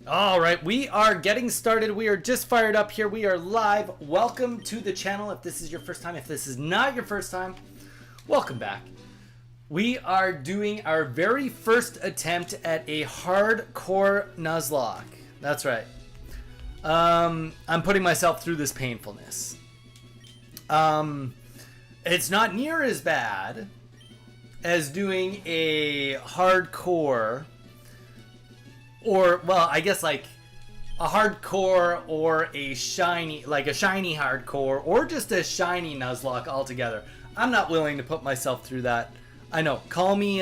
All right, we are getting started. We are just fired up here. We are live. Welcome to the channel. If this is your first time, if this is not your first time, welcome back. We are doing our very first attempt at a hardcore Nuzlocke. That's right. I'm putting myself through this painfulness. It's not near as bad as doing a hardcore, or, well, I guess like a hardcore or a shiny, like a shiny hardcore, or just a shiny Nuzlocke altogether. I'm not willing to put myself through that. I know, call me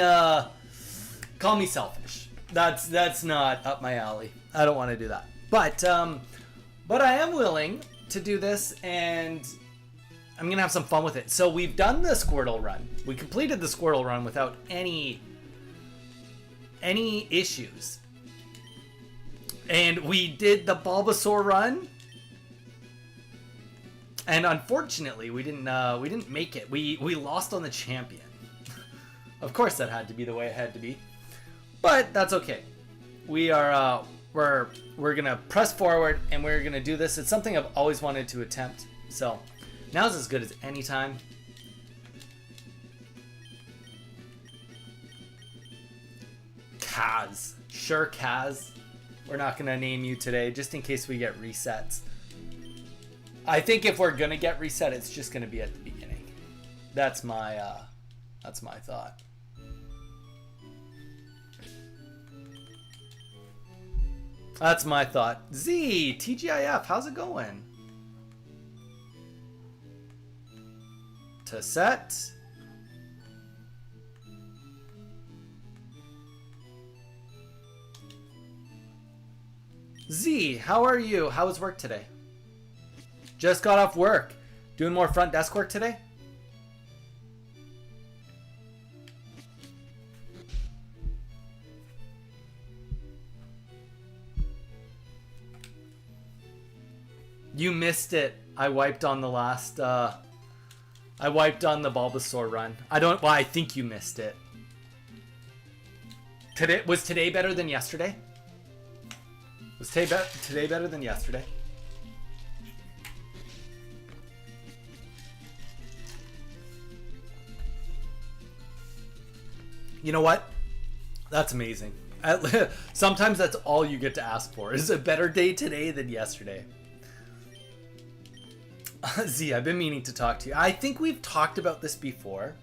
selfish. That's not up my alley. I don't want to do that. But I am willing to do this, and I'm gonna have some fun with it. So we've done the Squirtle run. We completed the Squirtle run without any issues. And we did the Bulbasaur run, and unfortunately, we didn't make it. We lost on the champion. Of course, that had to be the way it had to be, but that's okay. We are we're gonna press forward, and we're gonna do this. It's something I've always wanted to attempt, so now's as good as any time. Kaz, sure, Kaz. We're not going to name you today, just in case we get resets. I think if we're going to get reset, it's just going to be at the beginning. That's my thought. That's my thought. Z, TGIF, how's it going? To set. Z, how are you? How was work today? Just got off work. Doing more front desk work today? You missed it. I wiped on the last, I wiped on the Bulbasaur run. I think you missed it. Was today better than yesterday? Was today better than yesterday? You know what? That's amazing. Sometimes that's all you get to ask for, is a better day today than yesterday. Z, I've been meaning to talk to you. I think we've talked about this before.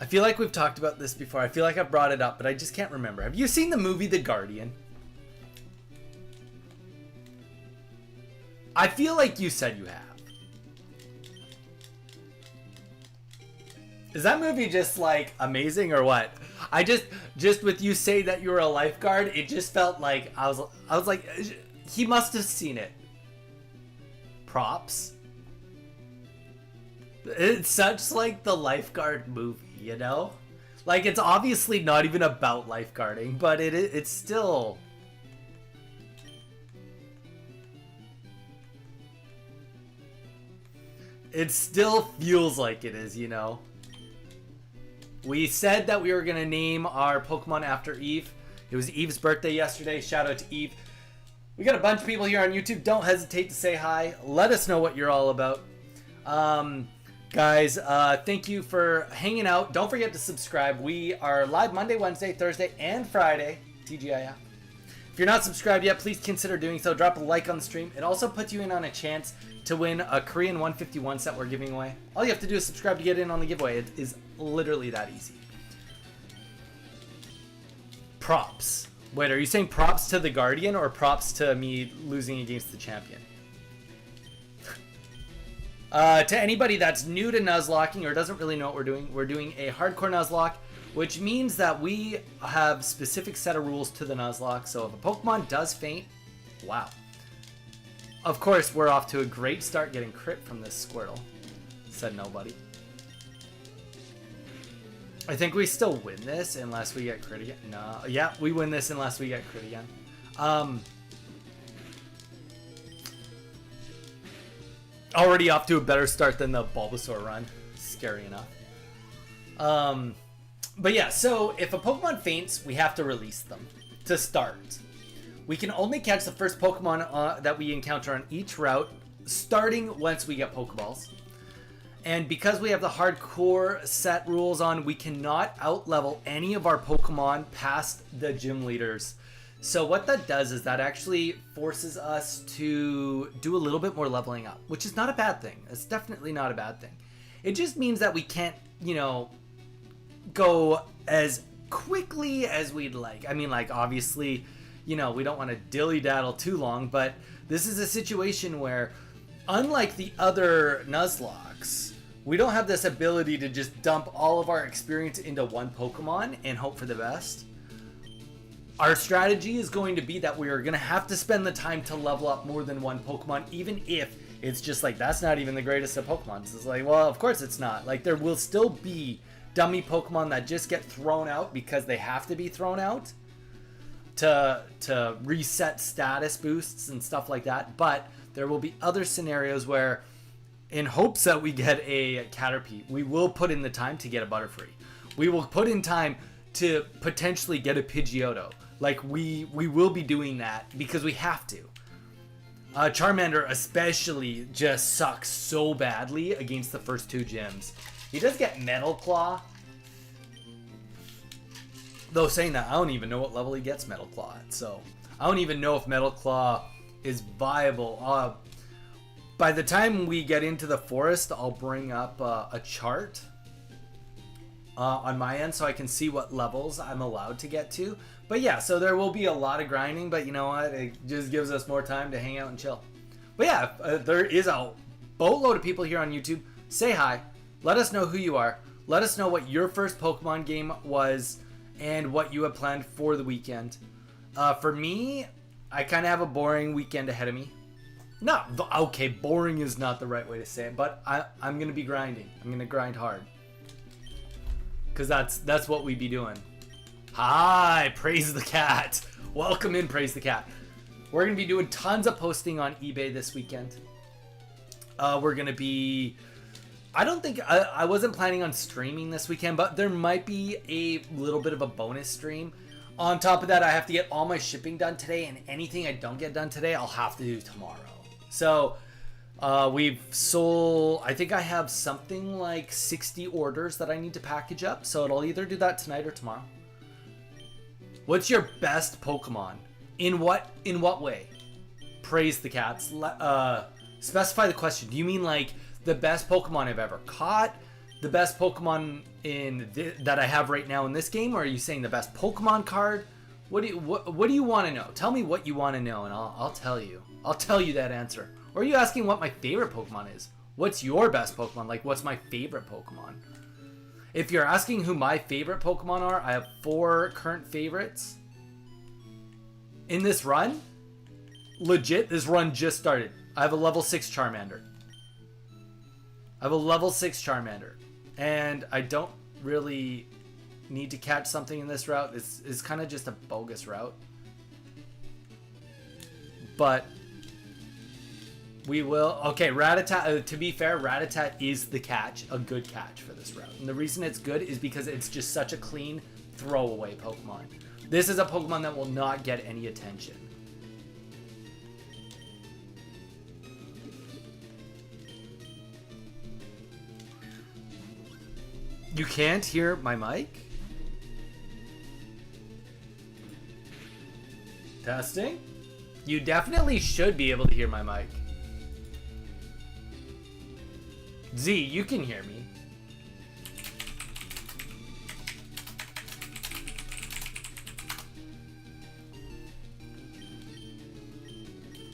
I feel like we've talked about this before. I feel like I've brought it up, but I just can't remember. Have you seen the movie The Guardian? I feel like you said you have. Is that movie just like amazing or what? I just with you saying that you were a lifeguard, it just felt like I was like, he must have seen it. Props. It's such like the lifeguard movie, you know? Like, it's obviously not even about lifeguarding, but it's still... It still feels like it is, you know? We said that we were going to name our Pokemon after Eve. It was Eve's birthday yesterday. Shout out to Eve. We got a bunch of people here on YouTube. Don't hesitate to say hi. Let us know what you're all about. Guys, thank you for hanging out. Don't forget to subscribe. We are live Monday, Wednesday, Thursday, and Friday. TGIF. If you're not subscribed yet, please consider doing so. Drop a like on the stream. It also puts you in on a chance to win a Korean 151 set we're giving away. All you have to do is subscribe to get in on the giveaway. It is literally that easy. Props. Wait, are you saying props to the Guardian or props to me losing against the champion? To anybody that's new to Nuzlocking or doesn't really know what we're doing a hardcore Nuzlocke, which means that we have specific set of rules to the Nuzlocke. So if a Pokemon does faint, wow. Of course, we're off to a great start getting crit from this Squirtle. Said nobody. I think we still win this unless we get crit again. No, yeah, we win this unless we get crit again. Already off to a better start than the Bulbasaur run. Scary enough. But yeah, so if a Pokemon faints, we have to release them. to start. We can only catch the first Pokemon that we encounter on each route, starting once we get Pokeballs. And because we have the hardcore set rules on, we cannot outlevel any of our Pokemon past the gym leaders. So what that does is that actually forces us to do a little bit more leveling up, which is not a bad thing. It's definitely not a bad thing. It just means that we can't, you know, go as quickly as we'd like. I mean, like, obviously, you know, we don't want to dilly-daddle too long, but this is a situation where, unlike the other Nuzlocks, we don't have this ability to just dump all of our experience into one Pokemon and hope for the best. Our strategy is going to be that we are going to have to spend the time to level up more than one Pokemon, even if it's just like, that's not even the greatest of Pokemon. It's like, well, of course it's not. Like, there will still be dummy Pokemon that just get thrown out because they have to be thrown out to reset status boosts and stuff like that. But there will be other scenarios where, in hopes that we get a Caterpie, we will put in the time to get a Butterfree. We will put in time to potentially get a Pidgeotto. Like, we will be doing that because we have to. Charmander especially just sucks so badly against the first two gyms. He does get Metal Claw. Though saying that, I don't even know what level he gets Metal Claw at. So I don't even know if Metal Claw is viable. By the time we get into the forest, I'll bring up a chart on my end so I can see what levels I'm allowed to get to. But yeah, so there will be a lot of grinding, but you know what? It just gives us more time to hang out and chill. But yeah, there is a boatload of people here on YouTube. Say hi. Let us know who you are. Let us know what your first Pokemon game was and what you have planned for the weekend. For me, I kind of have a boring weekend ahead of me. No, okay, boring is not the right way to say it, but I'm going to be grinding. I'm going to grind hard. Because that's what we be doing. Hi, Praise the Cat. Welcome in, Praise the Cat. We're going to be doing tons of posting on eBay this weekend. We're going to be... I wasn't planning on streaming this weekend, but there might be a little bit of a bonus stream. On top of that, I have to get all my shipping done today, and anything I don't get done today, I'll have to do tomorrow. So, we've sold, I think I have something like 60 orders that I need to package up. So it'll either do that tonight or tomorrow. What's your best Pokemon? In what way? Praise the Cats. Specify the question. Do you mean like the best Pokemon I've ever caught? The best Pokemon that I have right now in this game? Or are you saying the best Pokemon card? What do you want to know? Tell me what you want to know and I'll tell you. I'll tell you that answer. Or are you asking what my favorite Pokemon is? What's your best Pokemon? Like, what's my favorite Pokemon? If you're asking who my favorite Pokemon are, I have 4 current favorites. In this run, legit, this run just started. I have a level 6 Charmander. And I don't really need to catch something in this route. It's kind of just a bogus route. But we will... Okay, Rattata, to be fair, Rattata is the catch, a good catch for this route. And the reason it's good is because it's just such a clean throwaway Pokemon. This is a Pokemon that will not get any attention. You can't hear my mic? Testing? You definitely should be able to hear my mic. Z, you can hear me.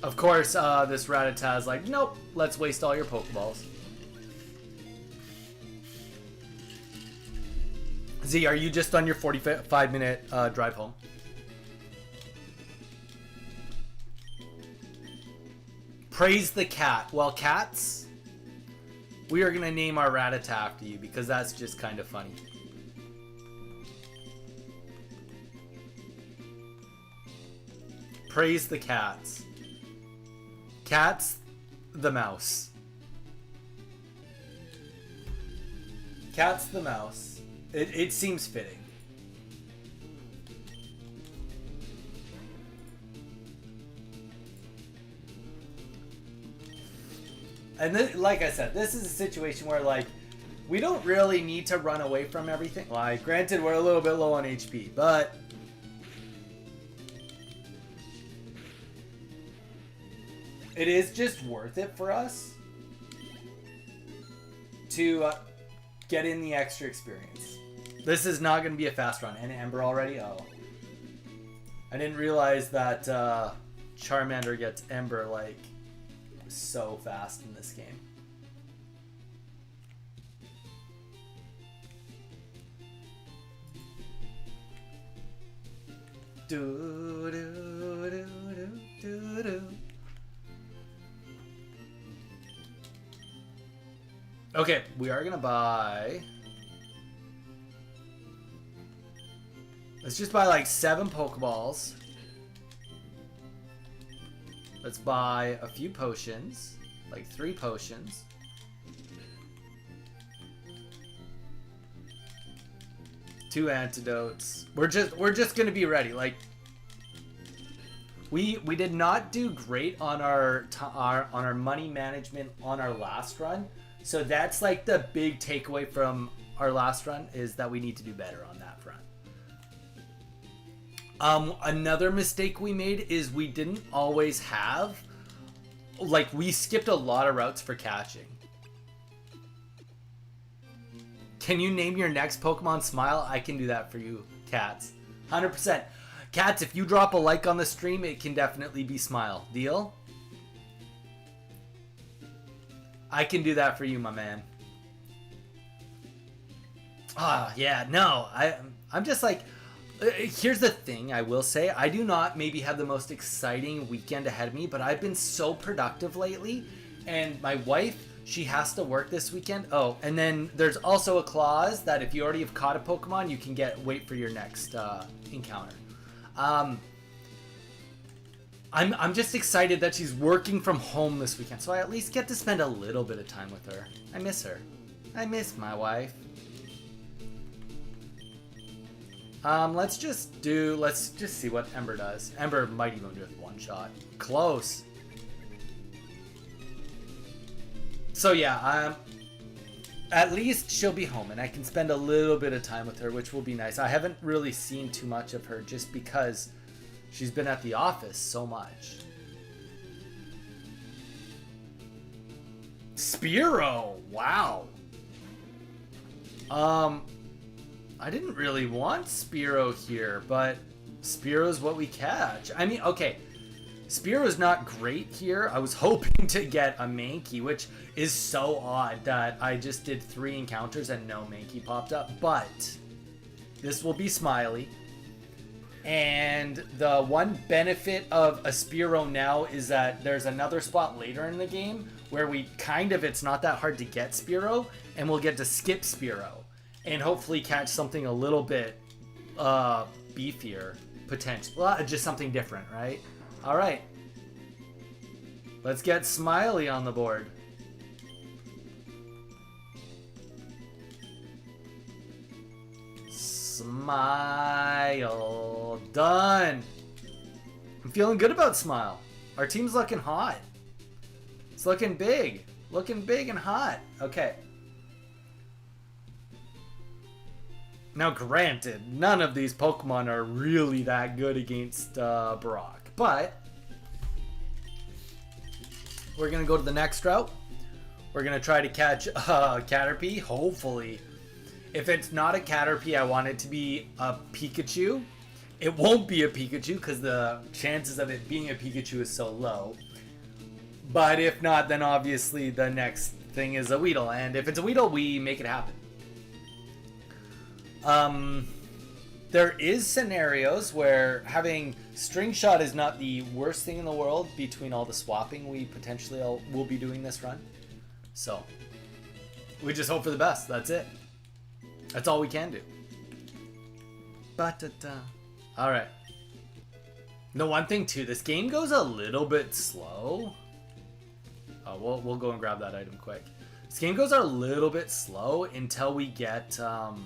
Of course, this Rattata is like, nope, let's waste all your Pokeballs. Z, are you just on your 45-minute drive home? Praise the Cat. Well, cats, we are going to name our Rattata after you because that's just kind of funny. Praise the cats. Cat's the mouse. Cat's the mouse. It seems fitting. And this, like I said, this is a situation where like we don't really need to run away from everything. Like, granted, we're a little bit low on HP, but it is just worth it for us to get in the extra experience. This is not going to be a fast run. And Ember already? Oh. I didn't realize that Charmander gets Ember, like, so fast in this game. Do, do, do, do, do, do. Okay, we are gonna buy. Let's just buy like 7 Pokeballs. Let's buy a few potions, like 3 potions. Two antidotes. We're just gonna be ready. Like we did not do great on our money management on our last run. So that's like the big takeaway from our last run, is that we need to do better on that front. Another mistake we made is we didn't always have, like, we skipped a lot of routes for catching. Can you name your next Pokemon Smile? I can do that for you, Cats. 100%. Cats, if you drop a like on the stream, it can definitely be Smile. Deal? I can do that for you, my man. Ah, yeah, no. I'm just like, here's the thing I will say. I do not maybe have the most exciting weekend ahead of me, but I've been so productive lately. And my wife, she has to work this weekend. Oh, and then there's also a clause that if you already have caught a Pokemon, you can wait for your next encounter. I'm just excited that she's working from home this weekend, so I at least get to spend a little bit of time with her. I miss her. I miss my wife. Let's just see what Ember does. Ember might even do it with 1 shot. Close. So yeah, at least she'll be home and I can spend a little bit of time with her, which will be nice. I haven't really seen too much of her just because she's been at the office so much. Spearow, wow. I didn't really want Spearow here, but Spearow's what we catch. I mean, okay, Spearow's not great here. I was hoping to get a Mankey, which is so odd that I just did 3 encounters and no Mankey popped up, but this will be Smiley. And the one benefit of a Spearow now is that there's another spot later in the game where it's not that hard to get Spearow, and we'll get to skip Spearow and hopefully catch something a little bit beefier, potentially. Well, just something different, right? All right. Let's get Smiley on the board. Smile. Done. I'm feeling good about Smile. Our team's looking hot. It's looking big. Looking big and hot. Okay. Now, granted, none of these Pokemon are really that good against Brock, but we're going to go to the next route. We're going to try to catch Caterpie, hopefully. If it's not a Caterpie, I want it to be a Pikachu. It won't be a Pikachu because the chances of it being a Pikachu is so low. But if not, then obviously the next thing is a Weedle. And if it's a Weedle, we make it happen. There is scenarios where having String Shot is not the worst thing in the world between all the swapping we potentially will be doing this run. So, we just hope for the best. That's it. That's all we can do. Ba-da-da. Alright. The one thing too, this game goes a little bit slow. Oh, we'll go and grab that item quick. This game goes a little bit slow until we get the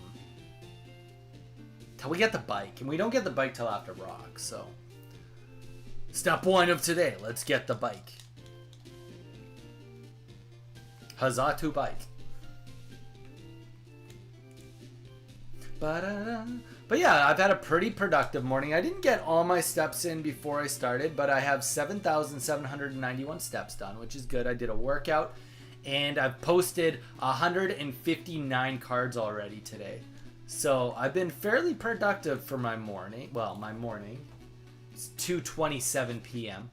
bike, and we don't get the bike till after Rock. So, step 1 of today, let's get the bike. Huzzah to bike. But yeah, I've had a pretty productive morning. I didn't get all my steps in before I started, but I have 7,791 steps done, which is good. I did a workout, and I've posted 159 cards already today. So I've been fairly productive for my morning. Well, my morning. It's 2:27 p.m.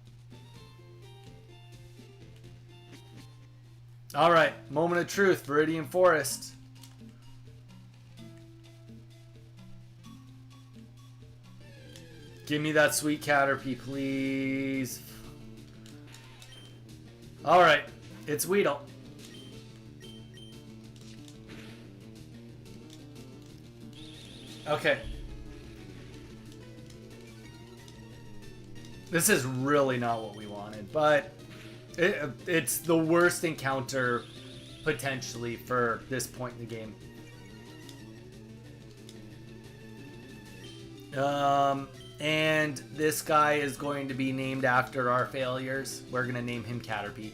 All right, moment of truth, Viridian Forest. Give me that sweet Caterpie, please. All right, it's Weedle. Okay. This is really not what we wanted, but it's the worst encounter potentially for this point in the game. And this guy is going to be named after our failures. We're going to name him Caterpie.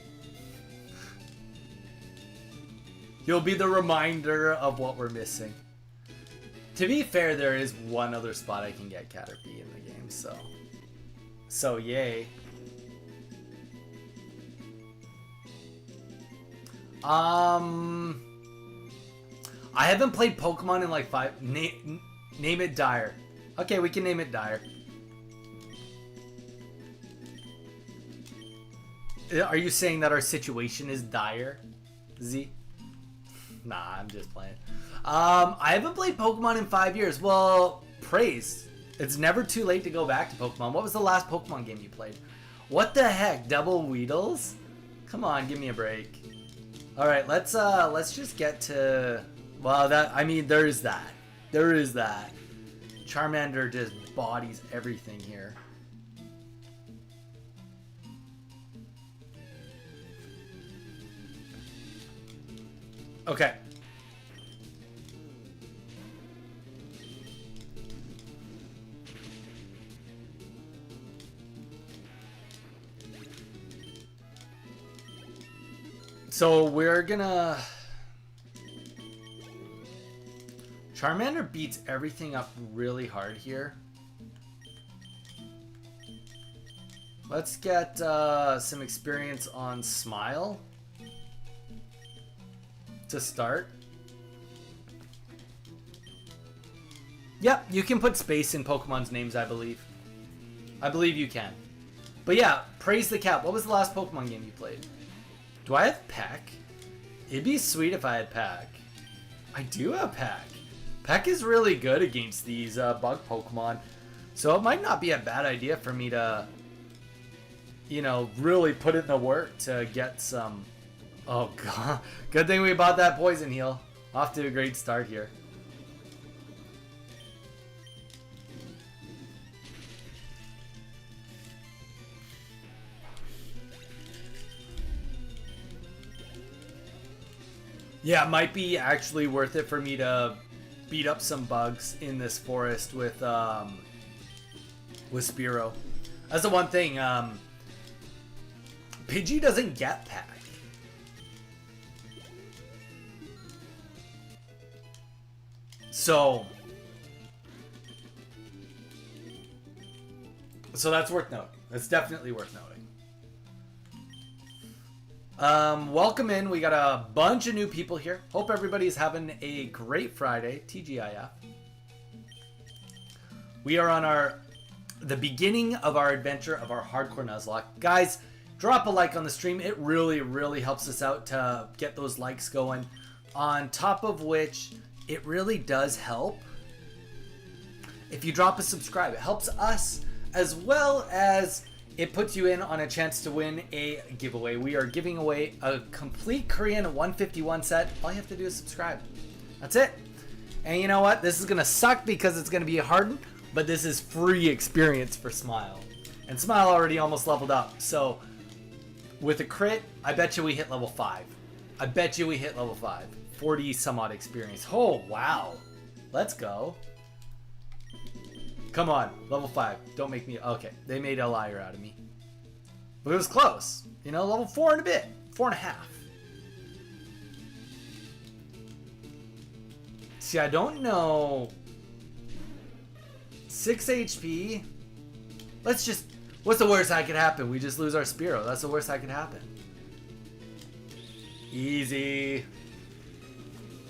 He'll be the reminder of what we're missing. To be fair, there is one other spot I can get Caterpie in the game, so yay. I haven't played Pokemon in like 5. Name it Dire. Okay, we can name it Dire. Are you saying that our situation is dire, Z? Nah, I'm just playing. I haven't played Pokemon in 5 years. Well, praise. It's never too late to go back to Pokemon. What was the last Pokemon game you played? What the heck? Double Weedles? Come on, give me a break. All right, let's just get to. Well, there is that. There is that. Charmander just bodies everything here. Okay. So we're gonna... Charmander beats everything up really hard here. Let's get some experience on Smile to start. Yep, you can put space in Pokemon's names, I believe. I believe you can. But yeah, praise the cap. What was the last Pokemon game you played? Do I have Peck? It'd be sweet if I had Peck. I do have Peck. Peck is really good against these bug Pokemon. So it might not be a bad idea for me to, you know, really put in the work to get some... Oh, God. Good thing we bought that Poison Heal. Off to a great start here. Yeah, it might be actually worth it for me to beat up some bugs in this forest with Spearow. That's the one thing. Pidgey doesn't get Pack. So that's worth noting. That's definitely worth noting. Welcome in. We got a bunch of new people here. Hope everybody's having a great Friday. TGIF. We are on the beginning of our adventure of our hardcore Nuzlocke. Guys, drop a like on the stream. It really, really helps us out to get those likes going. On top of which, it really does help if you drop a subscribe. It helps us as well as it puts you in on a chance to win a giveaway. We are giving away a complete Korean 151 set. All you have to do is subscribe. That's it. And you know what? This is going to suck because it's going to be hardened, but this is free experience for Smile. And Smile already almost leveled up. So with a crit, I bet you we hit level 5. I bet you we hit level 5. 40 some odd experience. Oh, wow. Let's go. Come on, level 5. Don't make me... Okay, they made a liar out of me. But it was close. You know, level 4 and a bit. 4.5. See, I don't know. 6 HP. Let's just... What's the worst that could happen? We just lose our Spearow. That's the worst that could happen. Easy.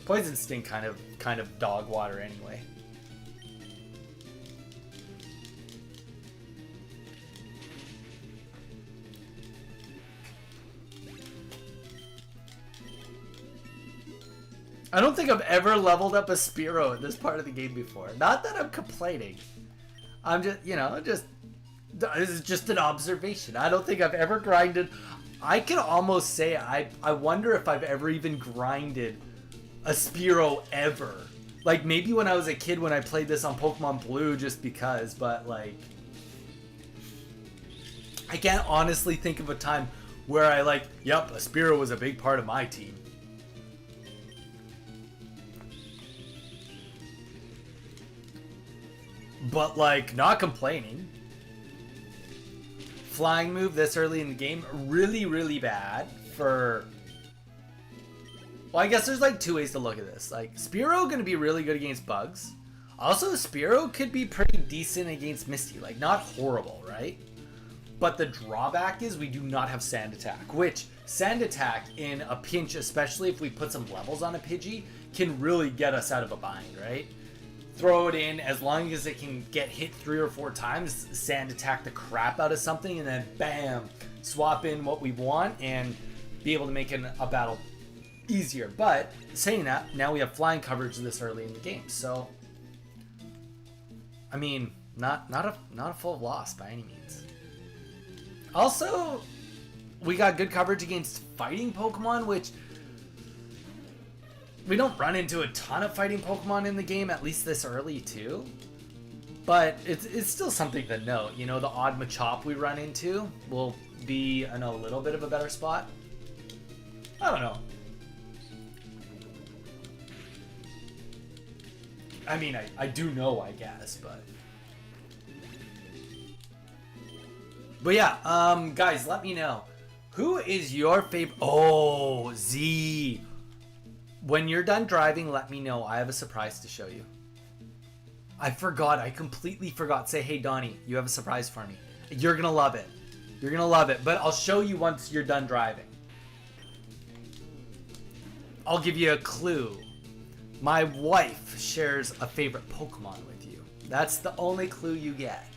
Poison Sting kind of dog water anyway. I don't think I've ever leveled up a Spearow in this part of the game before. Not that I'm complaining. I'm just, you know, this is just an observation. I don't think I've ever grinded. I can almost say I wonder if I've ever even grinded a Spearow ever. Like maybe when I was a kid when I played this on Pokemon Blue just because, but like I can't honestly think of a time where I like, yep, a Spearow was a big part of my team. But like, not complaining. Flying move this early in the game, really, really bad for... Well, I guess there's like two ways to look at this. Like, Spearow gonna be really good against bugs. Also, Spearow could be pretty decent against Misty. Like, not horrible, right? But the drawback is we do not have Sand Attack. Which, Sand Attack in a pinch, especially if we put some levels on a Pidgey, can really get us out of a bind, right? Throw it in, as long as it can get hit 3 or 4 times, Sand Attack the crap out of something, and then bam, swap in what we want and be able to make a battle easier. But saying that, now we have flying coverage this early in the game, so I mean, not a full loss by any means. Also, we got good coverage against fighting Pokemon, which we don't run into a ton of fighting Pokemon in the game, at least this early too. But it's still something to note. You know, the odd Machop we run into will be in a little bit of a better spot. I don't know. I mean, I do know, I guess, but... But yeah, guys, let me know. Who is your favorite... Oh, Z... When you're done driving, let me know. I have a surprise to show you. I forgot. I completely forgot. Say, hey, Donnie, you have a surprise for me. You're going to love it. You're going to love it. But I'll show you once you're done driving. I'll give you a clue. My wife shares a favorite Pokemon with you. That's the only clue you get.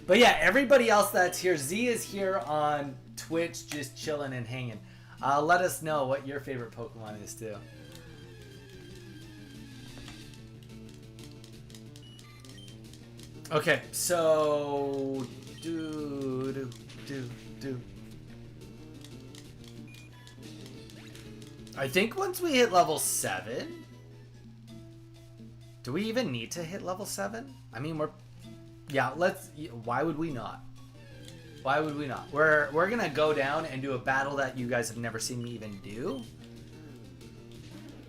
But yeah, everybody else that's here. Z is here on Twitch just chilling and hanging. Let us know what your favorite Pokemon is too. Okay, so do. I think once we hit level 7, do we even need to hit level 7? I mean, why would we not? Why would we not? We're gonna go down and do a battle that you guys have never seen me even do.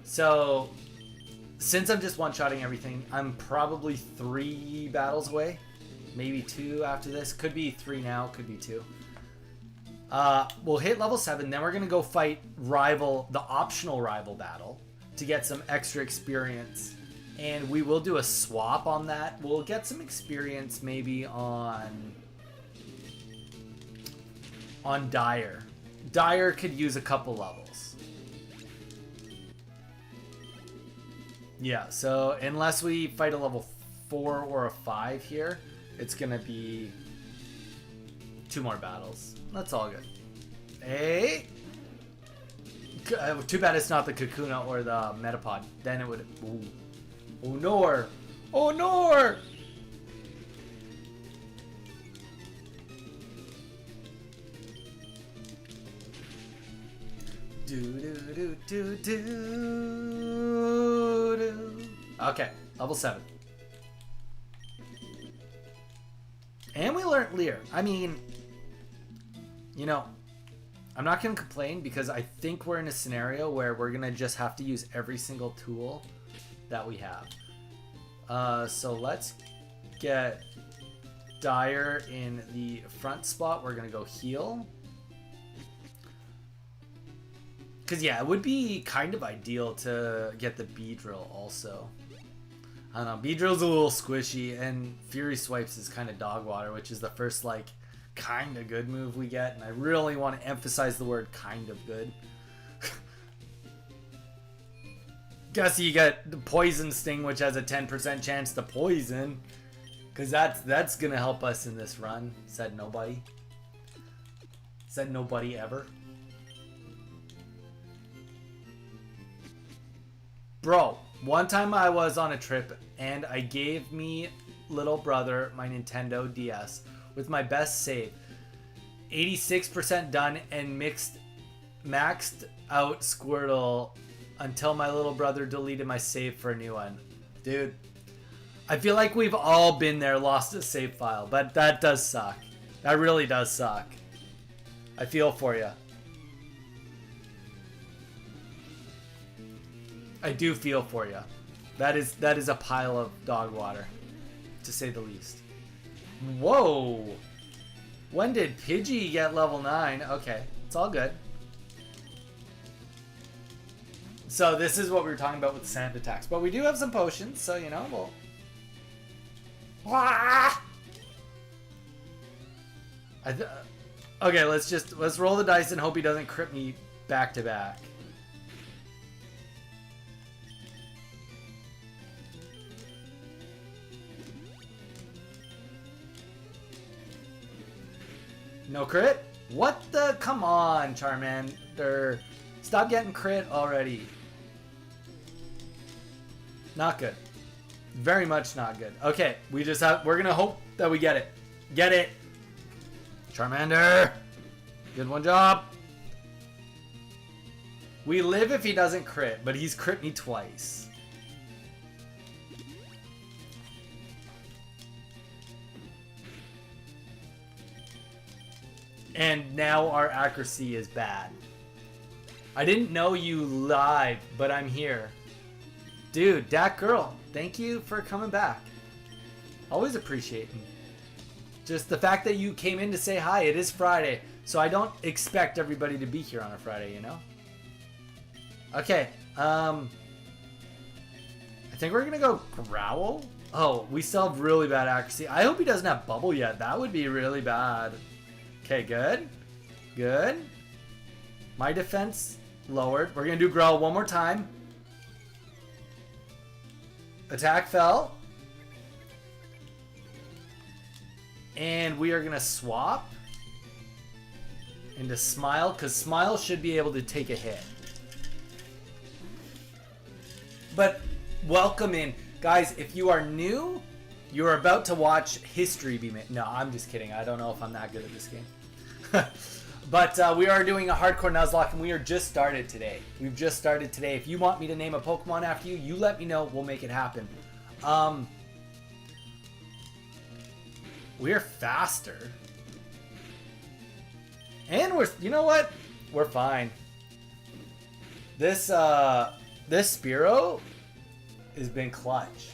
So, since I'm just one-shotting everything, I'm probably 3 battles away. Maybe 2 after this. Could be 3 now, could be 2. We'll hit level 7, then we're gonna go fight the optional rival battle to get some extra experience. And we will do a swap on that. We'll get some experience maybe on Dire. Dire could use a couple levels. Yeah, so unless we fight a level 4 or a 5 here, it's gonna be 2 more battles. That's all good. Hey! Too bad it's not the Kakuna or the Metapod. Then it would... Ooh. Oh, Nor! Oh, Nor! Okay, level 7. And we learned Leer. I mean, you know, I'm not going to complain because I think we're in a scenario where we're going to just have to use every single tool that we have. So let's get Dire in the front spot. We're going to go heal. Because, yeah, it would be kind of ideal to get the Beedrill also. I don't know. Beedrill's a little squishy, and Fury Swipes is kind of dog water, which is the first, like, kind of good move we get. And I really want to emphasize the word kind of good. Guess you get the Poison Sting, which has a 10% chance to poison. Because that's going to help us in this run, said nobody. Said nobody ever. Bro, one time I was on a trip and I gave me little brother my Nintendo DS with my best save. 86% done and maxed out Squirtle until my little brother deleted my save for a new one. Dude, I feel like we've all been there, lost a save file, but that does suck. That really does suck. I feel for you. I do feel for you. That is a pile of dog water, to say the least. Whoa! When did Pidgey get level 9? Okay, it's all good. So this is what we were talking about with the sand attacks. But we do have some potions, so you know, we'll... Okay, let's roll the dice and hope he doesn't crit me back to back. No crit? What the? Come on, Charmander. Stop getting crit already. Not good. Very much not good. Okay, we're gonna hope that we get it. Get it. Charmander. Good one job. We live if he doesn't crit, but he's crit me twice. And now our accuracy is bad. I didn't know you live, but I'm here. Dude, that girl, thank you for coming back. Always appreciating. Just the fact that you came in to say hi. It is Friday, so I don't expect everybody to be here on a Friday, you know? Okay, I think we're gonna go Growl. Oh, we still have really bad accuracy. I hope he doesn't have Bubble yet. That would be really bad. Okay, good. Good. My defense lowered. We're going to do Growl one more time. Attack fell. And we are going to swap into Smile, because Smile should be able to take a hit. But welcome in. Guys, if you are new, you're about to watch history be made. No, I'm just kidding. I don't know if I'm that good at this game. But we are doing a hardcore Nuzlocke, and we are just started today. We've just started today. If you want me to name a Pokemon after you, you let me know. We'll make it happen. We're faster. And you know what? We're fine. This Spearow has been clutch.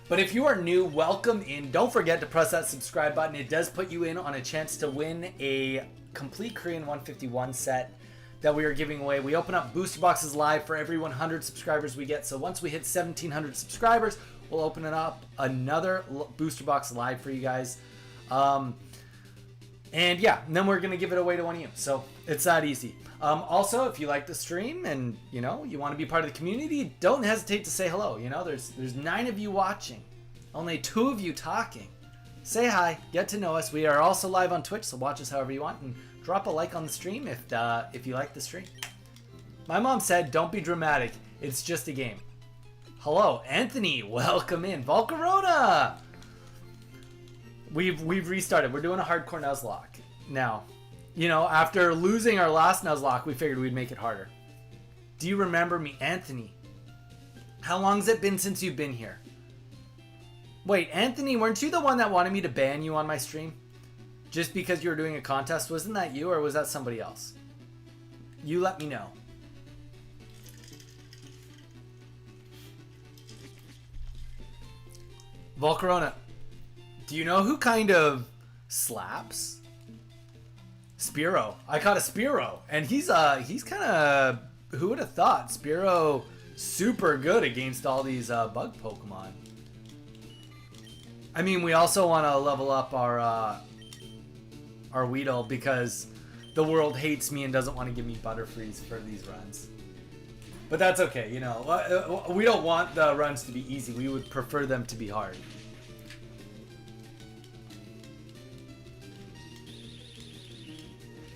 But if you are new, welcome in. Don't forget to press that subscribe button. It does put you in on a chance to win a complete Korean 151 set that we are giving away. We open up booster boxes live for every 100 subscribers we get. So once we hit 1,700 subscribers, we'll open it up another booster box live for you guys. And yeah, and then we're going to give it away to one of you. So it's that easy. Also, if you like the stream and, you know, you want to be part of the community, don't hesitate to say hello. You know, there's 9 of you watching, only 2 of you talking. Say hi, get to know us. We are also live on Twitch, so watch us however you want, and drop a like on the stream if you like the stream. My mom said, don't be dramatic. It's just a game. Hello, Anthony. Welcome in. Volcarona! We've restarted. We're doing a hardcore Nuzlocke now. You know, after losing our last Nuzlocke, we figured we'd make it harder. Do you remember me, Anthony? How long's it been since you've been here? Wait, Anthony, weren't you the one that wanted me to ban you on my stream? Just because you were doing a contest? Wasn't that you, or was that somebody else? You let me know. Volcarona, do you know who kind of slaps? Spearow. I caught a Spearow, and he's kind of who would have thought Spearow super good against all these bug Pokemon? I mean, we also want to level up our Weedle because the world hates me and doesn't want to give me Butterfrees for these runs. But that's okay, you know. We don't want the runs to be easy. We would prefer them to be hard.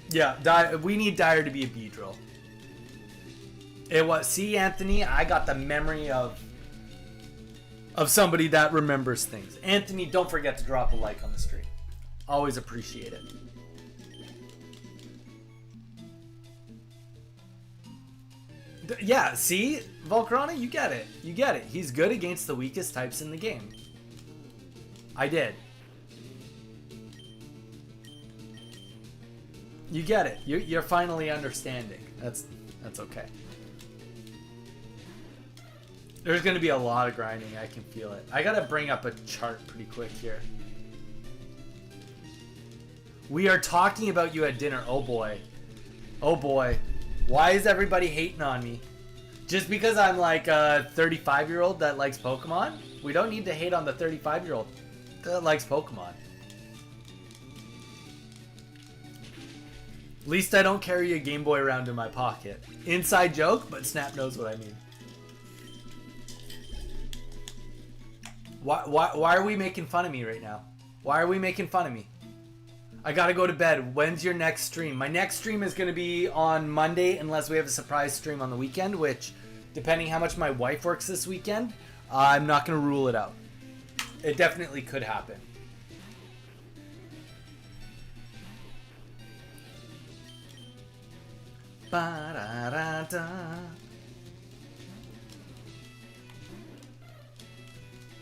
Yeah, we need Dire to be a Beedrill. It was, see, Anthony, I got the memory of somebody that remembers things. Anthony, don't forget to drop a like on the stream. Always appreciate it. Yeah, see, Volcarona, you get it. You get it. He's good against the weakest types in the game. I did. You get it. You're finally understanding. That's okay. There's going to be a lot of grinding. I can feel it. I got to bring up a chart pretty quick here. We are talking about you at dinner. Oh boy. Oh boy. Why is everybody hating on me? Just because I'm like a 35-year-old that likes Pokemon? We don't need to hate on the 35-year-old that likes Pokemon. At least I don't carry a Game Boy around in my pocket. Inside joke, but Snap knows what I mean. Why are we making fun of me right now? Why are we making fun of me? I gotta go to bed. When's your next stream? My next stream is gonna be on Monday unless we have a surprise stream on the weekend, which, depending how much my wife works this weekend, I'm not gonna rule it out. It definitely could happen. Ba-da-da-da.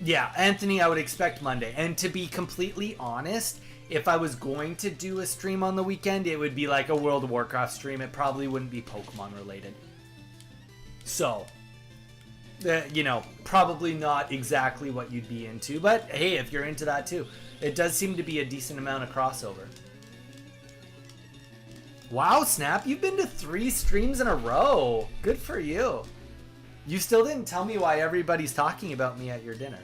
Yeah, Anthony, I would expect Monday. And to be completely honest, if I was going to do a stream on the weekend, it would be like a World of Warcraft stream. It probably wouldn't be Pokemon related. So, you know, probably not exactly what you'd be into. But hey, if you're into that too, it does seem to be a decent amount of crossover. Wow, Snap, you've been to 3 streams in a row. Good for you. You still didn't tell me why everybody's talking about me at your dinner.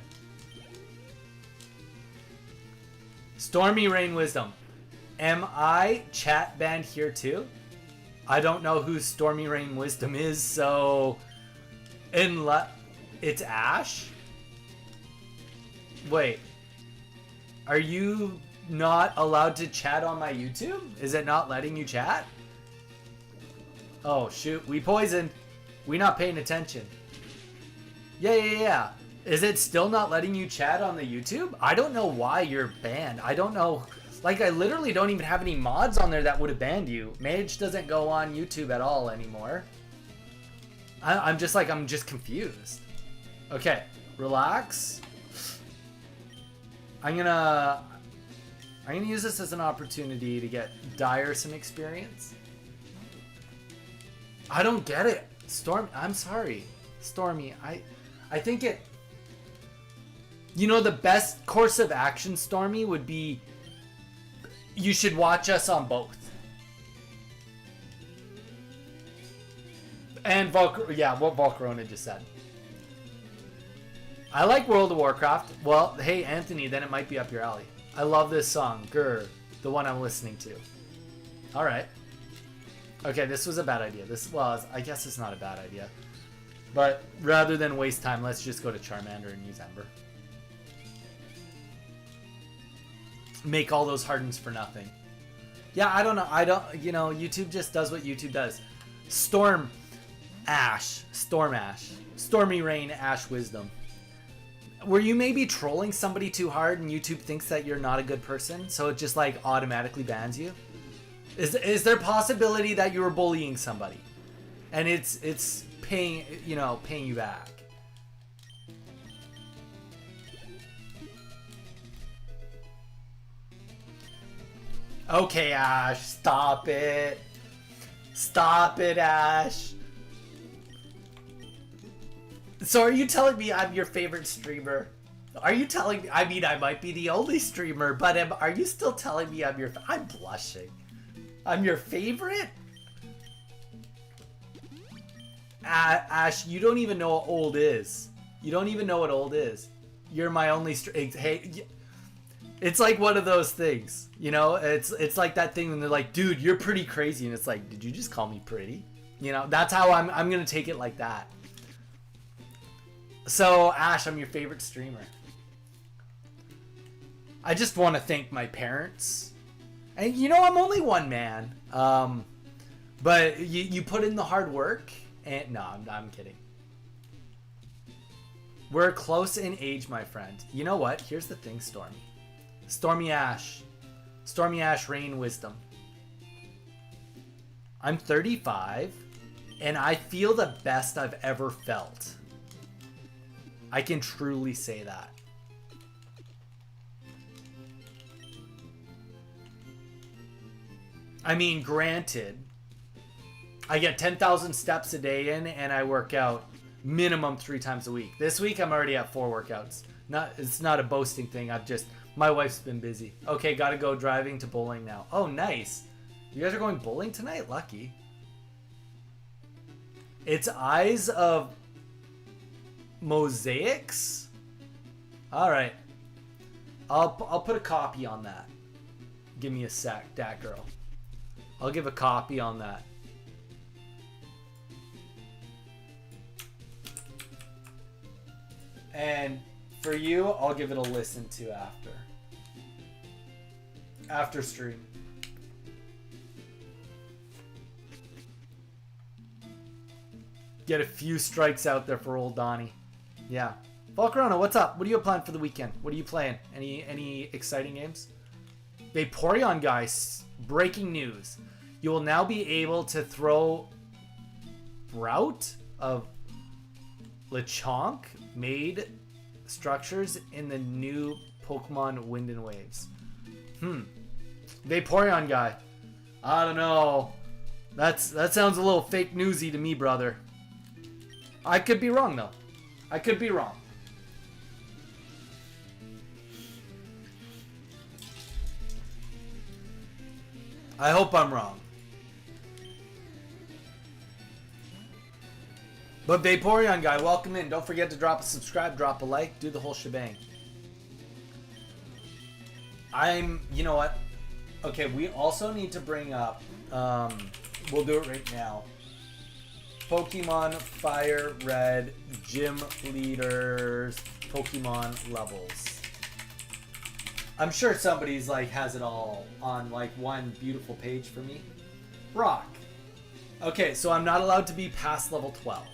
Stormy Rain Wisdom. Am I chat banned here too? I don't know who Stormy Rain Wisdom is, so... It's Ash? Wait. Are you not allowed to chat on my YouTube? Is it not letting you chat? Oh, shoot. We poisoned. We not paying attention. Yeah. Is it still not letting you chat on the YouTube? I don't know why you're banned. I don't know. Like, I literally don't even have any mods on there that would have banned you. Mage doesn't go on YouTube at all anymore. I'm just confused. Okay, relax. I'm gonna use this as an opportunity to get Dire some experience. I don't get it. I'm sorry. Stormy, I think it... You know, the best course of action, Stormy, would be... You should watch us on both. And what Volcarona just said. I like World of Warcraft. Well, hey, Anthony, then it might be up your alley. I love this song, Grr, the one I'm listening to. Alright. Okay, this was a bad idea. I guess it's not a bad idea. But rather than waste time, let's just go to Charmander and use Ember. Make all those hardens for nothing. Yeah, I don't know. You know, YouTube just does what YouTube does. Storm Ash. Stormy Rain Ash Wisdom. Were you maybe trolling somebody too hard and YouTube thinks that you're not a good person, so it just like automatically bans you? Is there possibility that you were bullying somebody and it's paying you back? Okay, Ash, stop it. Stop it, Ash. So are you telling me I'm your favorite streamer? Are you telling me, I mean, I might be the only streamer, but are you still telling me I'm blushing. I'm your favorite? Ash, you don't even know what old is. You don't even know what old is. You're my only hey, it's like one of those things, you know? It's like that thing when they're like, dude, you're pretty crazy. And it's like, did you just call me pretty? You know, that's how I'm going to take it like that. So, Ash, I'm your favorite streamer. I just want to thank my parents. And, you know, I'm only one man. But you put in the hard work. And no, I'm kidding. We're close in age, my friend. You know what? Here's the thing, Stormy. Stormy Ash. Stormy Ash, Rain Wisdom. I'm 35, and I feel the best I've ever felt. I can truly say that. I mean, granted, I get 10,000 steps a day in, and I work out minimum 3 times a week. This week, I'm already at 4 workouts. It's not a boasting thing. My wife's been busy. Okay, gotta go driving to bowling now. Oh, nice. You guys are going bowling tonight? Lucky. It's Eyes of Mosaics? Alright. I'll put a copy on that. Give me a sec, dat girl. I'll give a copy on that. And for you, I'll give it a listen to after stream. Get a few strikes out there for old Donnie. Yeah. Volcarona, what's up? What do you have planned for the weekend? What are you playing? Any exciting games? Vaporeon guys, breaking news. You will now be able to throw Route of Lechonk made structures in the new Pokemon Wind and Waves. Vaporeon guy. I don't know. That sounds a little fake newsy to me, brother. I could be wrong, though. I could be wrong. I hope I'm wrong. But Vaporeon guy, welcome in. Don't forget to drop a subscribe, drop a like, do the whole shebang. You know what? Okay, we also need to bring up, we'll do it right now. Pokemon Fire Red Gym Leaders Pokemon levels. I'm sure somebody's like has it all on like one beautiful page for me. Rock. Okay, so I'm not allowed to be past level 12.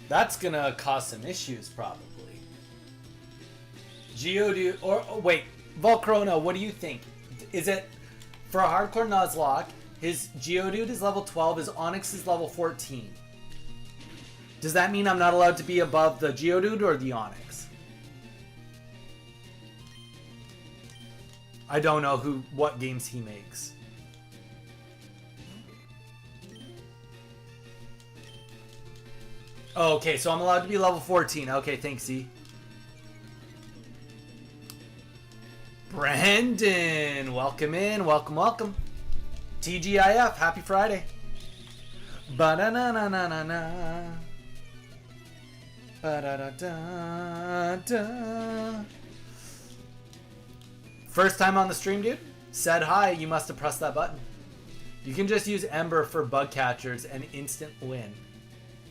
That's gonna cause some issues probably. Geodude, or oh, wait, Volcarona, what do you think? Is it for a hardcore Nuzlocke? His Geodude is level 12. His Onix is level 14. Does that mean I'm not allowed to be above the Geodude or the Onix? I don't know what games he makes. Oh, okay, so I'm allowed to be level 14. Okay, thanks, Z. Brandon, welcome in. Welcome, welcome. TGIF, happy Friday. Ba-da-na-na-na-na-na. Ba-da-da-da-da. First time on the stream, dude? Said hi, you must have pressed that button. You can just use Ember for bug catchers and instant win.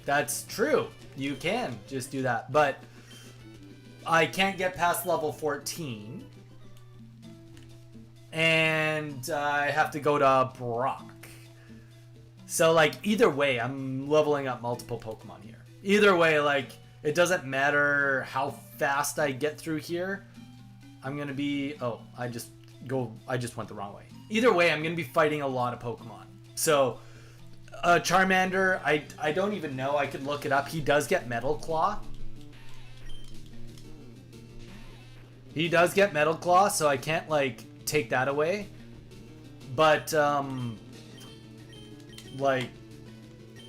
That's true. You can just do that. But I can't get past level 14. And I have to go to Brock. So, like, either way, I'm leveling up multiple Pokemon here. Either way, like, it doesn't matter how fast I get through here. I'm going to be... Oh, I just went the wrong way. Either way, I'm going to be fighting a lot of Pokemon. So, Charmander, I don't even know. I could look it up. He does get Metal Claw. He does get Metal Claw, so I can't, like... take that away, but like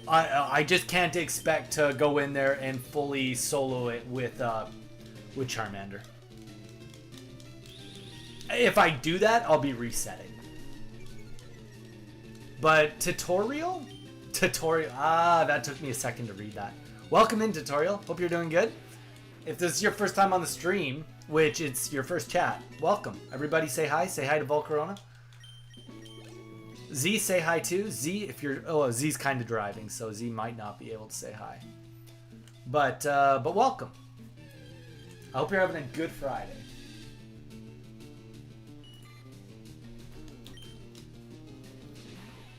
I just can't expect to go in there and fully solo it with Charmander. If I do that, I'll be resetting. But tutorial? Tutorial. Ah, that took me a second to read that. Welcome in, tutorial. Hope you're doing good. If this is your first time on the stream, which it's your first chat, welcome. Everybody say hi. Say hi to Volcarona. Z, say hi too. Z, if you're... Oh, Z's kind of driving, so Z might not be able to say hi. But welcome. I hope you're having a good Friday.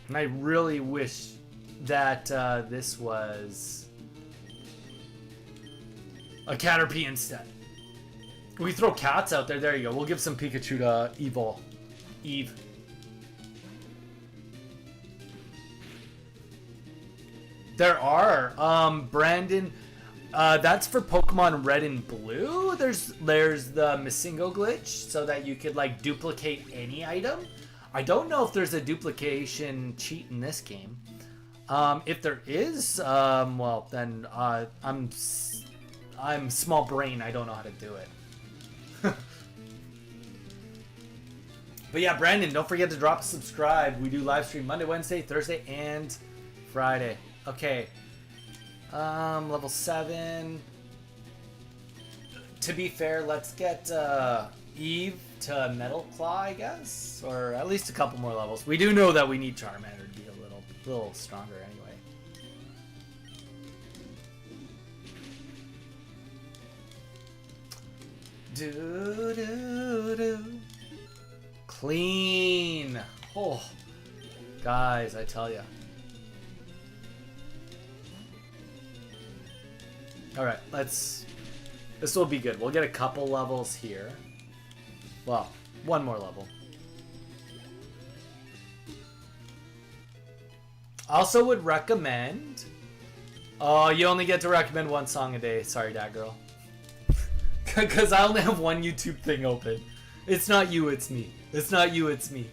And I really wish that this was a Caterpie instead. We throw cats out there. There you go. We'll give some Pikachu to Eve. There are. Brandon, that's for Pokemon Red and Blue. There's the Missingo glitch so that you could like duplicate any item. I don't know if there's a duplication cheat in this game. If there is, well then I'm small brain. I don't know how to do it. But yeah, Brandon, don't forget to drop a subscribe. We do live stream Monday, Wednesday, Thursday, and Friday. Okay. Level 7. To be fair, let's get Eve to Metal Claw, I guess, or at least a couple more levels. We do know that we need Charmander to be a little stronger anyway. Do. Clean. Oh, guys, I tell ya. All right, this will be good. We'll get a couple levels here. Well, one more level. Also would recommend... Oh, you only get to recommend one song a day. Sorry, that girl. Because I only have one YouTube thing open. It's not you, it's me. It's not you, it's me.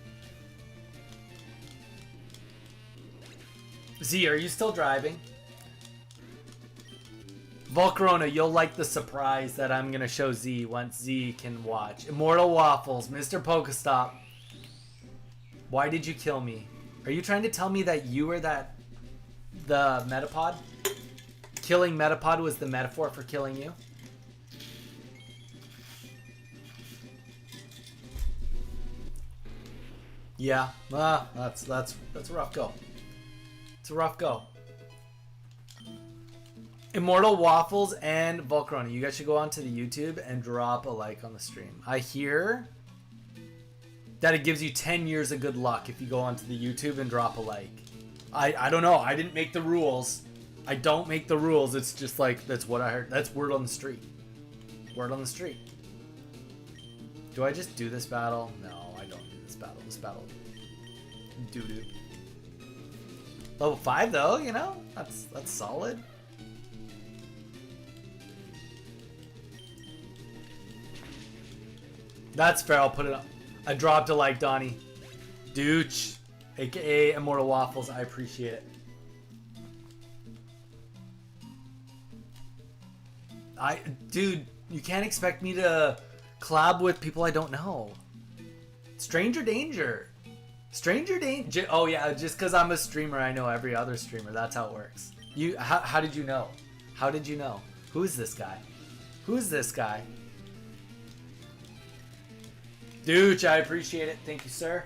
Z, are you still driving? Volcarona, you'll like the surprise that I'm going to show Z once Z can watch. Immortal Waffles, Mr. Pokestop. Why did you kill me? Are you trying to tell me that you were the Metapod? Killing Metapod was the metaphor for killing you? Yeah, that's a rough go. It's a rough go. Immortal Waffles and Volcarona, you guys should go onto the YouTube and drop a like on the stream. I hear that it gives you 10 years of good luck if you go onto the YouTube and drop a like. I don't know. I didn't make the rules. I don't make the rules. It's just like, that's what I heard. That's word on the street. Word on the street. Do I just do this battle? No, I don't do this battle. This battle, doo-doo. Level 5 though, you know? That's solid. That's fair. I'll put it up. I dropped a like, Donnie. Dooch, aka Immortal Waffles. I appreciate it. Dude, you can't expect me to collab with people I don't know. Stranger danger. Stranger danger. Oh yeah, just because I'm a streamer, I know every other streamer. That's how it works. How did you know? How did you know? Who is this guy? Who is this guy? Dude, I appreciate it. Thank you, sir.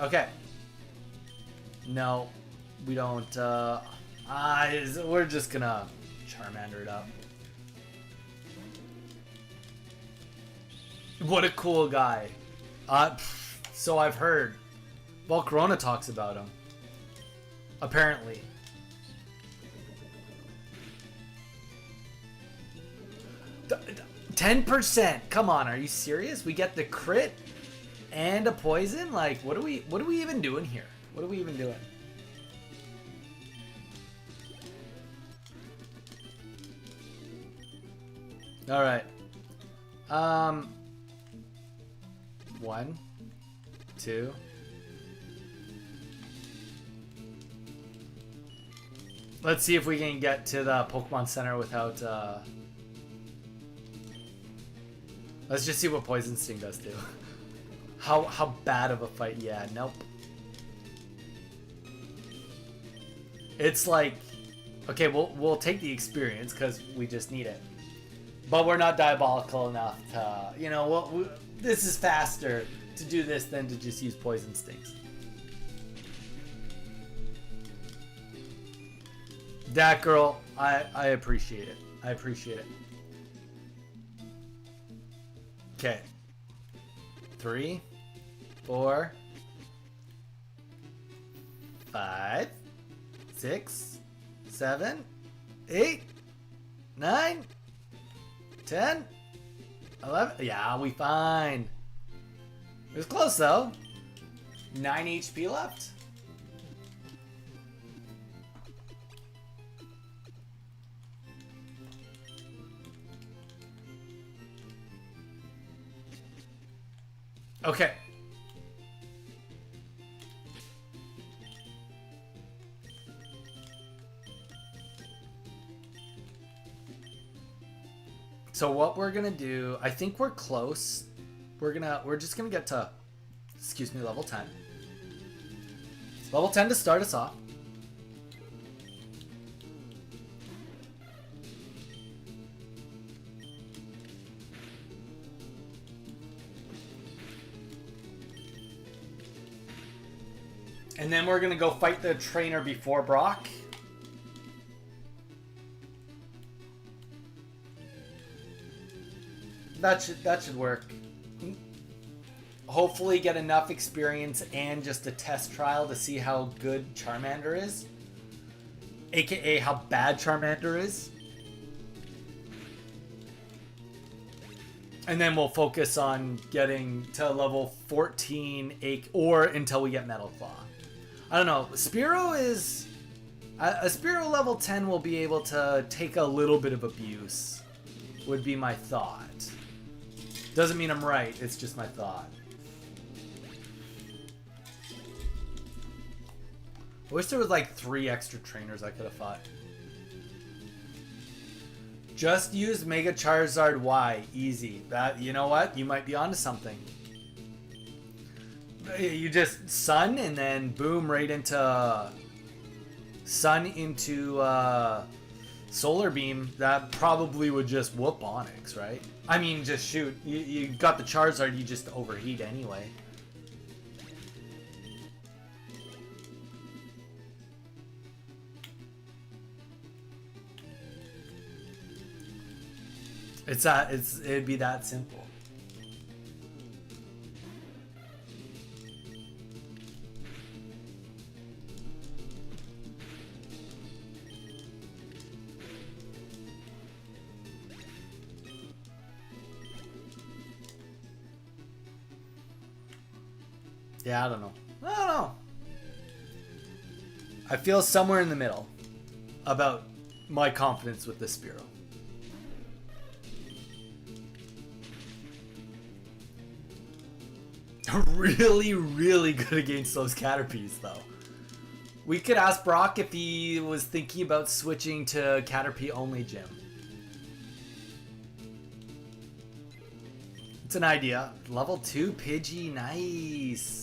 Okay. No, we don't. We're just gonna Charmander it up. What a cool guy. So I've heard. Volcarona talks about him. Apparently. 10%. Come on, are you serious? We get the crit and a poison? Like, what are we even doing here? What are we even doing? All right. 1, 2. Let's see if we can get to the Pokemon Center without let's just see what Poison Sting does too. How bad of a fight? Yeah, nope. It's like, okay, we'll take the experience because we just need it, but we're not diabolical enough to, you know, this is faster to do this than to just use poison stings. That girl, I appreciate it. I appreciate it. Okay. 3, 4, 5, 6, 7, 8, 9, 10, 11. Yeah, we fine. It was close though. 9 HP left. Okay. So what we're gonna do, I think we're close. We're just gonna get to, excuse me, level 10. Level 10 to start us off. And then we're gonna go fight the trainer before Brock. That should work. Hopefully get enough experience and just a test trial to see how good Charmander is. AKA how bad Charmander is. And then we'll focus on getting to level 14 or until we get Metal Claw. I don't know. Spearow is... A Spearow level 10 will be able to take a little bit of abuse, would be my thought. Doesn't mean I'm right, it's just my thought. I wish there was like 3 extra trainers I could have fought. Just use Mega Charizard Y. Easy. That, you know what? You might be onto something. You just Sun and then boom, right into Sun into Solar Beam. That probably would just whoop Onix, right? I mean, just shoot. You got the Charizard, you just overheat anyway. It'd be that simple. Yeah, I don't know. I feel somewhere in the middle about my confidence with this Spearow. Really, really good against those Caterpies, though. We could ask Brock if he was thinking about switching to Caterpie only gym. It's an idea. Level 2 Pidgey, nice.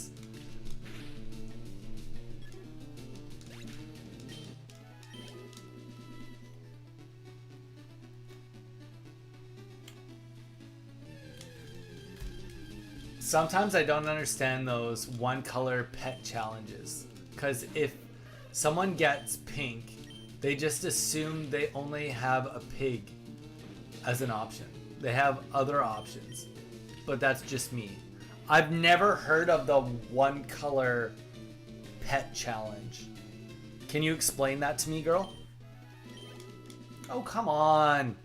Sometimes I don't understand those one color pet challenges, because if someone gets pink, they just assume they only have a pig as an option. They have other options, but that's just me. I've never heard of the one color pet challenge. Can you explain that to me, girl? Oh, come on.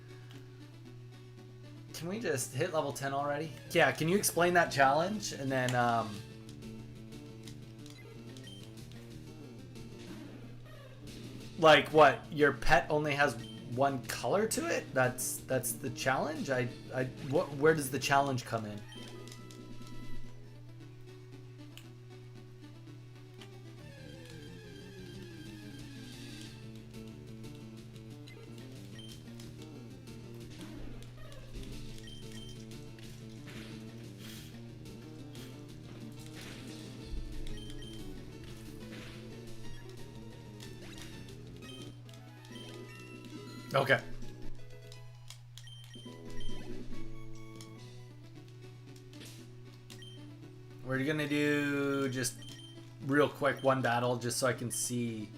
Can we just hit level 10 already? Yeah, can you explain that challenge? And then, like what? Your pet only has one color to it? That's the challenge? Where does the challenge come in? Okay. We're gonna do just real quick one battle just so I can see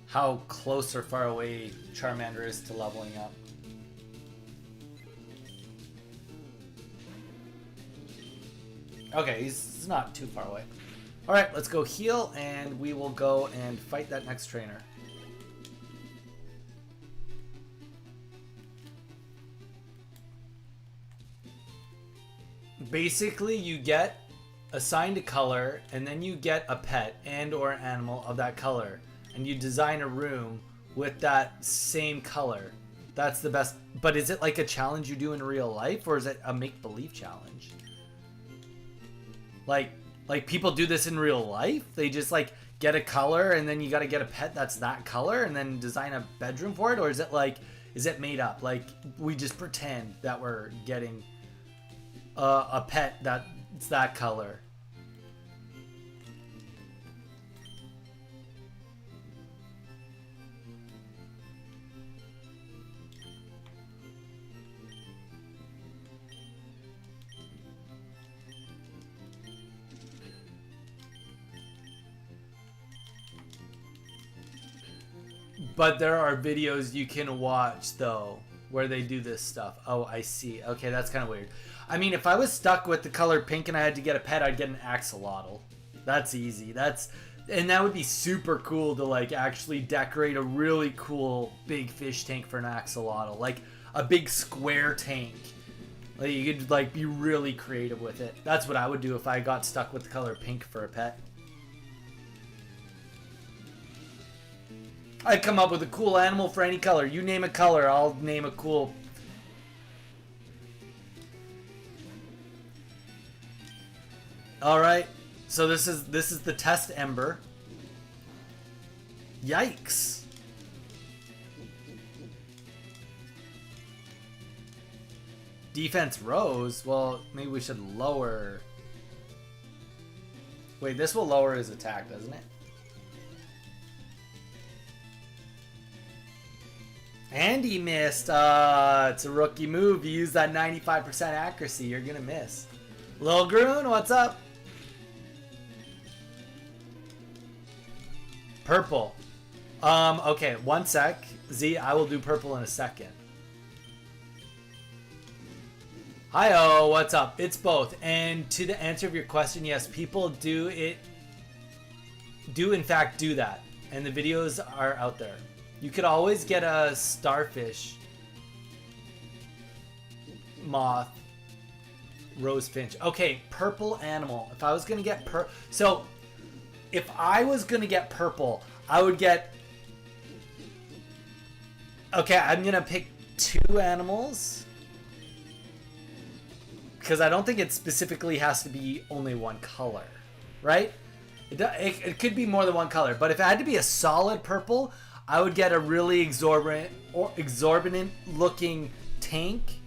how close or far away Charmander is to leveling up. Okay, he's not too far away. Alright, let's go heal and we will go and fight that next trainer. Basically, you get assigned a color and then you get a pet and or animal of that color and you design a room with that same color. That's the best. But is it like a challenge you do in real life or is it a make-believe challenge? Like people do this in real life? They just like get a color and then you got to get a pet that's that color and then design a bedroom for it? Or is it like, is it made up? Like we just pretend that we're getting a pet that's that color. But there are videos you can watch though where they do this stuff. Oh, I see. Okay, that's kind of weird. I mean, if I was stuck with the color pink and I had to get a pet, I'd get an axolotl. That's easy. And that would be super cool to like actually decorate a really cool big fish tank for an axolotl, like a big square tank. Like you could like be really creative with it. That's what I would do if I got stuck with the color pink for a pet. I'd come up with a cool animal for any color. You name a color, I'll name a cool. All right, so this is the test ember. Yikes! Defense rose. Well, maybe we should lower. Wait, this will lower his attack, doesn't it? And he missed. It's a rookie move. You use that 95% accuracy. You're gonna miss. Lil Groon, what's up? Purple. Okay, one sec. Z, I will do purple in a second. Hi-oh, what's up? It's both. And to the answer of your question, yes, people do in fact do that. And the videos are out there. You could always get a starfish, moth, rose finch. Okay, purple animal. If I was gonna get so if I was gonna get purple, I would get. Okay, I'm gonna pick 2 animals because I don't think it specifically has to be only one color, right? It could be more than one color, but if it had to be a solid purple, I would get a really exorbitant looking tank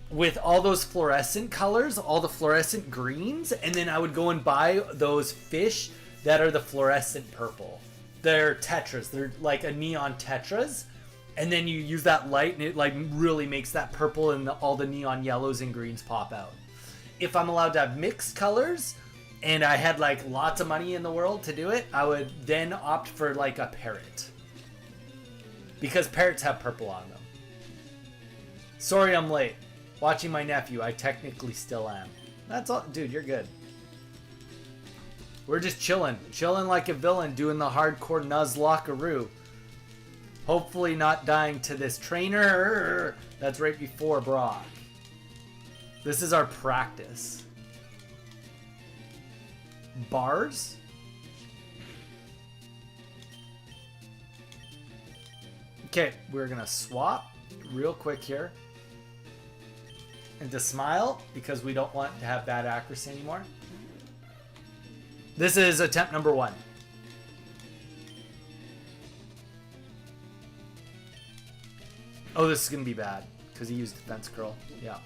with all those fluorescent colors, all the fluorescent greens, and then I would go and buy those fish that are the fluorescent purple. They're tetras. They're like a neon tetras. And then you use that light and it like really makes that purple and all the neon yellows and greens pop out. If I'm allowed to have mixed colors, and I had like lots of money in the world to do it, I would then opt for like a parrot. Because parrots have purple on them. Sorry I'm late. Watching my nephew, I technically still am. That's all, dude, you're good. We're just chilling like a villain, doing the hardcore Nuzlocke-aroo. Hopefully not dying to this trainer that's right before Brock. This is our practice. Bars? Okay, we're gonna swap real quick here. And to smile, because we don't want to have bad accuracy anymore. This is attempt number 1. Oh, this is gonna be bad, because he used defense curl. Yeah.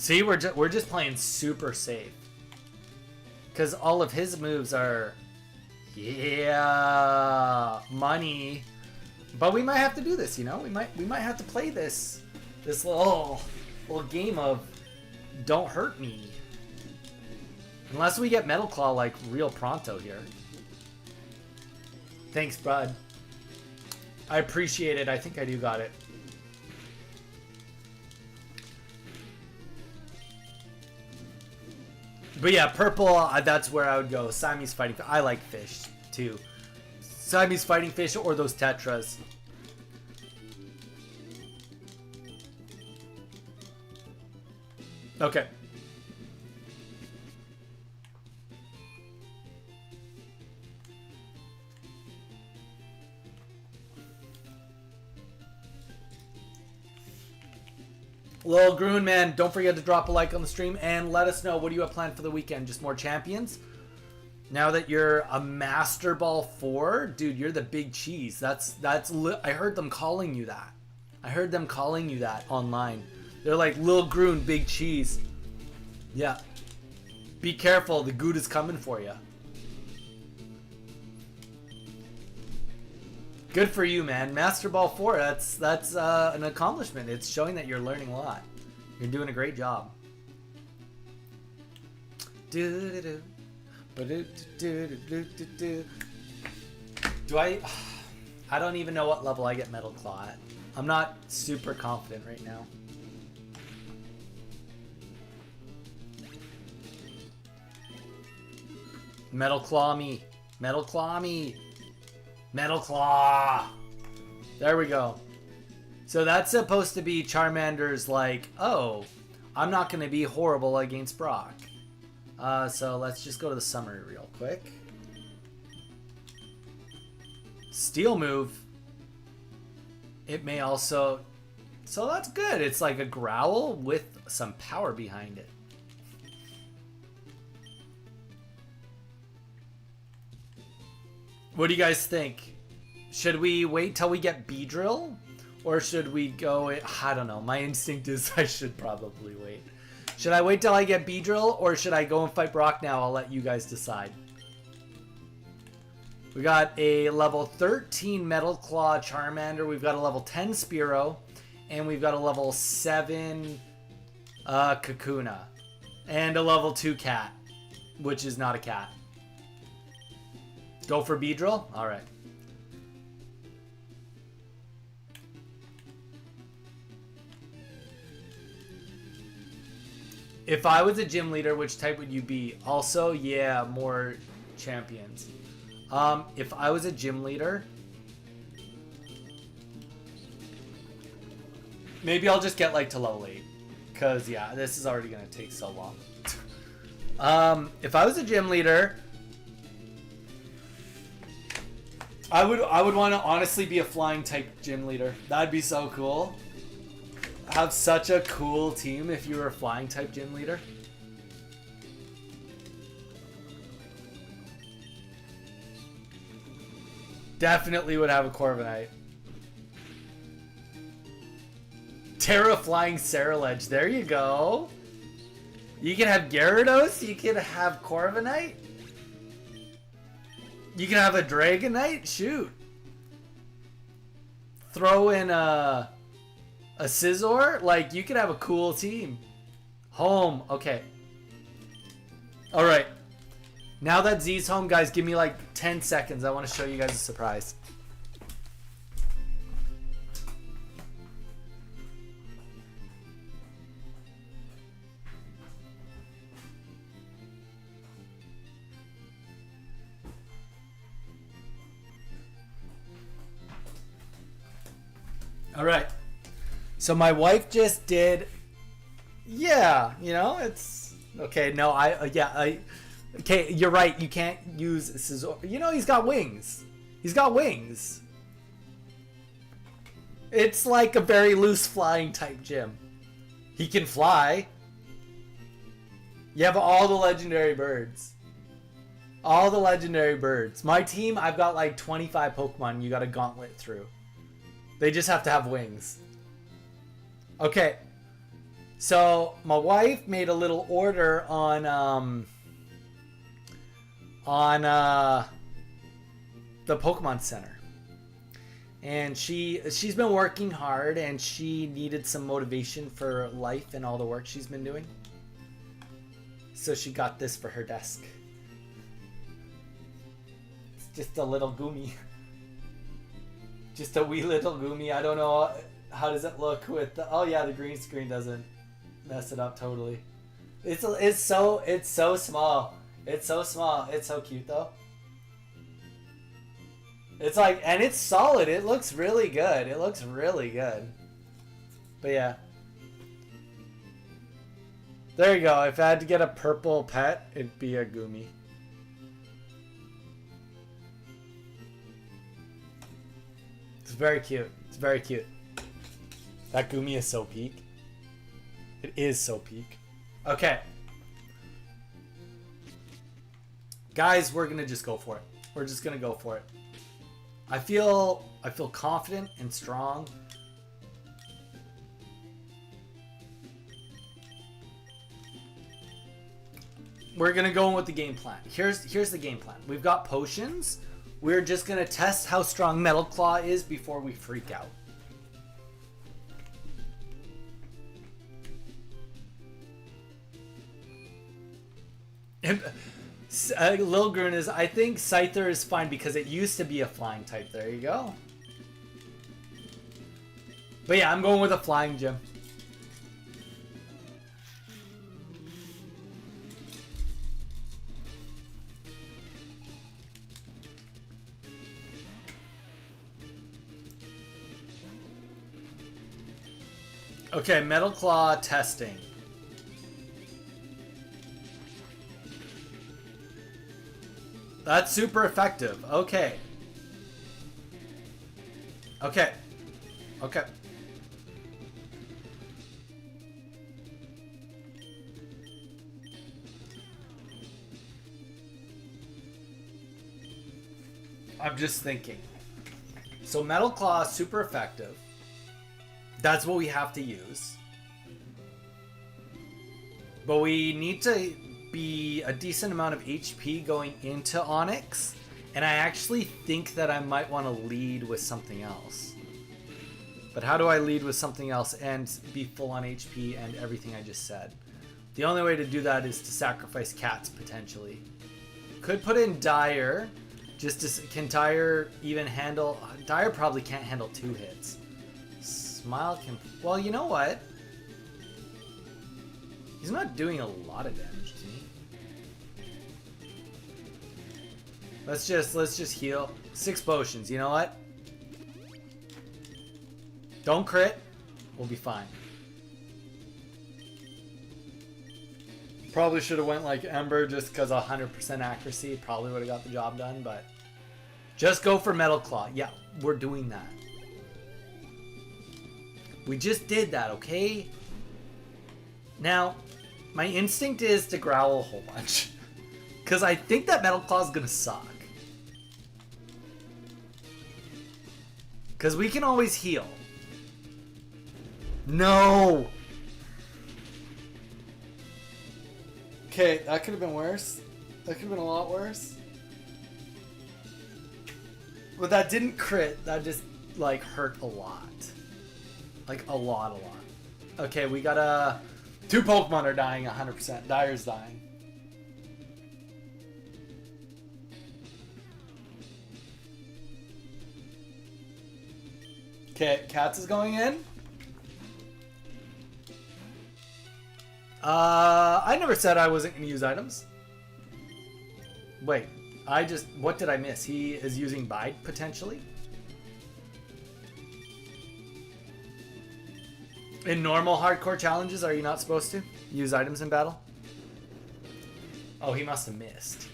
See, we're just playing super safe. Because all of his moves are... Yeah... Money. But we might have to do this, you know? We might have to play this little game of don't hurt me. Unless we get Metal Claw like real pronto here. Thanks, bud. I appreciate it. I think I do got it. But yeah, purple, that's where I would go. Siamese Fighting Fish. I like fish, too. Siamese Fighting Fish or those Tetras. Okay. Lil Groon, man, don't forget to drop a like on the stream and let us know what do you have planned for the weekend. Just more champions? Now that you're a Master Ball 4, dude, you're the big cheese. I heard them calling you that. I heard them calling you that online. They're like, Lil Groon, big cheese. Yeah. Be careful, the good is coming for you. Good for you, man. Master Ball 4, that's an accomplishment. It's showing that you're learning a lot. You're doing a great job. Do I don't even know what level I get Metal Claw at. I'm not super confident right now. Metal Claw me. Metal Claw me. Metal Claw! There we go. So that's supposed to be Charmander's like, oh, I'm not going to be horrible against Brock. So let's just go to the summary real quick. Steel move. It may also... So that's good. It's like a growl with some power behind it. What do you guys think? Should we wait till we get Beedrill? Or should we go... I don't know. My instinct is I should probably wait. Should I wait till I get Beedrill? Or should I go and fight Brock now? I'll let you guys decide. We got a level 13 Metal Claw Charmander. We've got a level 10 Spearow. And we've got a level 7 Kakuna. And a level 2 cat. Which is not a cat. Go for Beedrill? Alright. If I was a gym leader, which type would you be? Also, yeah, more champions. If I was a gym leader, maybe I'll just get like to level 8. Because, yeah, this is already going to take so long. If I was a gym leader... I would want to honestly be a flying type gym leader. That'd be so cool. Have such a cool team if you were a flying type gym leader. Definitely would have a Corviknight. Terra Flying Ceruledge. There you go. You can have Gyarados. You can have Corviknight. You can have a Dragonite? Shoot. Throw in a Scizor? Like, you could have a cool team. Home. Okay. Alright. Now that Z's home, guys, give me like 10 seconds. I want to show you guys a surprise. All right. So my wife just did. Yeah, you know, it's okay. No, okay, you're right. You can't use Scizor. You know, he's got wings. He's got wings. It's like a very loose flying type gym. He can fly. You have all the legendary birds. All the legendary birds. My team, I've got like 25 Pokemon you got to gauntlet through. They just have to have wings. Okay. So my wife made a little order on the Pokemon Center, and she's been working hard, and she needed some motivation for life and all the work she's been doing. So she got this for her desk. It's just a little Goomy. Just a wee little Goomy. I don't know, how does it look with the, oh yeah, the green screen doesn't mess it up totally. It's so small. It's so small. It's so cute though. It's like, and it's solid. It looks really good. It looks really good. But yeah. There you go. If I had to get a purple pet, it'd be a Goomy. It's very cute. It's very cute. That Goomy is so peak. It is so peak. Okay. Guys, we're gonna just go for it. We're just gonna go for it. I feel confident and strong. We're gonna go in with the game plan. Here's the game plan. We've got potions. We're just gonna test how strong Metal Claw is before we freak out. Lil Grun is, I think Scyther is fine because it used to be a flying type. There you go. But yeah, I'm going with a flying gym. Okay, Metal Claw testing. That's super effective. Okay. Okay. Okay. I'm just thinking. So Metal Claw is super effective. That's what we have to use. But we need to be a decent amount of HP going into Onyx, and I actually think that I might want to lead with something else. But how do I lead with something else and be full on HP and everything I just said? The only way to do that is to sacrifice cats potentially. Could put in Dire, just to, can Dire even handle? Dire probably can't handle 2 hits. Smile can, well, you know what? He's not doing a lot of damage to me. Let's just heal. 6 potions, you know what? Don't crit. We'll be fine. Probably should have went like Ember just because 100% accuracy probably would have got the job done, but just go for Metal Claw. Yeah, we're doing that. We just did that, okay? Now, my instinct is to growl a whole bunch. Because I think that Metal Claw is going to suck. Because we can always heal. No! Okay, that could have been worse. That could have been a lot worse. But that didn't crit. That just, like, hurt a lot. Like, a lot. Okay, we got 2 Pokemon are dying 100%. Dire's dying. Okay, Cats is going in. I never said I wasn't going to use items. Wait, what did I miss? He is using Bide, potentially? In normal hardcore challenges, are you not supposed to use items in battle? Oh, he must have missed.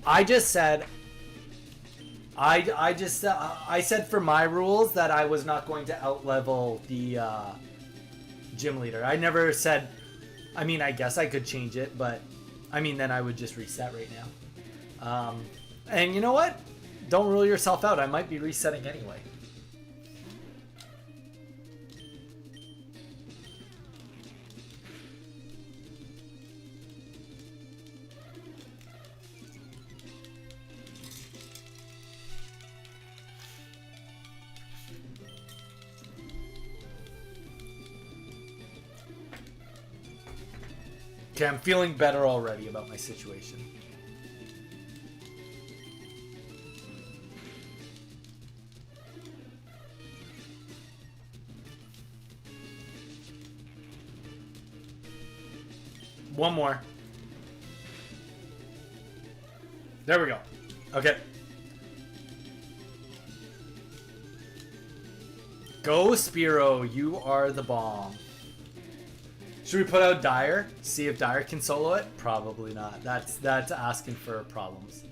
I just said... I said for my rules that I was not going to outlevel the gym leader. I never said... I mean, I guess I could change it, but... I mean, then I would just reset right now. And you know what? Don't rule yourself out. I might be resetting anyway. Okay, I'm feeling better already about my situation. One more. There we go. Okay. Go, Spiro. You are the bomb. Should we put out Dire? See if Dire can solo it? Probably not. That's asking for problems.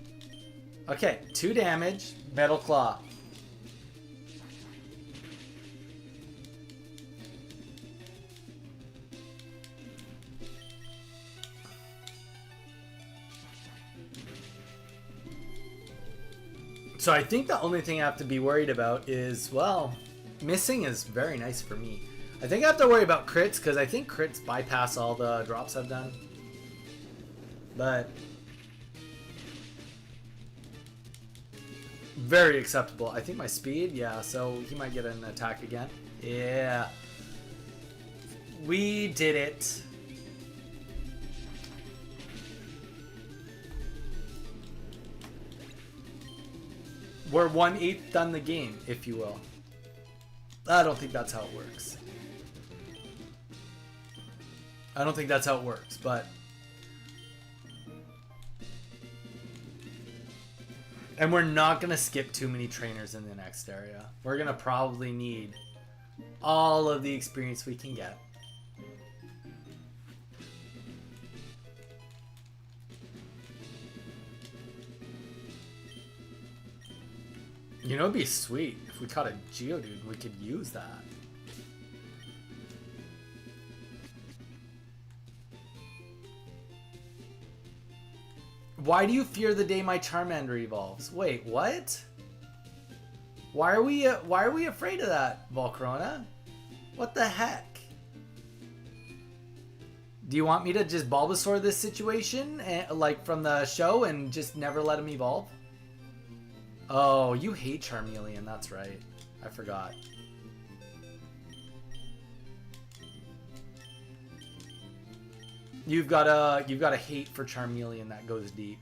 Okay, 2 damage. Metal Claw. So I think the only thing I have to be worried about is, well, missing is very nice for me. I think I have to worry about crits because I think crits bypass all the drops I've done. But very acceptable. I think my speed, yeah, so he might get an attack again. Yeah. We did it. We're 1/8 done the game, if you will. I don't think that's how it works. I don't think that's how it works, but... And we're not going to skip too many trainers in the next area. We're going to probably need all of the experience we can get. You know, it'd be sweet if we caught a Geodude. We could use that. Why do you fear the day my Charmander evolves? Wait, what? Why are we afraid of that, Volcarona? What the heck? Do you want me to just Bulbasaur this situation, like from the show, and just never let him evolve? Oh, you hate Charmeleon, that's right. I forgot. You've got a hate for Charmeleon that goes deep.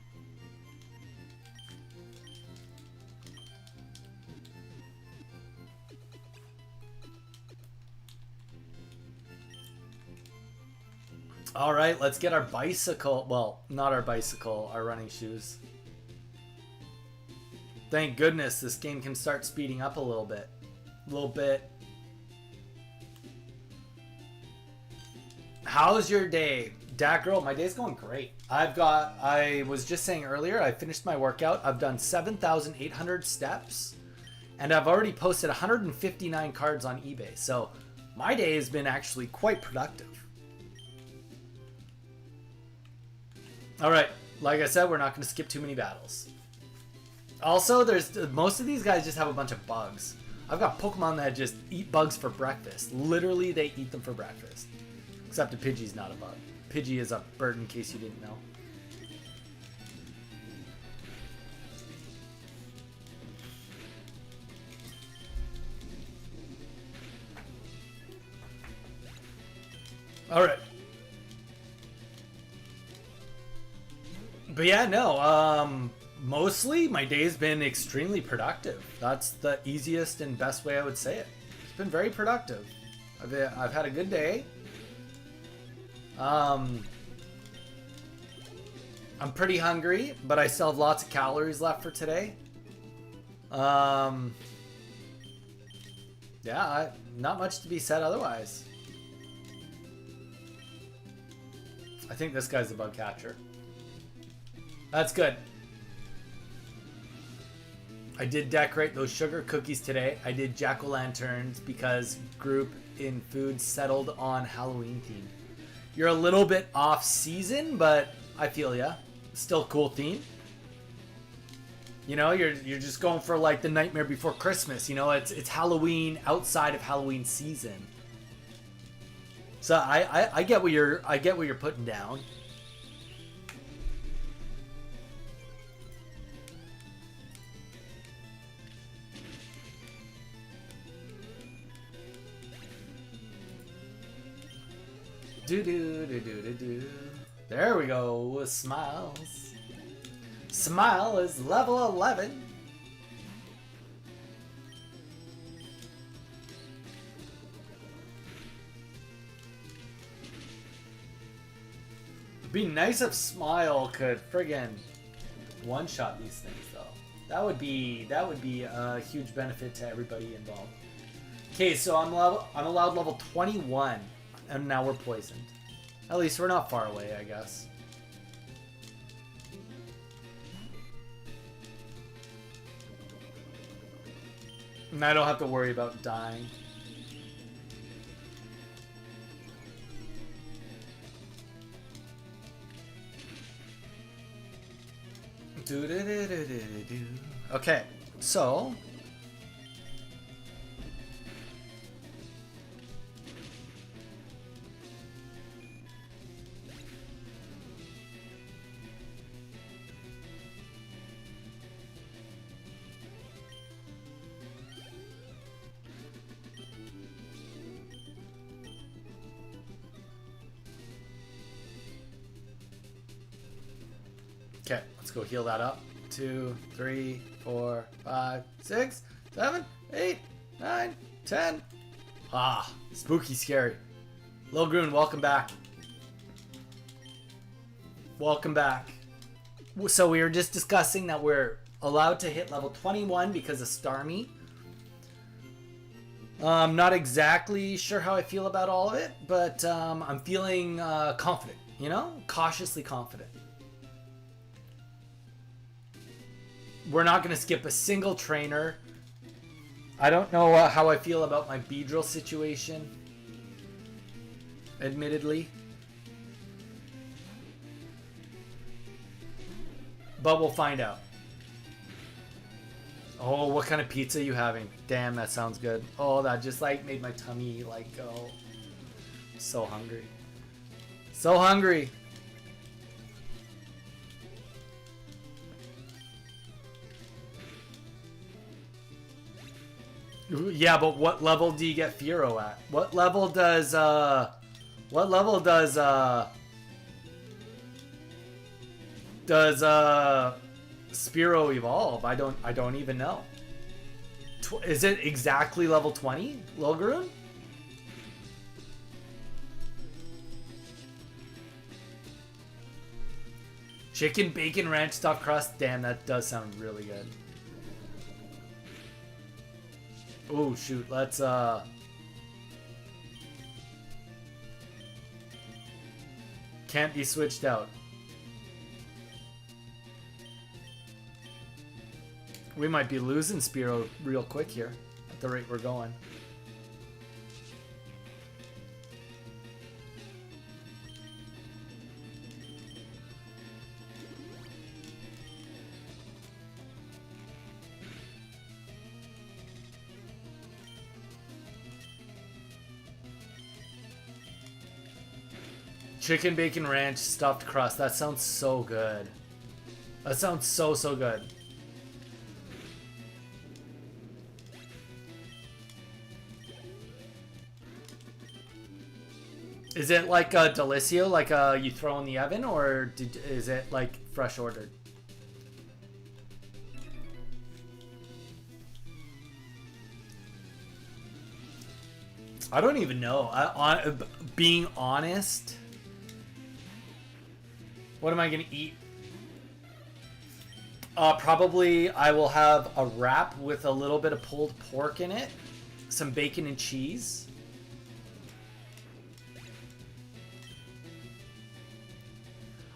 All right, let's get our bicycle. Well, not our bicycle, our running shoes. Thank goodness this game can start speeding up a little bit. How's your day? Dak Girl, my day's going great. I was just saying earlier, I finished my workout. I've done 7,800 steps. And I've already posted 159 cards on eBay. So my day has been actually quite productive. Alright, like I said, we're not going to skip too many battles. Also, most of these guys just have a bunch of bugs. I've got Pokemon that just eat bugs for breakfast. Literally, they eat them for breakfast. Except a Pidgey's not a bug. Pidgey is a bird, in case you didn't know. Alright. But yeah, no, mostly my day's been extremely productive. That's the easiest and best way I would say it. It's been very productive. I've had a good day. I'm pretty hungry, but I still have lots of calories left for today. Yeah, not much to be said otherwise. I think this guy's a bug catcher. That's good. I did decorate those sugar cookies today. I did jack-o'-lanterns because group in food settled on Halloween theme. You're a little bit off season, but I feel ya. Still cool theme. You know, you're just going for like the Nightmare Before Christmas. You know, it's Halloween outside of Halloween season. So I get what you're putting down. Do do do do do do. There we go. Smiles. Smile is level 11. It'd be nice if Smile could friggin' one-shot these things, though. That would be a huge benefit to everybody involved. Okay, so I'm allowed level 21, and now we're poisoned. At least we're not far away, I guess. And I don't have to worry about dying. Okay, so okay, let's go heal that up. 2, 3, 4, 5, 6, 7, 8, 9, 10. Ah, spooky scary. Lil Groon, welcome back. Welcome back. So we were just discussing that we're allowed to hit level 21 because of Starmie. I'm not exactly sure how I feel about all of it, but I'm feeling confident, you know? Cautiously confident. We're not going to skip a single trainer. I don't know how I feel about my Beedrill situation, admittedly. But we'll find out. Oh, what kind of pizza are you having? Damn, that sounds good. Oh, that just like made my tummy like go. So hungry. So hungry. Yeah, but what level do you get Furo at? What level does Spearow evolve? I don't even know. Is it exactly level 20, Lilgaroon? Chicken bacon ranch stuffed crust. Damn, that does sound really good. Oh shoot, let's can't be switched out. We might be losing Spearow real quick here at the rate we're going. Chicken bacon ranch stuffed crust. That sounds so good. That sounds so good. Is it like a Delicio, like you throw in the oven, or is it like fresh ordered? I don't even know. Being honest, what am I gonna eat? Probably I will have a wrap with a little bit of pulled pork in it, some bacon and cheese.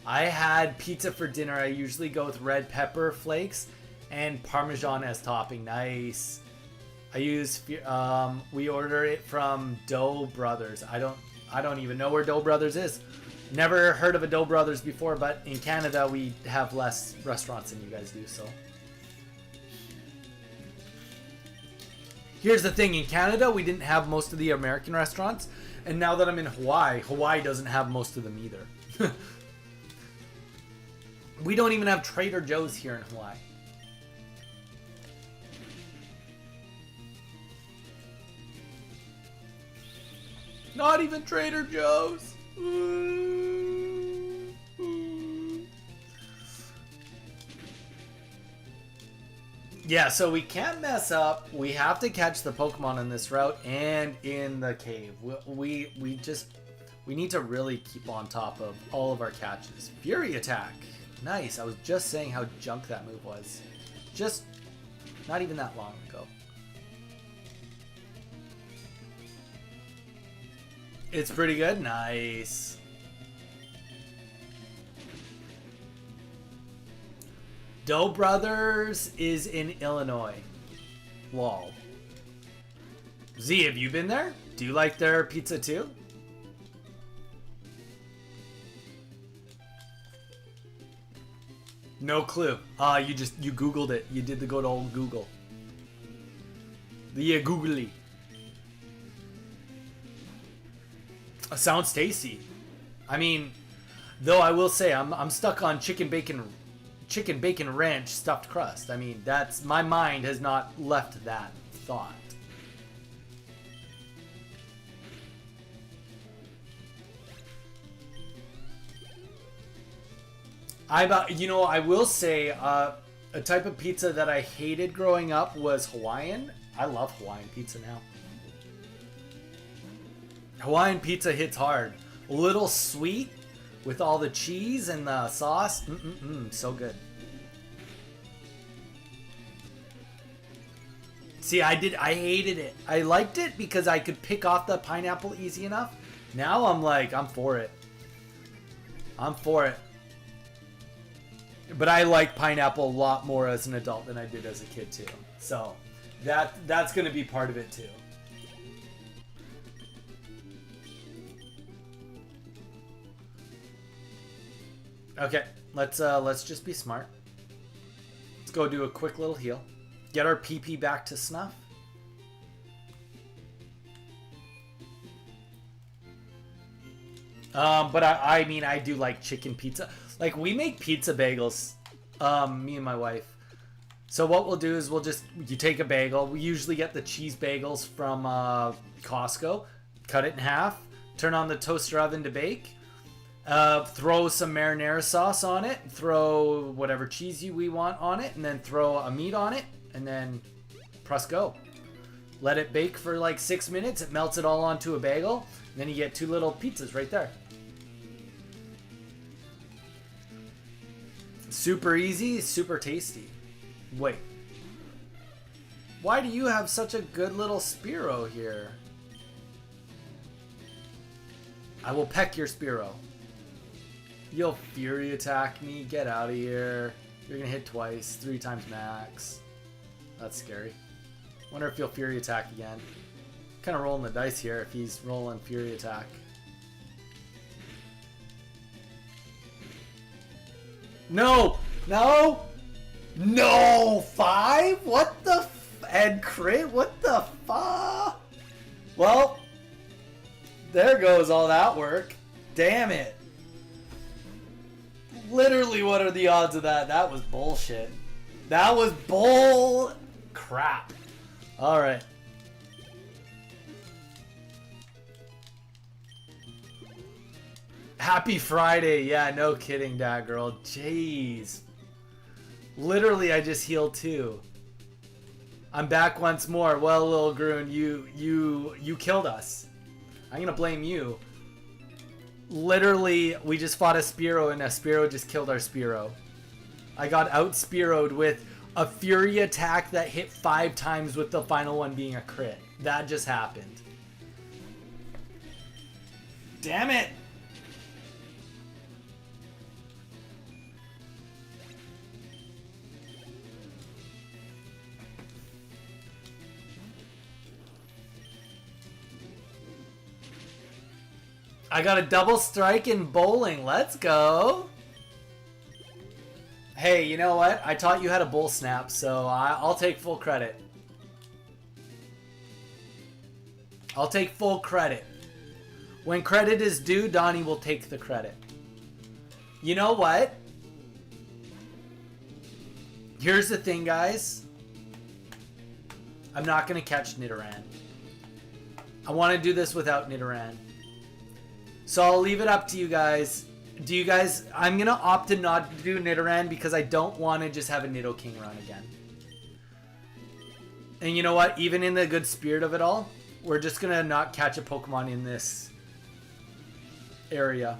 I had pizza for dinner. I usually go with red pepper flakes and Parmesan as topping. Nice. I use we order it from Dough Brothers. I don't even know where Dough Brothers is. Never heard of a Dough Brothers before, but in Canada we have less restaurants than you guys do, so. Here's the thing, in Canada we didn't have most of the American restaurants, and now that I'm in Hawaii, Hawaii doesn't have most of them either. We don't even have Trader Joe's here in Hawaii. Not even Trader Joe's. Yeah, so we can't mess up. We have to catch the Pokemon in this route and in the cave. We need to really keep on top of all of our catches. Fury Attack. Nice. I was just saying how junk that move was. Just not even that long ago. It's pretty good. Nice. Doe Brothers is in Illinois. Lol. Z, have you been there? Do you like their pizza too? No clue. You Googled it. You did the good old Google. The googly. Sounds tasty. I mean, though I will say I'm stuck on chicken bacon ranch stuffed crust. I mean, that's my mind has not left that thought. I will say a type of pizza that I hated growing up was Hawaiian. I love Hawaiian pizza now. Hawaiian pizza hits hard. A little sweet with all the cheese and the sauce. So good. See, I hated it. I liked it because I could pick off the pineapple easy enough. Now I'm like, I'm for it. I'm for it. But I like pineapple a lot more as an adult than I did as a kid too. So that's going to be part of it too. Okay, let's just be smart. Let's go do a quick little heal. Get our PP back to snuff. But I mean, I do like chicken pizza. Like, we make pizza bagels, me and my wife. So what we'll do is you take a bagel. We usually get the cheese bagels from Costco. Cut it in half. Turn on the toaster oven to bake. Throw some marinara sauce on it. Throw whatever cheese we want on it. And then throw a meat on it. And then press go. Let it bake for like 6 minutes. It melts it all onto a bagel. And then you get 2 little pizzas right there. Super easy, super tasty. Wait. Why do you have such a good little Spearow here? I will peck your Spearow. You'll Fury Attack me. Get out of here. You're gonna hit twice, 3 times max. That's scary. Wonder if he'll Fury Attack again. Kind of rolling the dice here if he's rolling Fury Attack. No! No! No! 5? What the and crit? What the fuck? Well, there goes all that work. Damn it. Literally, what are the odds of that? That was bullshit. That was bull crap. Alright. Happy Friday. Yeah, no kidding, that girl. Jeez. Literally, I just healed too. I'm back once more. Well, little Groon, you killed us. I'm gonna blame you. Literally, we just fought a Spearow and a Spearow just killed our Spearow. I got out Spearowed with a Fury Attack that hit 5 times with the final one being a crit. That just happened. Damn it! I got a double strike in bowling. Let's go. Hey, you know what? I taught you how to bowl snap, so I'll take full credit. I'll take full credit. When credit is due, Donnie will take the credit. You know what? Here's the thing, guys. I'm not going to catch Nidoran. I want to do this without Nidoran. So I'll leave it up to you guys. Do you guys... I'm going to opt to not do Nidoran because I don't want to just have a Nidoking run again. And you know what? Even in the good spirit of it all, we're just gonna not catch a Pokemon in this area.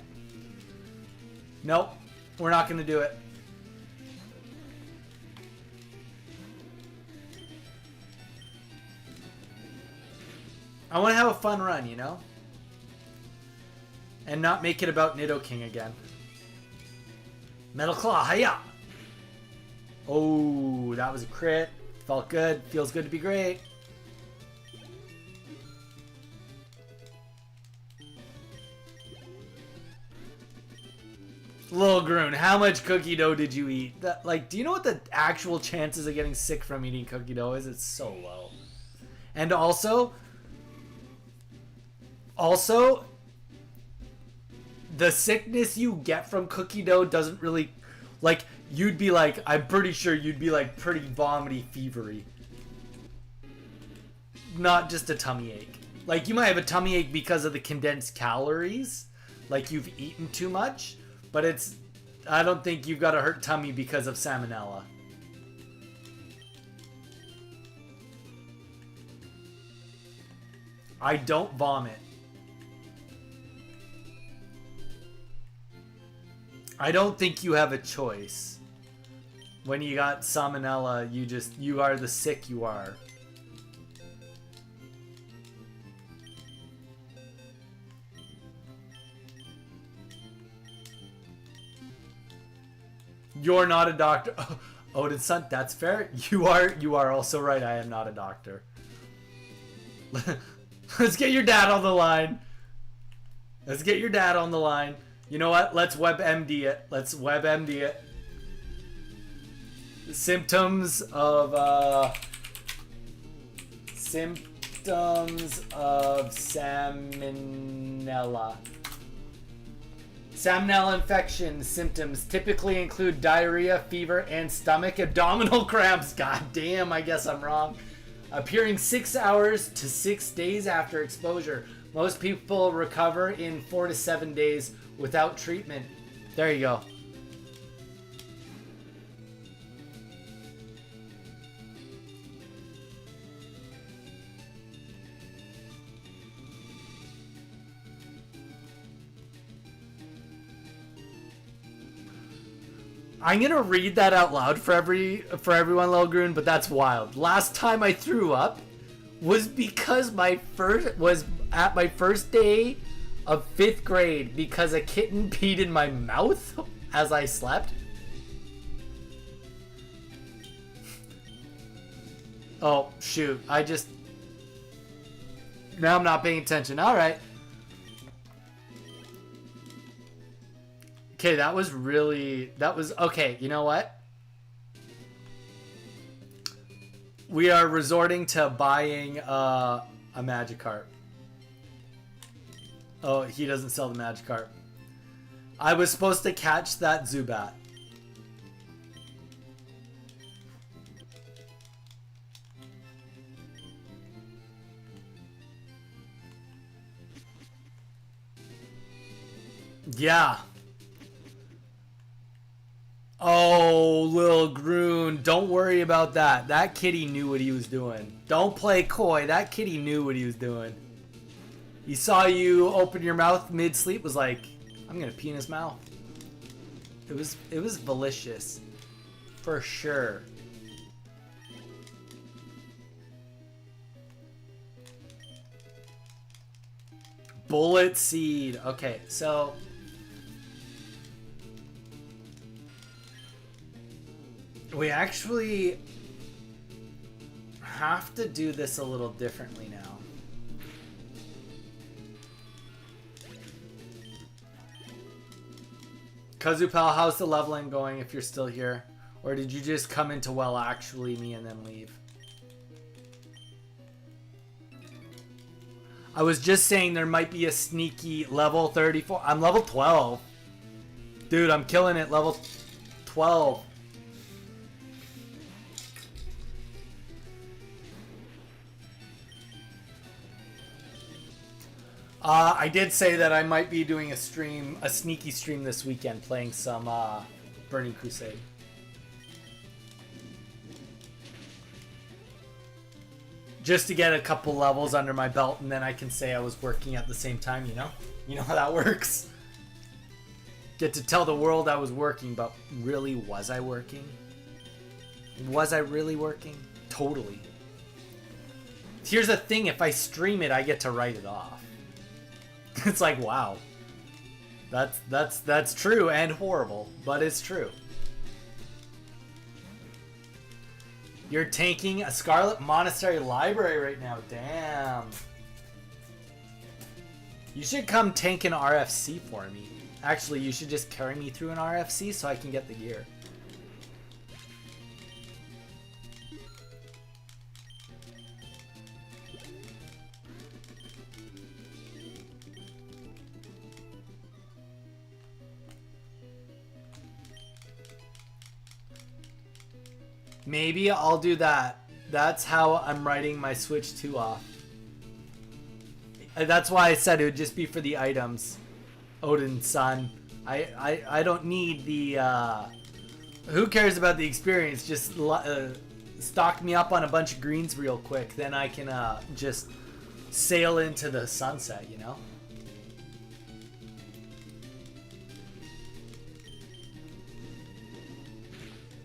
Nope. We're not gonna do it. I want to have a fun run, you know? And not make it about Nidoking again. Metal Claw, hiya! Oh, that was a crit. Felt good. Feels good to be great. Lil Groon, how much cookie dough did you eat? That, like, do you know what the actual chances of getting sick from eating cookie dough is? It's so low. And also, the sickness you get from cookie dough doesn't really, like, you'd be like, I'm pretty sure you'd be like pretty vomity, fevery. Not just a tummy ache. Like, you might have a tummy ache because of the condensed calories, like you've eaten too much, but it's, I don't think you've got a hurt tummy because of salmonella. I don't vomit. I don't think you have a choice. When you got salmonella, you are the sick you are. You're not a doctor. Odin son, that's fair. You are also right. I am not a doctor. Let's get your dad on the line. Let's get your dad on the line. You know what? Let's WebMD it. Let's WebMD it. Symptoms of salmonella. Salmonella infection symptoms typically include diarrhea, fever, and stomach abdominal cramps. God damn, I guess I'm wrong. Appearing 6 hours to 6 days after exposure. Most people recover in 4 to 7 days without treatment. There you go. I'm gonna read that out loud for everyone, Lil Groon, but that's wild. Last time I threw up was because was at my first day of 5th grade because a kitten peed in my mouth as I slept. Oh shoot! Now I'm not paying attention. All right. Okay, that was okay. You know what? We are resorting to buying a Magikarp. Oh, he doesn't sell the Magikarp. I was supposed to catch that Zubat. Yeah. Oh, Lil Groon, don't worry about that. That kitty knew what he was doing. Don't play coy. That kitty knew what he was doing. He saw you open your mouth mid-sleep, was like, I'm gonna pee in his mouth. It was malicious. For sure. Bullet Seed. Okay, so we actually have to do this a little differently now. Kazupal, how's the leveling going if you're still here? Or did you just come into well actually me and then leave? I was just saying there might be a sneaky level 34. I'm level 12. Dude, I'm killing it. Level 12. I did say that I might be doing a sneaky stream this weekend, playing some Burning Crusade. just to get a couple levels under my belt, and then I can say I was working at the same time, you know? You know how that works? Get to tell the world I was working, but really, was I working? Was I really working? Totally. Here's the thing, if I stream it, I get to write it off. It's like, wow. That's true and horrible, but it's true. You're tanking a Scarlet Monastery Library right now. Damn. You should come tank an RFC for me. Actually, you should just carry me through an RFC so I can get the gear. Maybe I'll do that. That's how I'm writing my Switch 2 off. That's why I said it would just be for the items. Odin's son. I don't need the... who cares about the experience? Just stock me up on a bunch of greens real quick. Then I can just sail into the sunset, you know?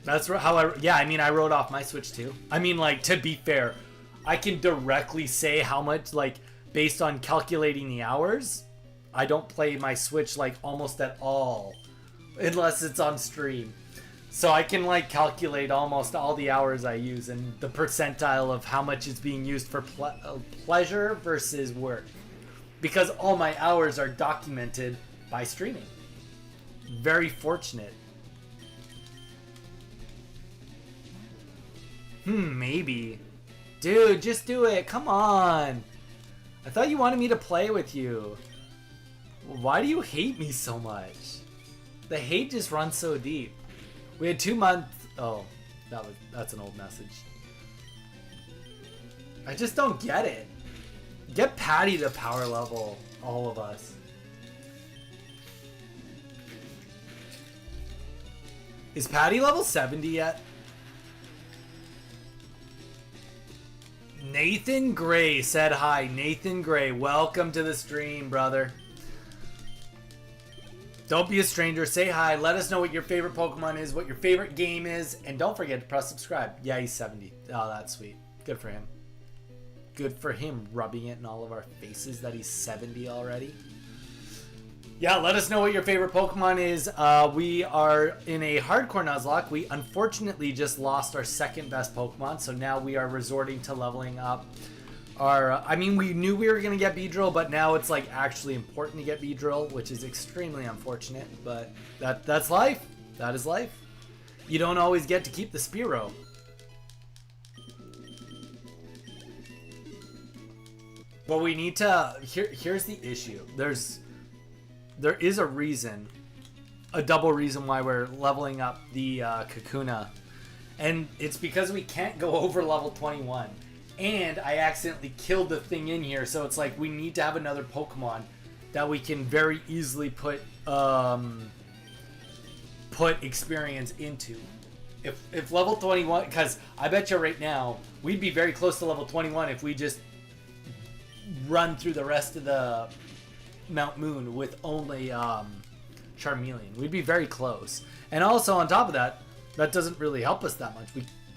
That's how I mean, I wrote off my Switch too. I mean, like, to be fair, I can directly say how much, like, based on calculating the hours, I don't play my Switch, like, almost at all, unless it's on stream. So I can, like, calculate almost all the hours I use and the percentile of how much is being used for pleasure versus work. Because all my hours are documented by streaming. Very fortunate. Maybe. Dude, just do it. Come on. I thought you wanted me to play with you. Why do you hate me so much? The hate just runs so deep. We had 2 months... Oh, that's an old message. I just don't get it. Get Patty to power level, all of us. Is Patty level 70 yet? Nathan Gray said hi. Nathan Gray, welcome to the stream, brother. Don't be a stranger. Say hi. Let us know what your favorite Pokemon is, what your favorite game is, and don't forget to press subscribe. Yeah, he's 70. Oh, that's sweet. Good for him. Good for him, rubbing it in all of our faces that he's 70 already. Yeah, let us know what your favorite Pokemon is. We are in a hardcore Nuzlocke. We unfortunately just lost our second best Pokemon, so now we are resorting to leveling up our... I mean, we knew we were going to get Beedrill, but now it's like actually important to get Beedrill, which is extremely unfortunate, but that's life. That is life. You don't always get to keep the Spearow. But we need to... Here's the issue. There is a reason, a double reason why we're leveling up the Kakuna. And it's because we can't go over level 21. And I accidentally killed the thing in here, so it's like we need to have another Pokemon that we can very easily put experience into. If level 21, because I bet you right now, we'd be very close to level 21 if we just run through the rest of the Mount Moon with only Charmeleon. We'd be very close. And also on top of that, that doesn't really help us that much.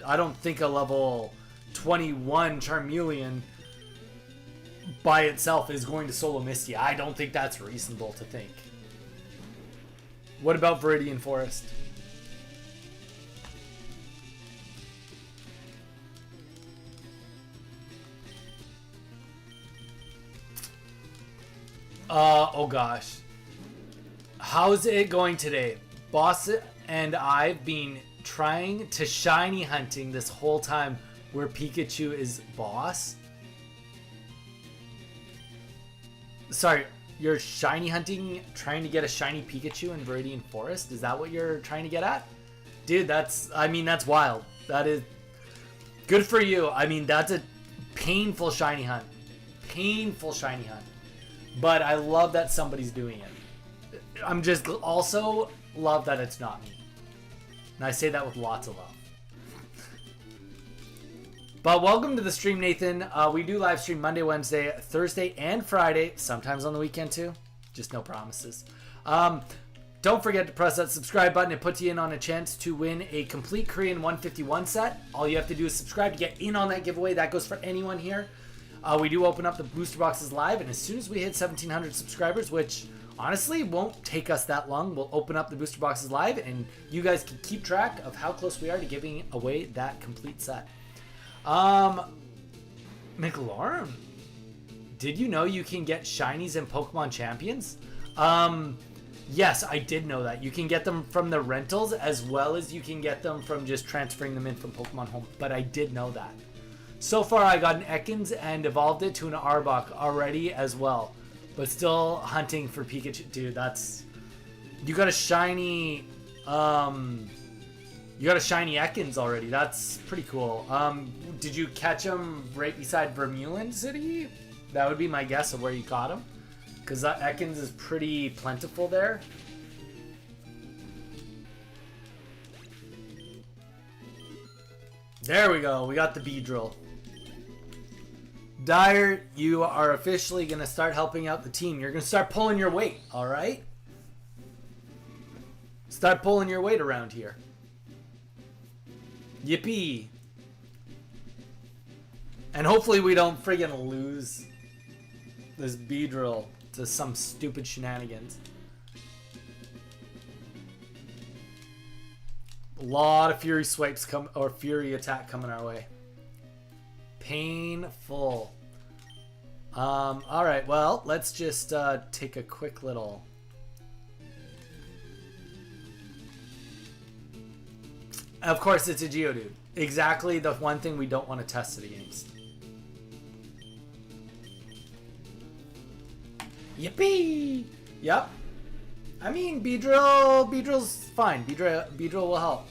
I don't think a level 21 Charmeleon by itself is going to solo Misty. I don't think that's reasonable to think. What about Viridian Forest? Oh gosh. How's it going today? Boss and I've been trying to shiny hunting this whole time where Pikachu is boss. Sorry, you're shiny hunting, trying to get a shiny Pikachu in Viridian Forest? Is that what you're trying to get at? Dude, that's wild. That is good for you. I mean, that's a painful shiny hunt. Painful shiny hunt. But I love that somebody's doing it. I'm just also love that it's not me. And I say that with lots of love. But welcome to the stream, Nathan. We do live stream Monday, Wednesday, Thursday, and Friday. Sometimes on the weekend too. Just no promises. Don't forget to press that subscribe button. It puts you in on a chance to win a complete Korean 151 set. All you have to do is subscribe to get in on that giveaway. That goes for anyone here. We do open up the booster boxes live, and as soon as we hit 1,700 subscribers, which honestly won't take us that long, we'll open up the booster boxes live, and you guys can keep track of how close we are to giving away that complete set. McLaurin, did you know you can get shinies in Pokemon Champions? Yes, I did know that. You can get them from the rentals as well as you can get them from just transferring them in from Pokemon Home, but I did know that. So far, I got an Ekans and evolved it to an Arbok already as well. But still hunting for Pikachu. Dude, that's... You got a shiny... You got a shiny Ekans already. That's pretty cool. Did you catch him right beside Vermeulen City? That would be my guess of where you caught him. Because that Ekans is pretty plentiful there. There we go. We got the Beedrill. Dyer, you are officially going to start helping out the team. You're going to start pulling your weight, all right? Start pulling your weight around here. Yippee. And hopefully we don't friggin' lose this Beedrill to some stupid shenanigans. A lot of Fury swipes or Fury attack coming our way. Painful. Alright, well, let's just take a quick little... Of course, it's a Geodude. Exactly the one thing we don't want to test it against. Yippee! Yep. I mean, Beedrill's fine. Beedrill will help.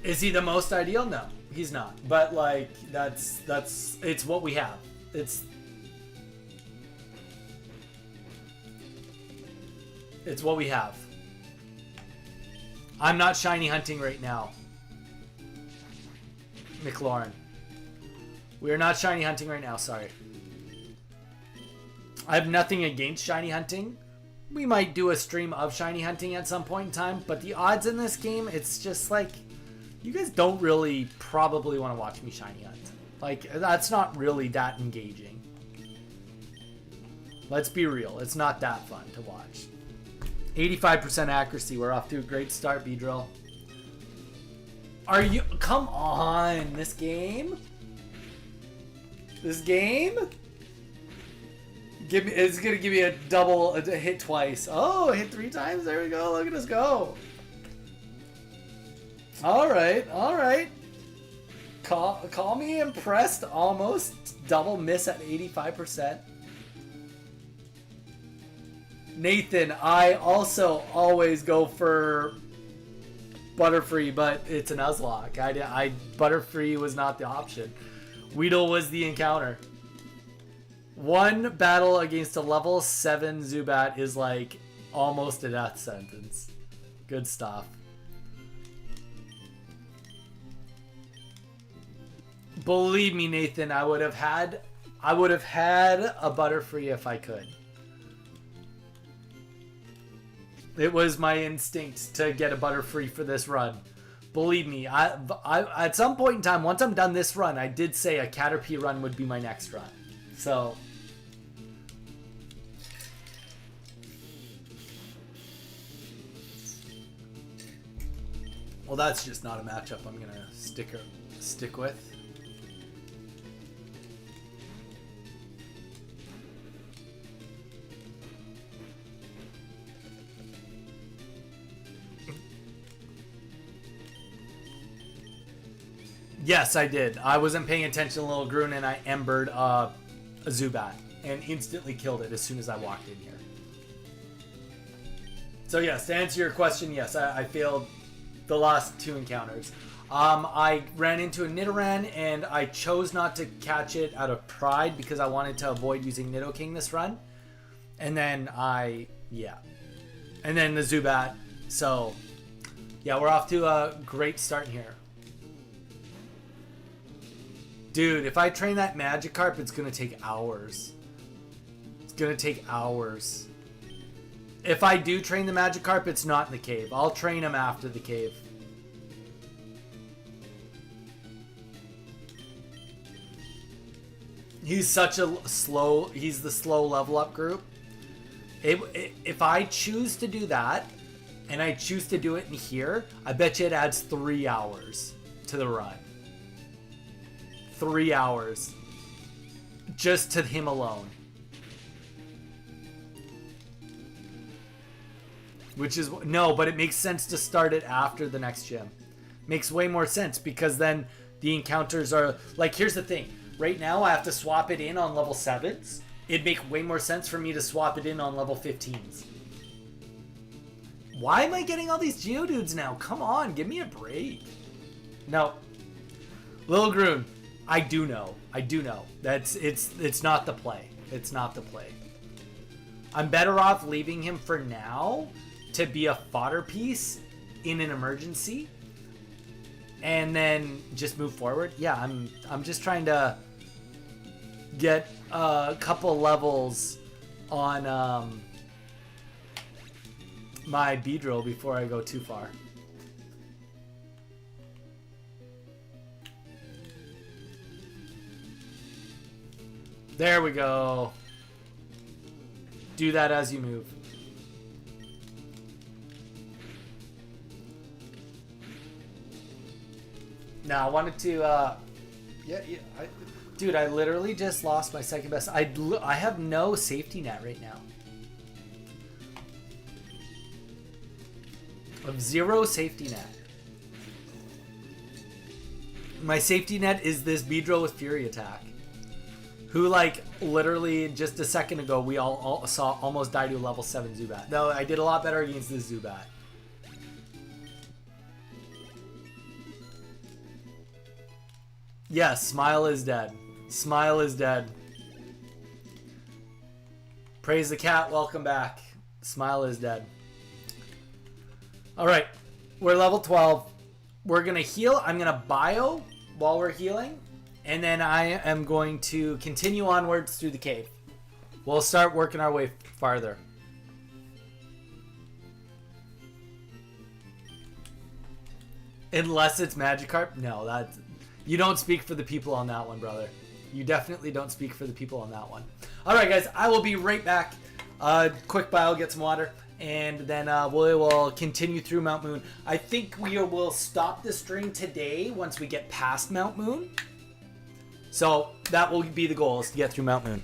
Is he the most ideal? No, he's not. But like, it's what we have. It's what we have. I'm not shiny hunting right now. McLaurin. We are not shiny hunting right now, sorry. I have nothing against shiny hunting. We might do a stream of shiny hunting at some point in time, but the odds in this game, it's just like, you guys don't really probably want to watch me shiny hunt. Like, that's not really that engaging. Let's be real, it's not that fun to watch. 85% accuracy, we're off to a great start, Beedrill. Are you... Come on, this game? This game? It's going to give me a hit twice. Oh, hit 3 times? There we go, look at us go. Alright, alright. Call me impressed, almost. Double miss at 85%. Nathan, I also always go for Butterfree, but it's a Nuzlocke. Butterfree was not the option. Weedle was the encounter. One battle against a level 7 Zubat is like almost a death sentence. Good stuff. Believe me, Nathan, I would have had a Butterfree if I could. It was my instinct to get a Butterfree for this run. Believe me, I at some point in time, once I'm done this run, I did say a Caterpie run would be my next run. So... Well, that's just not a matchup I'm going to stick with. Yes, I did. I wasn't paying attention to Little Groon, and I embered a Zubat and instantly killed it as soon as I walked in here. So yes, to answer your question, yes, I failed the last 2 encounters. I ran into a Nidoran, and I chose not to catch it out of pride because I wanted to avoid using Nidoking this run. And then And then the Zubat So, yeah, we're off to a great start here. Dude, if I train that Magikarp, it's going to take hours. It's going to take hours. If I do train the Magikarp, it's not in the cave. I'll train him after the cave. He's such a slow... He's the slow level up group. If I choose to do that, and I choose to do it in here, I bet you it adds 3 hours to the run. 3 hours. Just to him alone. Which is... No, but it makes sense to start it after the next gym. Makes way more sense, because then the encounters are... Like, here's the thing. Right now, I have to swap it in on level 7s. It'd make way more sense for me to swap it in on level 15s. Why am I getting all these Geodudes now? Come on, give me a break. No. Lil Groon, I do know. I do know. It's not the play. It's not the play. I'm better off leaving him for now to be a fodder piece in an emergency. And then just move forward. Yeah, I'm just trying to get a couple levels on my Beedrill before I go too far. There we go. Do that as you move. Now I wanted to, dude, I literally just lost my second best. I have no safety net right now. I have 0 safety net. My safety net is this Beedrill with Fury Attack. Who, like, literally just a second ago, we all saw almost die to a level 7 Zubat. Though I did a lot better against this Zubat. Yes, Smile is dead. Smile is dead. Praise the cat, welcome back. Smile is dead. Alright, we're level 12. We're going to heal. I'm going to bio while we're healing. And then I am going to continue onwards through the cave. We'll start working our way farther. Unless it's Magikarp? No, that's... You don't speak for the people on that one, brother. You definitely don't speak for the people on that one. Alright, guys. I will be right back. Quick bio, get some water. And then we will continue through Mount Moon. I think we will stop the stream today once we get past Mount Moon. So that will be the goal, is to get through Mount Moon.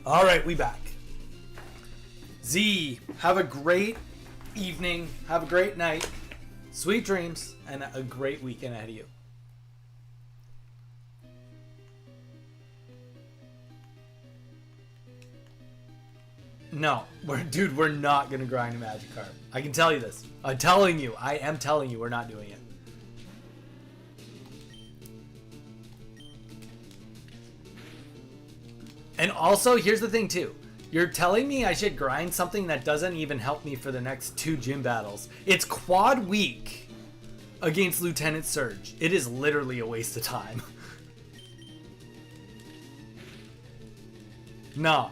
All right, we back. Z, have a great evening. Have a great night. Sweet dreams and a great weekend ahead of you. No, we're not gonna grind a Magikarp. I can tell you this. I am telling you, we're not doing it. And also, here's the thing too. You're telling me I should grind something that doesn't even help me for the next 2 gym battles. It's quad week against Lieutenant Surge. It is literally a waste of time. No.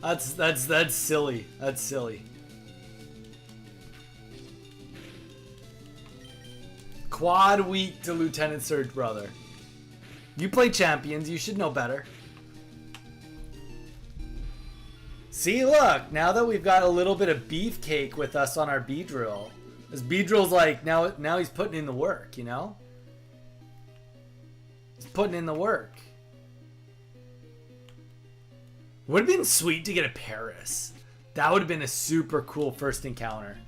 That's silly. That's silly. Quad week to Lieutenant Surge, brother. You play champions, you should know better. See, look, now that we've got a little bit of beefcake with us on our Beedrill, this Beedrill's like, now he's putting in the work, you know? He's putting in the work. Would have been sweet to get a Paris. That would have been a super cool first encounter.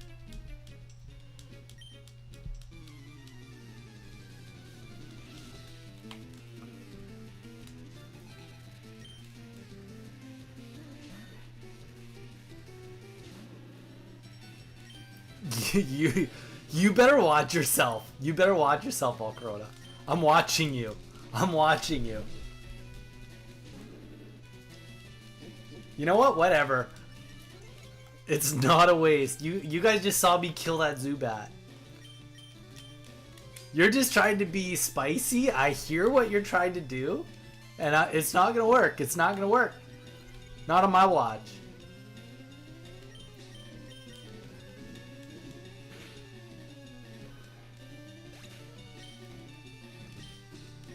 You better watch yourself. You better watch yourself, Alcorona. I'm watching you. I'm watching you. You know what? Whatever. It's not a waste. You guys just saw me kill that Zubat. You're just trying to be spicy. I hear what you're trying to do. And it's not going to work. It's not going to work. Not on my watch.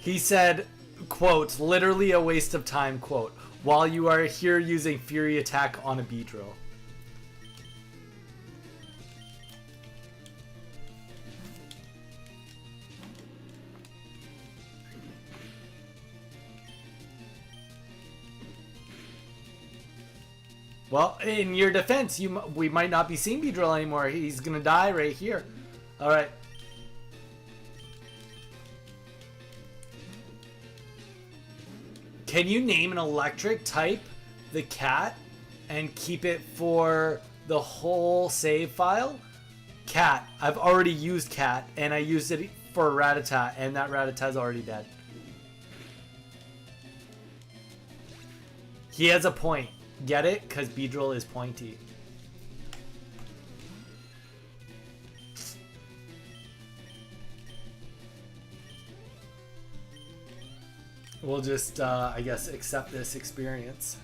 He said, quote, literally a waste of time, quote, while you are here using Fury Attack on a Beedrill. Well, in your defense, we might not be seeing Beedrill anymore. He's gonna die right here. All right. Can you name an electric type the cat and keep it for the whole save file? Cat. I've already used cat and I used it for Rattata and that Rattata's already dead. He has a point. Get it? Because Beedrill is pointy. We'll just, I guess, accept this experience.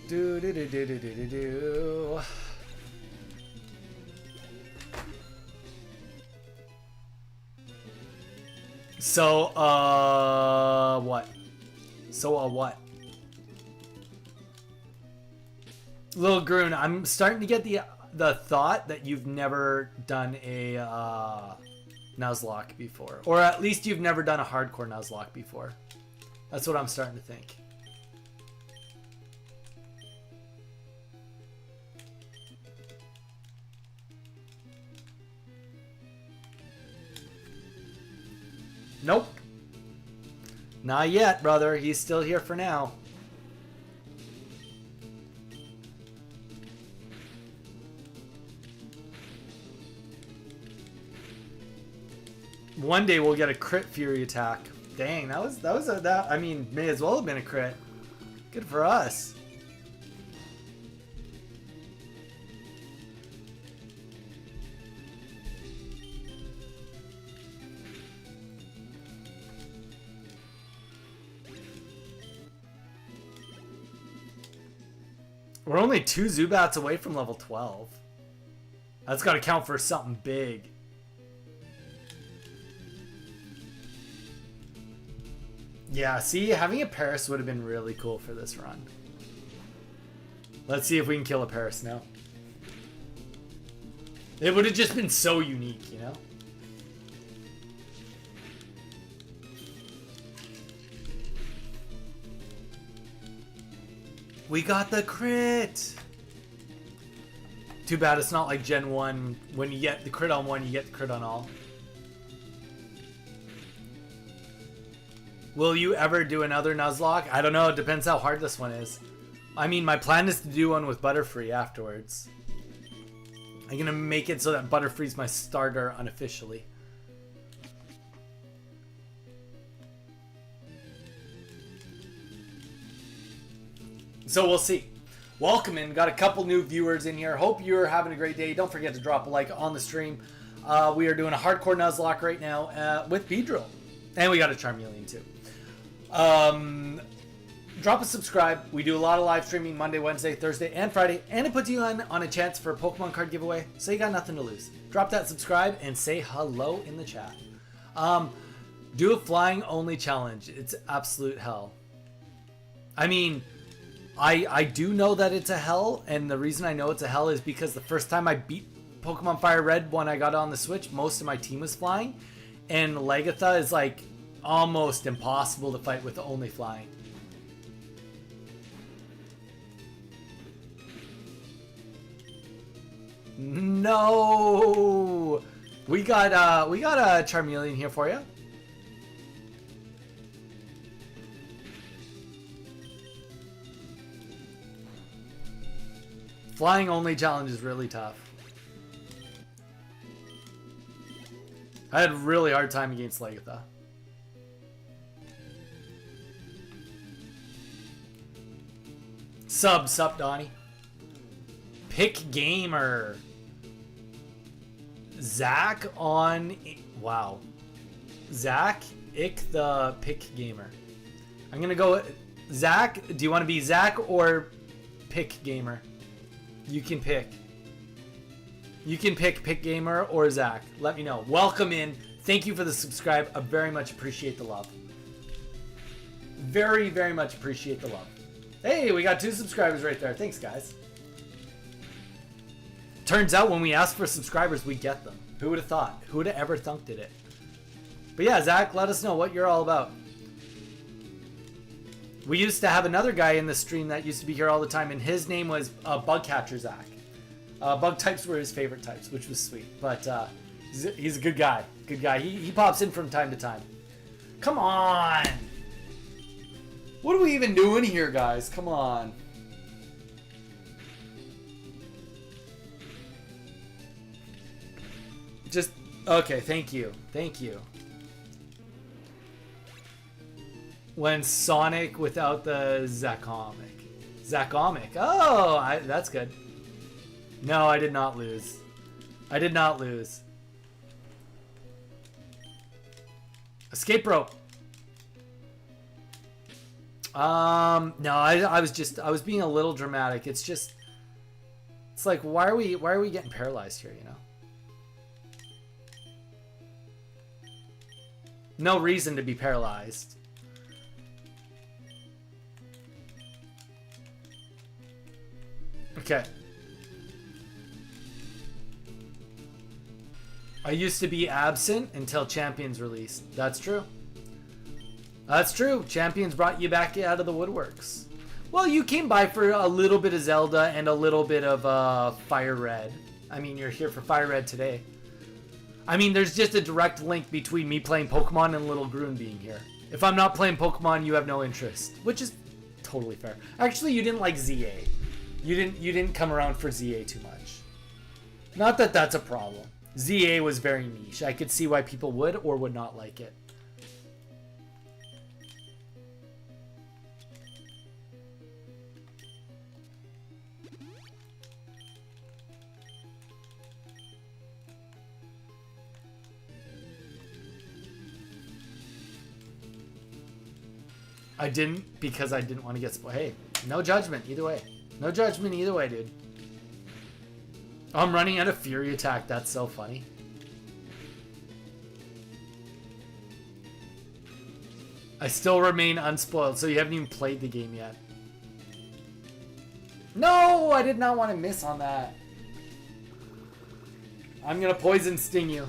Do do do do do do do do. So, what? So, what? Little Groon, I'm starting to get the thought that you've never done a Nuzlocke before, or at least you've never done a hardcore Nuzlocke before. That's what I'm starting to think. Nope. Not yet, brother. He's still here for now. One day we'll get a crit Fury Attack. Dang, I mean, may as well have been a crit. Good for us. We're only 2 Zubats away from level 12. That's got to count for something big. Yeah, see, having a Paris would have been really cool for this run. Let's see if we can kill a Paris now. It would have just been so unique, you know? We got the crit! Too bad it's not like Gen 1. When you get the crit on one, you get the crit on all. Will you ever do another Nuzlocke? I don't know. It depends how hard this one is. I mean, my plan is to do one with Butterfree afterwards. I'm going to make it so that Butterfree's my starter unofficially. So we'll see. Welcome in. Got a couple new viewers in here. Hope you're having a great day. Don't forget to drop a like on the stream. We are doing a hardcore Nuzlocke right now with Beedrill. And we got a Charmeleon too. Drop a subscribe. We do a lot of live streaming Monday, Wednesday, Thursday, and Friday. And it puts you on a chance for a Pokemon card giveaway. So you got nothing to lose. Drop that subscribe and say hello in the chat. Do a flying only challenge. It's absolute hell. I mean, I do know that it's a hell, and the reason I know it's a hell is because the first time I beat Pokemon Fire Red when I got on the Switch, most of my team was flying, and Legatha is like almost impossible to fight with only flying. No, we got a Charmeleon here for you. Flying only challenge is really tough. I had a really hard time against Legatha. Sup, Donnie. Pick Gamer. Zach on... Wow. Zach, Ick the Pick Gamer. I'm gonna go... Zach, do you want to be Zach or Pick Gamer? You can pick. You can pick Pick Gamer or Zach. Let me know. Welcome in. Thank you for the subscribe. I very much appreciate the love. Very, very much appreciate the love. Hey, we got 2 subscribers right there. Thanks, guys. Turns out when we ask for subscribers, we get them. Who would have thought? Who would have ever thunked at it? But yeah, Zach, let us know what you're all about. We used to have another guy in the stream that used to be here all the time, and his name was Bugcatcher Zach. Bug types were his favorite types, which was sweet. But he's a good guy. Good guy. He pops in from time to time. Come on! What are we even doing here, guys? Come on. Just... Okay, thank you. Thank you. When Sonic without the Zacomic. Zacomic. Oh, that's good. No, I did not lose. I did not lose. Escape rope. No, I was being a little dramatic. It's just, it's like, why are we getting paralyzed here, you know? No reason to be paralyzed. Okay. I used to be absent until Champions released. That's true. That's true. Champions brought you back out of the woodworks. Well, you came by for a little bit of Zelda and a little bit of Fire Red. I mean, you're here for Fire Red today. I mean, there's just a direct link between me playing Pokemon and Little Groon being here. If I'm not playing Pokemon, you have no interest, which is totally fair. Actually, you didn't like ZA. You didn't come around for ZA too much. Not that that's a problem. ZA was very niche. I could see why people would or would not like it. I didn't because I didn't want to get spoiled. Hey, no judgment either way. No judgment either way, dude. I'm running out of Fury Attack. That's so funny. I still remain unspoiled, so you haven't even played the game yet. No, I did not want to miss on that. I'm gonna Poison Sting you.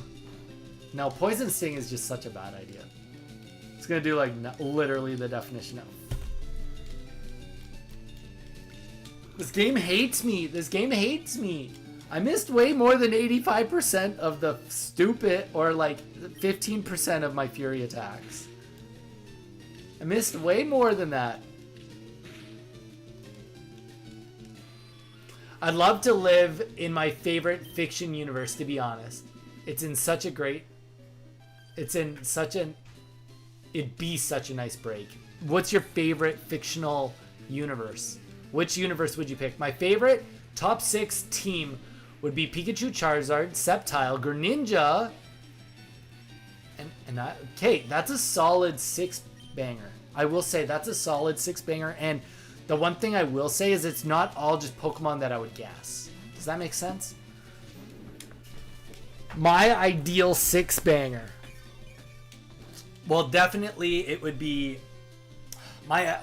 No, Poison Sting is just such a bad idea. It's gonna do like literally the definition of. This game hates me. This game hates me. I missed way more than 85% of the stupid, or like 15% of my Fury attacks. I missed way more than that. I'd love to live in my favorite fiction universe, to be honest. It's in such a great... It'd be such a nice break. What's your favorite fictional universe? Which universe would you pick? My favorite top 6 team would be Pikachu, Charizard, Sceptile, Greninja, and that. Okay, that's a solid 6-banger. I will say that's a solid 6-banger. And the one thing I will say is it's not all just Pokemon that I would guess. Does that make sense? My ideal 6-banger. Well, definitely it would be my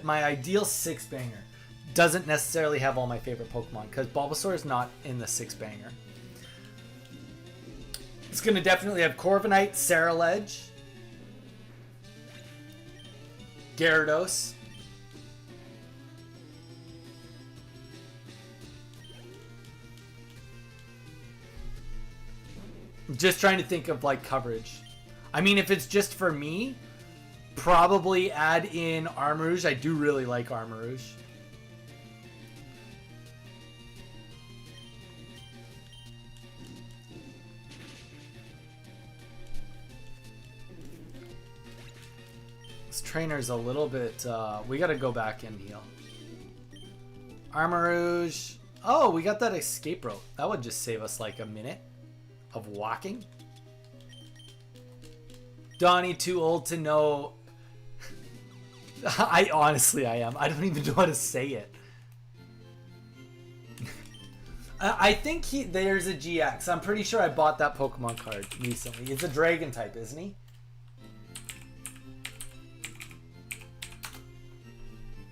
ideal 6-banger. Doesn't necessarily have all my favorite Pokemon, because Bulbasaur is not in the 6-banger. It's going to definitely have Corviknight, Ceruledge, Gyarados, I'm just trying to think of like coverage. I mean, if it's just for me, probably add in Armarouge. I do really like Armarouge. This trainer's a little bit... we gotta go back and heal. Armarouge. Oh, we got that escape rope. That would just save us like a minute of walking. Donnie, too old to know. I honestly am. I don't even know how to say it. I think there's a GX. I'm pretty sure I bought that Pokemon card recently. It's a dragon type, isn't he?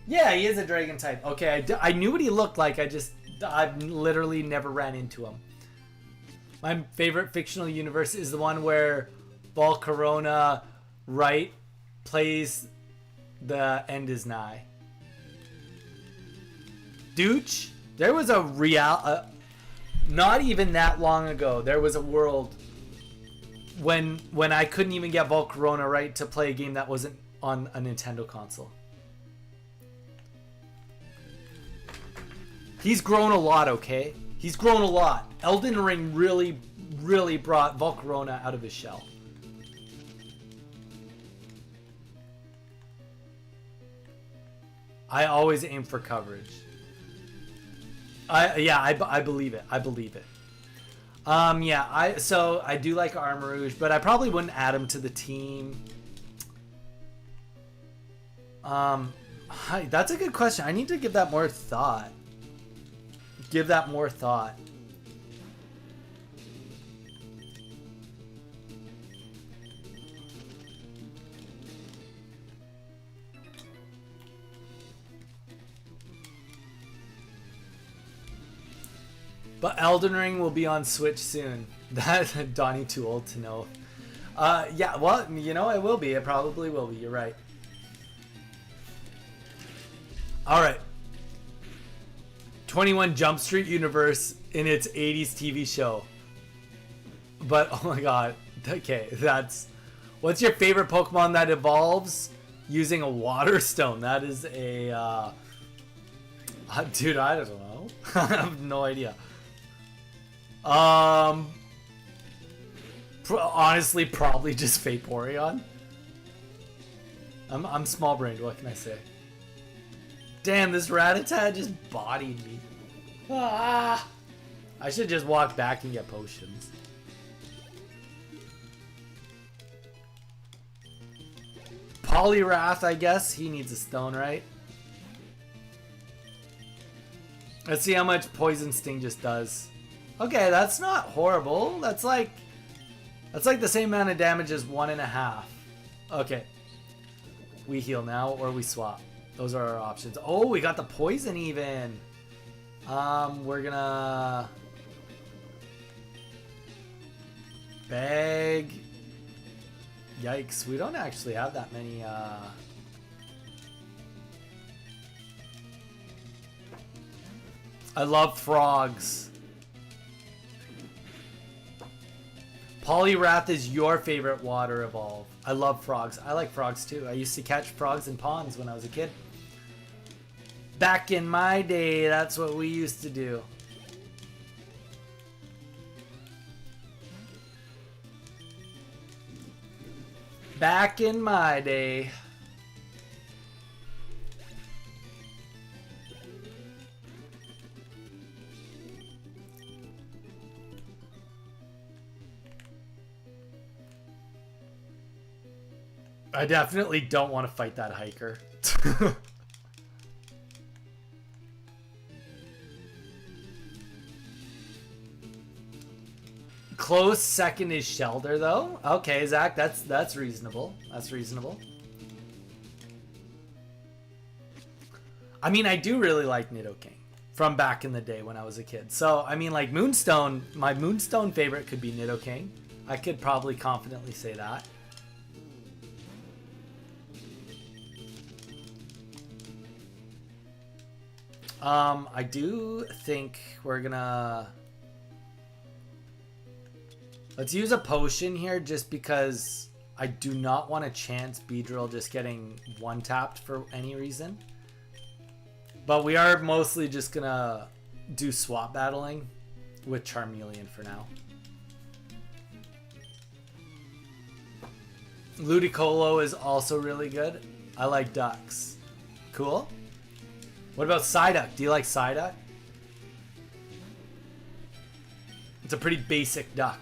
Yeah, he is a dragon type. Okay, I knew what he looked like. I've literally never ran into him. My favorite fictional universe is the one where Volcarona Wright plays The End Is Nigh. Dooch, there was a not even that long ago, there was a world when I couldn't even get Volcarona Wright to play a game that wasn't on a Nintendo console. He's grown a lot, okay? He's grown a lot. Elden Ring really, really brought Volcarona out of his shell. I always aim for coverage. I believe it. I believe it. So I do like Armarouge, but I probably wouldn't add him to the team. That's a good question. I need to give that more thought. But Elden Ring will be on Switch soon. That Donnie too old to know. Yeah, well, you know, it will be. It probably will be. You're right. All right. 21 Jump Street universe in its 80s TV show. But oh my god. Okay, that's... What's your favorite Pokemon that evolves using a water stone? That is a... dude, I don't know. I have no idea. Honestly, probably just Vaporeon. I'm small-brained, what can I say? Damn, this Rattata just bodied me. Ah! I should just walk back and get potions. Poliwrath, I guess. He needs a stone, right? Let's see how much Poison Sting just does. Okay, that's not horrible. That's like the same amount of damage as 1.5. Okay. We heal now or we swap. Those are our options. Oh, we got the poison even. We're gonna bag. Yikes, we don't actually have that many I love frogs. Poliwrath is your favorite water evolve. I love frogs. I like frogs too. I used to catch frogs in ponds when I was a kid. Back in my day, that's what we used to do. Back in my day. I definitely don't want to fight that hiker. Close second is Shelder, though. Okay, Zach, that's reasonable. That's reasonable. I mean, I do really like Nidoking from back in the day when I was a kid. So, I mean, like Moonstone, my Moonstone favorite could be Nidoking. I could probably confidently say that. I do think we're gonna... Let's use a potion here just because I do not want to chance Beedrill just getting one-tapped for any reason. But we are mostly just gonna do swap battling with Charmeleon for now. Ludicolo is also really good. I like ducks. Cool. What about Psyduck? Do you like Psyduck? It's a pretty basic duck,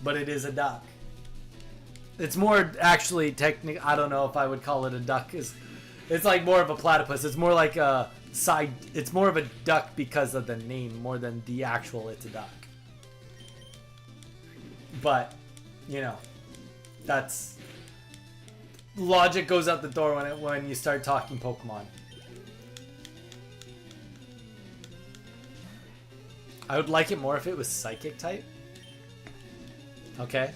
but it is a duck. It's more actually technical. I don't know if I would call it a duck. It's like more of a platypus. It's more like a side. It's more of a duck because of the name more than the actual it's a duck. But, you know, that's logic goes out the door when you start talking Pokemon. I would like it more if it was Psychic type. Okay.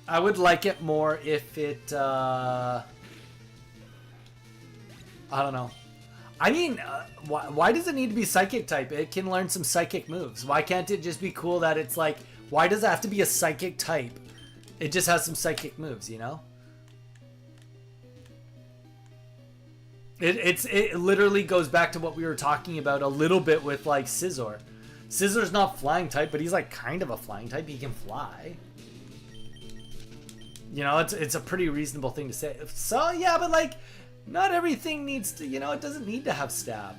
I would like it more if it, I don't know. I mean, why does it need to be Psychic type? It can learn some Psychic moves. Why can't it just be cool that it's like, why does it have to be a Psychic type? It just has some Psychic moves, you know? It literally goes back to what we were talking about a little bit with like Scizor. Scissor's not flying type, but he's like kind of a flying type. He can fly. You know, it's a pretty reasonable thing to say. So yeah, but like not everything needs to, you know, it doesn't need to have stab.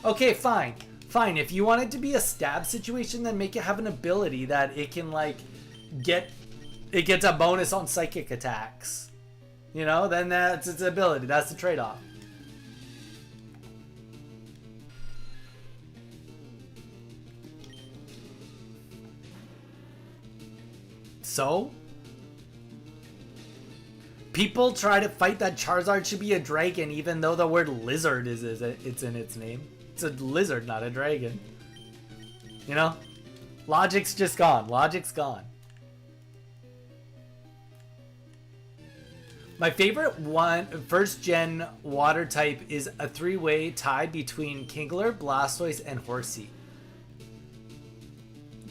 Okay, fine. Fine. If you want it to be a stab situation, then make it have an ability that it can like it gets a bonus on psychic attacks. You know, then that's its ability. That's the trade-off. So, people try to fight that Charizard should be a dragon, even though the word lizard it's in its name. It's a lizard, not a dragon. You know, logic's just gone. Logic's gone. My favorite first gen water type is a three-way tie between Kingler, Blastoise, and Horsea.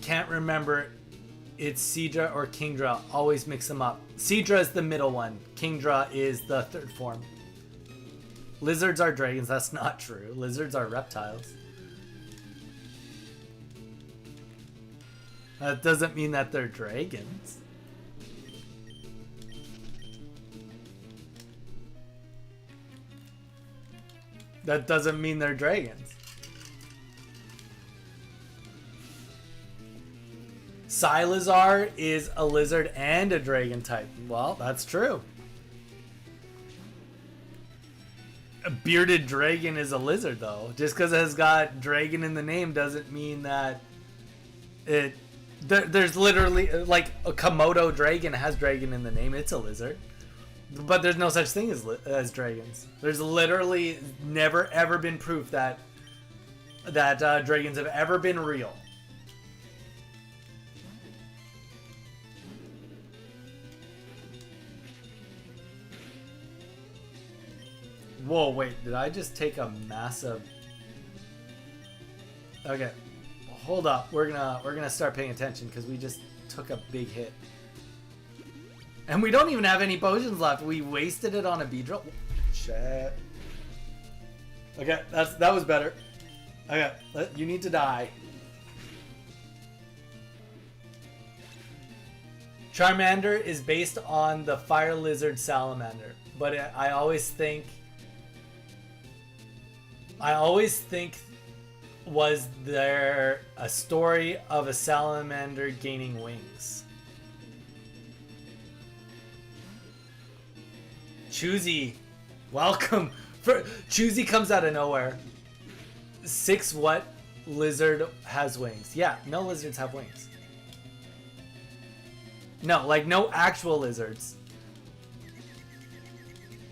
Can't remember. It's Seadra or Kingdra. Always mix them up. Seadra is the middle one. Kingdra is the third form. Lizards are dragons. That's not true. Lizards are reptiles. That doesn't mean that they're dragons. That doesn't mean they're dragons. Sylazar is a lizard and a dragon type. Well, that's true. A bearded dragon is a lizard, though. Just because it has got dragon in the name doesn't mean that it... There's literally... Like, a Komodo dragon has dragon in the name. It's a lizard. But there's no such thing as dragons. There's literally never, ever been proof that dragons have ever been real. Whoa, wait, did I just take a massive... Okay, hold up. We're gonna start paying attention because we just took a big hit. And we don't even have any potions left. We wasted it on a Beedrill. Shit. Okay, that was better. Okay, you need to die. Charmander is based on the fire lizard salamander, but I always think was there a story of a salamander gaining wings? Choosy, welcome. Choosy comes out of nowhere. 6 what lizard has wings? Yeah, no lizards have wings. No, like no actual lizards.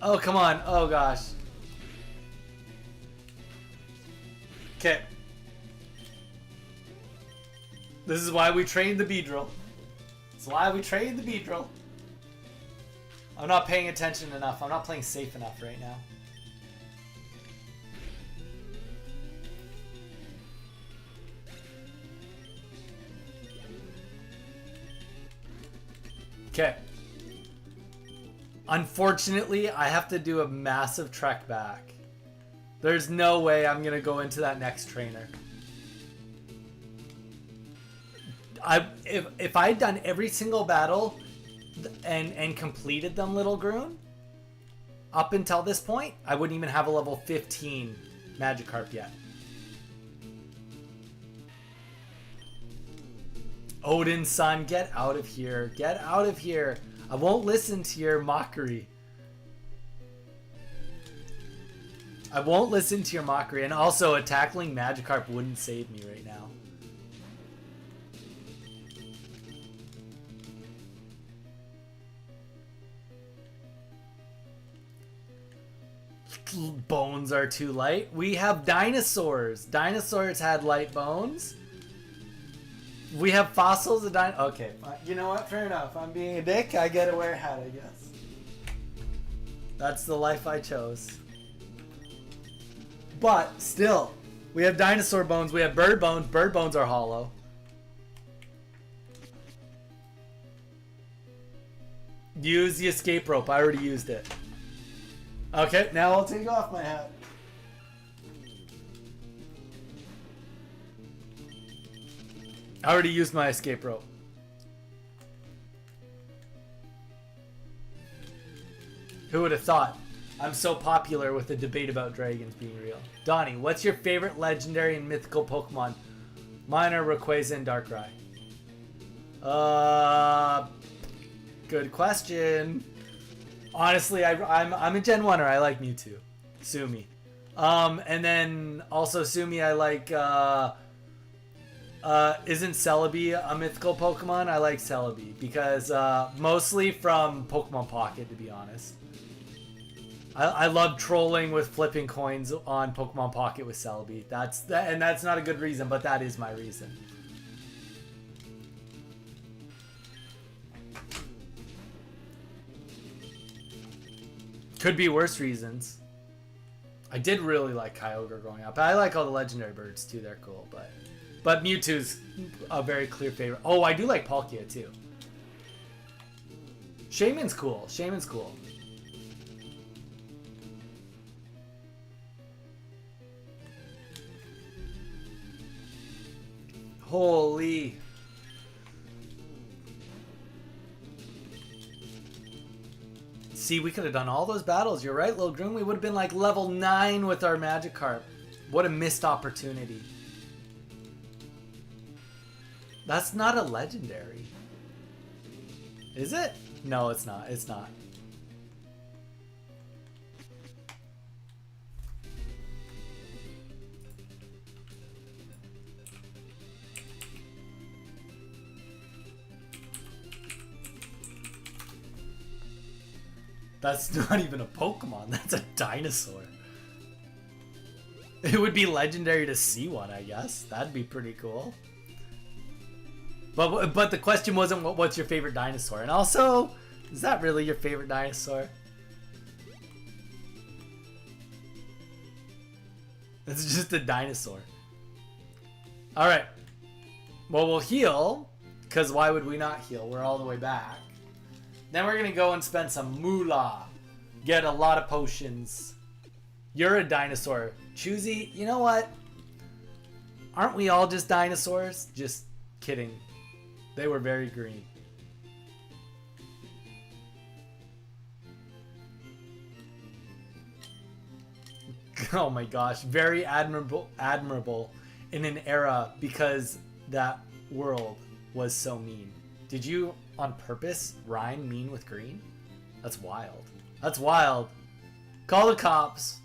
Oh, come on. Oh, gosh. Okay. This is why we trained the Beedrill. That's why we trained the Beedrill. I'm not paying attention enough. I'm not playing safe enough right now. Okay. Unfortunately, I have to do a massive trek back. There's no way I'm gonna go into that next trainer. If I'd done every single battle and completed them, Little Groon, up until this point, I wouldn't even have a level 15 Magikarp yet. Odin's son, get out of here. Get out of here. I won't listen to your mockery. I won't listen to your mockery. And also, a tackling Magikarp wouldn't save me right now. Bones are too light. We have dinosaurs. Dinosaurs had light bones. We have fossils of okay, you know what? Fair enough. I'm being a dick. I get to wear a hat, I guess. That's the life I chose. But still, we have dinosaur bones. We have bird bones. Bird bones are hollow. Use the escape rope. I already used it. Okay, now I'll take off my hat. I already used my escape rope. Who would have thought? I'm so popular with the debate about dragons being real. Donnie, what's your favorite legendary and mythical Pokemon? Mine are Rayquaza and Darkrai. Good question. Honestly, I'm a Gen 1er. I like Mewtwo. Sumi. And then also Sumi, I like isn't Celebi a mythical Pokemon? I like Celebi because mostly from Pokemon Pocket, to be honest. I love trolling with flipping coins on Pokemon Pocket with Celebi. And that's not a good reason, but that is my reason. Could be worse reasons. I did really like Kyogre growing up. I like all the legendary birds too. They're cool, but Mewtwo's a very clear favorite. Oh, I do like Palkia too. Shaman's cool. Shaman's cool. Holy. See, we could have done all those battles. You're right, Lil Groom. We would have been like level 9 with our Magikarp. What a missed opportunity. That's not a legendary. Is it? No, it's not. It's not. That's not even a Pokemon. That's a dinosaur. It would be legendary to see one, I guess. That'd be pretty cool. But the question wasn't what's your favorite dinosaur, and also, is that really your favorite dinosaur? It's just a dinosaur. Alright. Well, we'll heal. Because why would we not heal? We're all the way back. Then we're going to go and spend some moolah. Get a lot of potions. You're a dinosaur. Choosy, you know what? Aren't we all just dinosaurs? Just kidding. They were very green. Oh my gosh. Very admirable in an era because that world was so mean. Did you on purpose rhyme mean with green? That's wild. That's wild. Call the cops.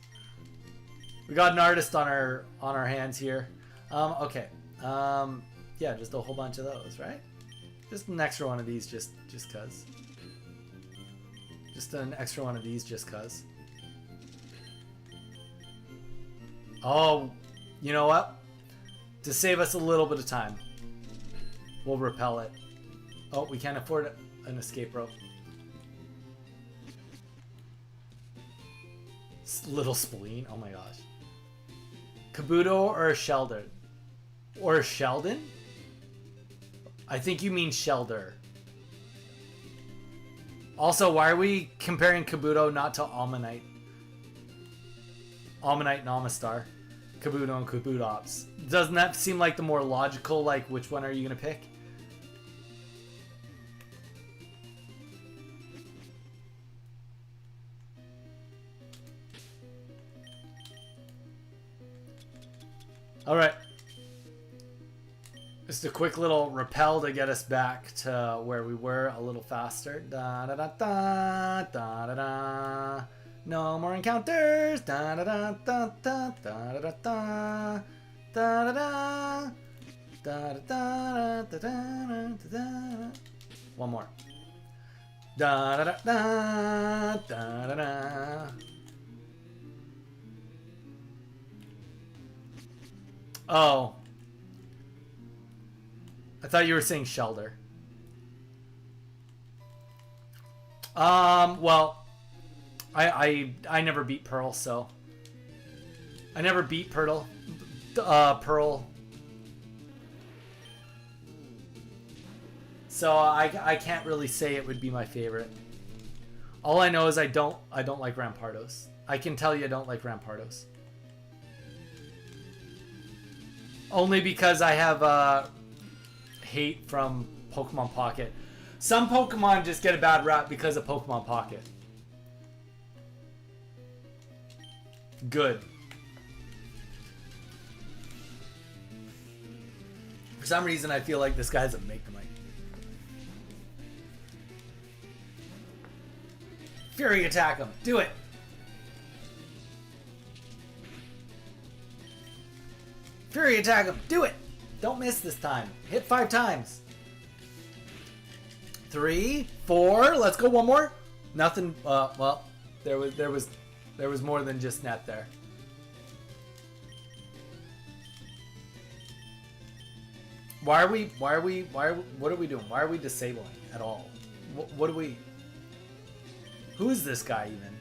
We got an artist on our hands here. Okay. Yeah, just a whole bunch of those, right? Just an extra one of these just cuz. Just an extra one of these just cuz. Oh, you know what? To save us a little bit of time, we'll repel it. Oh, we can't afford an escape rope. Little spleen. Oh my gosh. Kabuto or Sheldon? Or Sheldon? I think you mean Shelder. Also, why are we comparing Kabuto not to Almanite? Almanite and Almastar. Kabuto and Kabutops. Doesn't that seem like the more logical, like, which one are you going to pick? Alright. Just a quick little repel to get us back to where we were a little faster. Da da da da da da da. No more encounters. Da da da da da da da da da da da da da da da da. One more. Da da da da da da da. Oh. I thought you were saying Shelder. Well, I never beat Pearl, so I never beat Pearl. So I can't really say it would be my favorite. All I know is I don't like Rampardos. I can tell you I don't like Rampardos. Only because I have hate from Pokemon Pocket. Some Pokemon just get a bad rap because of Pokemon Pocket. Good. For some reason, I feel like this guy's a Magnemite. Fury attack him. Do it. Fury attack him. Do it. Don't miss this time. Hit 5 times. 3, 4. Let's go one more. Nothing. Well, there was more than just net there. What are we doing? Why are we disabling at all? What do we? Who is this guy even?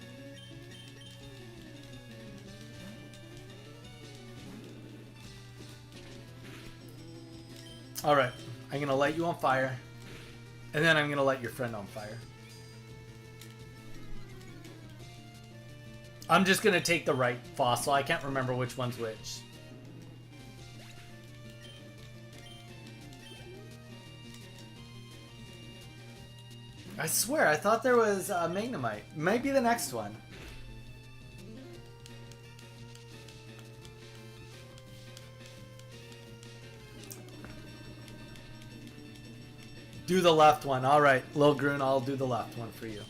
Alright, I'm going to light you on fire. And then I'm going to light your friend on fire. I'm just going to take the right fossil. I can't remember which one's which. I swear, I thought there was a Magnemite. Might be the next one. Do the left one. Alright, Lil Groon, I'll do the left one for you.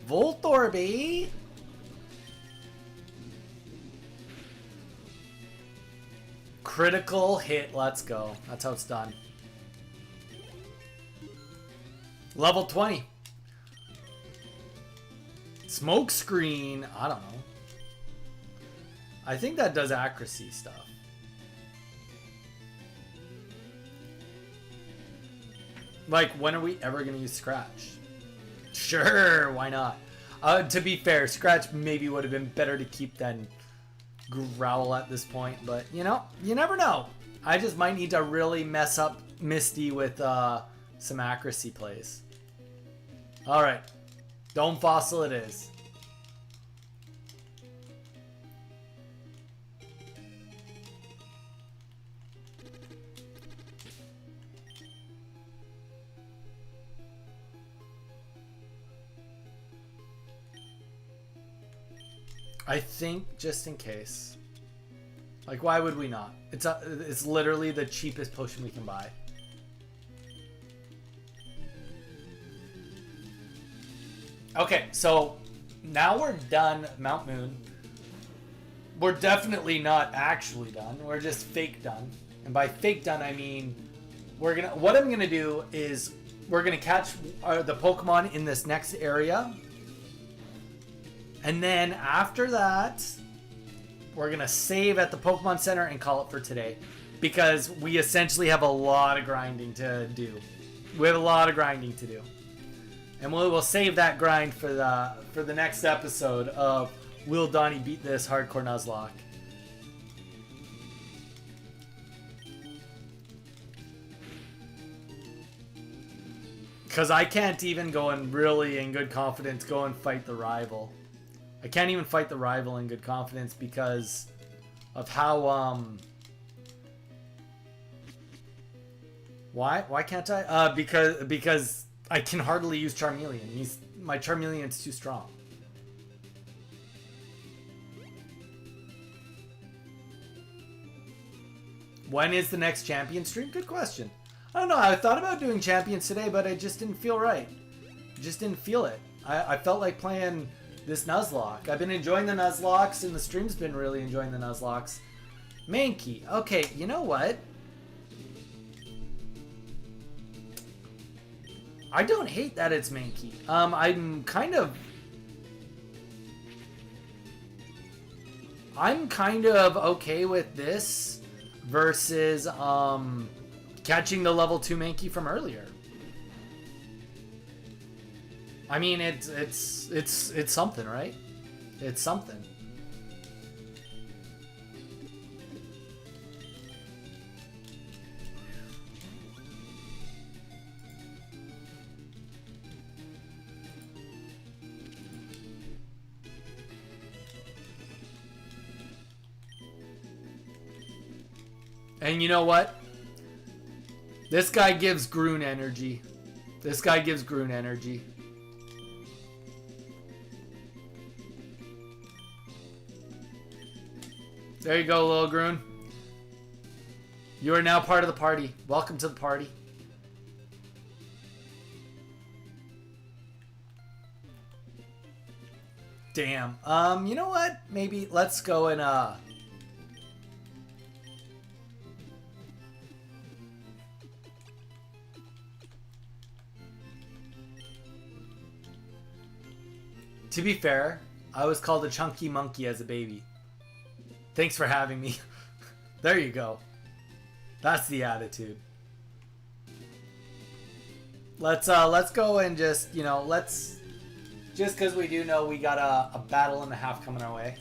Voltorby. Critical hit. Let's go. That's how it's done. Level 20. Smoke screen. I don't know. I think that does accuracy stuff. Like, when are we ever going to use Scratch? Sure, why not? To be fair, Scratch maybe would have been better to keep than Growl at this point, but you know, you never know. I just might need to really mess up Misty with some accuracy plays. Alright, Dome Fossil it is. I think just in case. Like, why would we not? It's literally the cheapest potion we can buy. Okay, so now we're done Mount Moon. We're definitely not actually done. We're just fake done. And by fake done, I mean what I'm gonna do is we're gonna catch the Pokemon in this next area. And then after that, we're going to save at the Pokemon Center and call it for today. Because we essentially have a lot of grinding to do. We have a lot of grinding to do. And we'll save that grind for the next episode of Will Donnie Beat This Hardcore Nuzlocke. Because I can't even go and really in good confidence go and fight the rival. I can't even fight the rival in good confidence because of how, Why can't I? Because I can hardly use Charmeleon. My Charmeleon's too strong. When is the next champion stream? Good question. I don't know. I thought about doing champions today, but I just didn't feel right. Just didn't feel it. I felt like playing this Nuzlocke. I've been enjoying the Nuzlocks, and the stream's been really enjoying the Nuzlocks. Mankey. Okay, you know what? I don't hate that it's Mankey. I'm kind of okay with this versus catching the level 2 Mankey from earlier. I mean, it's something, right? It's something. And you know what? This guy gives Groon energy. This guy gives Groon energy. There you go, little Groon. You are now part of the party. Welcome to the party. Damn. You know what? Maybe let's go and to be fair, I was called a chunky monkey as a baby. Thanks for having me. There you go. That's the attitude. Let's go and just, you know, just because we do know we got a battle and a half coming our way.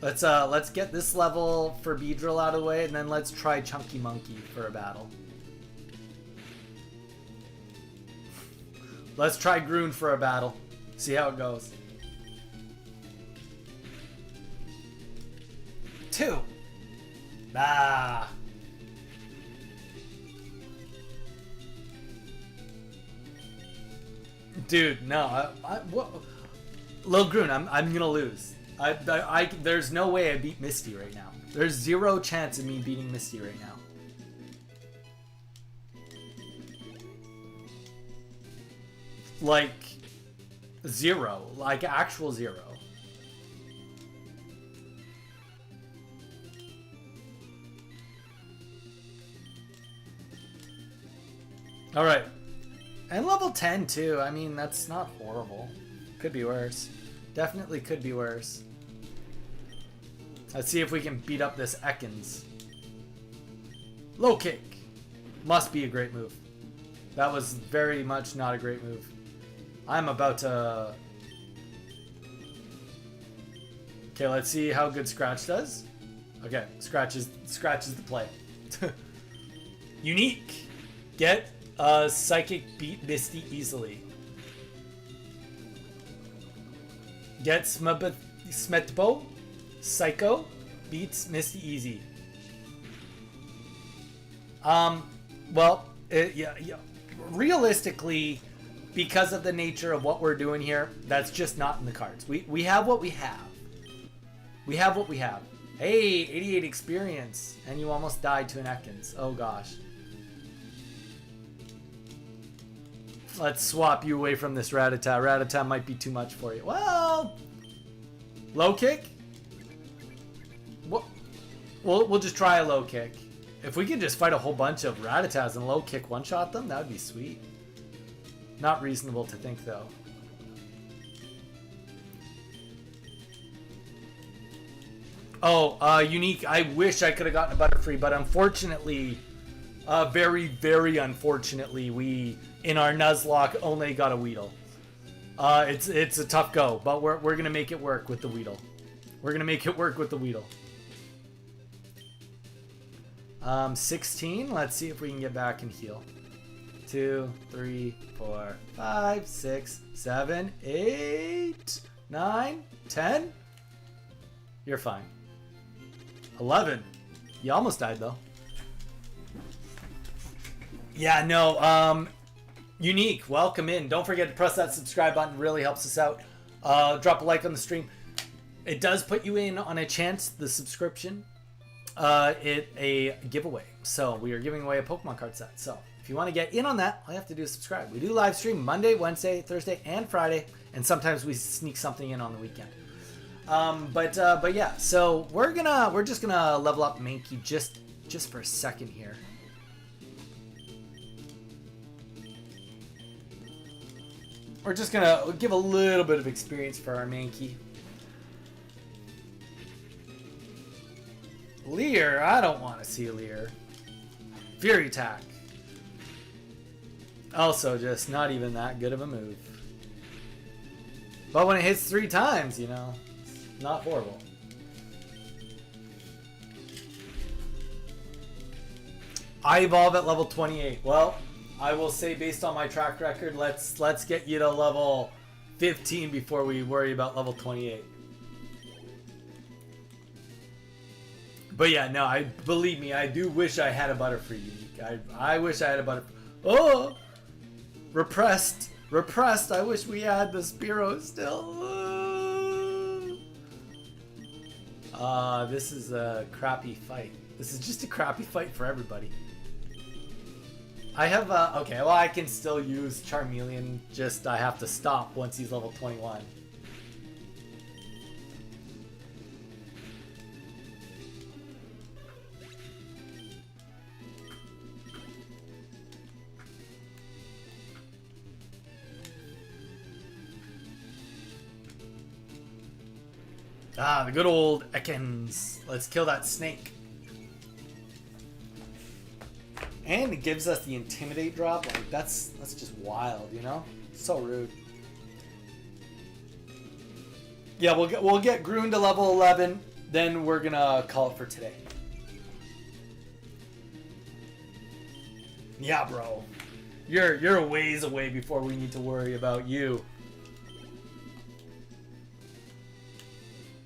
Let's get this level for Beedrill out of the way, and then let's try Chunky Monkey for a battle. Let's try Groon for a battle. See how it goes. 2. Ah. Dude, no. What? Lil Groon, I'm gonna lose. There's no way I beat Misty right now. There's 0 chance of me beating Misty right now. Like 0, like actual 0. All right, and level 10 too. I mean, that's not horrible. Could be worse. Definitely could be worse. Let's see if we can beat up this Ekans. Low kick. Must be a great move. That was very much not a great move. I'm about to... Okay, let's see how good Scratch does. Okay, Scratch is the play. Unique. Get Psychic beat Misty easily. Get Smetbo. Psycho beats Misty easy. Well, yeah. Realistically, because of the nature of what we're doing here, that's just not in the cards. We have what we have. We have what we have. Hey, 88 experience, and you almost died to an Ekans. Oh gosh. Let's swap you away from this Rattata. Rattata might be too much for you. Well, low kick. We'll just try a low kick. If we could just fight a whole bunch of Rattatas and low kick one-shot them, that would be sweet. Not reasonable to think, though. Oh, Unique. I wish I could have gotten a Butterfree, but unfortunately, very, very unfortunately, we, in our Nuzlocke, only got a Weedle. It's a tough go, but we're going to make it work with the Weedle. We're going to make it work with the Weedle. 16. Let's see if we can get back and heal. 2, 3, 4, 5, 6, 7, 8, 9, 10. You're fine. 11. You almost died though. Yeah, no. Unique, welcome in. Don't forget to press that subscribe button. Really helps us out. Drop a like on the stream. It does put you in on a chance. The subscription. A giveaway. So we are giving away a Pokemon card set. So if you want to get in on that, all you have to do is subscribe. We do live stream Monday, Wednesday, Thursday, and Friday, and sometimes we sneak something in on the weekend. But yeah. So we're just gonna level up Mankey just for a second here. We're just gonna give a little bit of experience for our Mankey. Leer, I don't want to see Leer. Fury attack. Also, just not even that good of a move. But when it hits 3 times, you know, it's not horrible. I evolve at level 28. Well, I will say based on my track record, let's get you to level 15 before we worry about level 28. But yeah, no, believe me, I do wish I had a Butterfree Unique. I wish I had a Butterfree. Oh! Repressed. I wish we had the Spearow still. This is a crappy fight. This is just a crappy fight for everybody. I have, okay, well I can still use Charmeleon, just I have to stop once he's level 21. Ah, the good old Ekans. Let's kill that snake. And it gives us the Intimidate drop. Like that's just wild, you know? So rude. Yeah, we'll get Groon to level 11, then we're gonna call it for today. Yeah, bro. You're a ways away before we need to worry about you.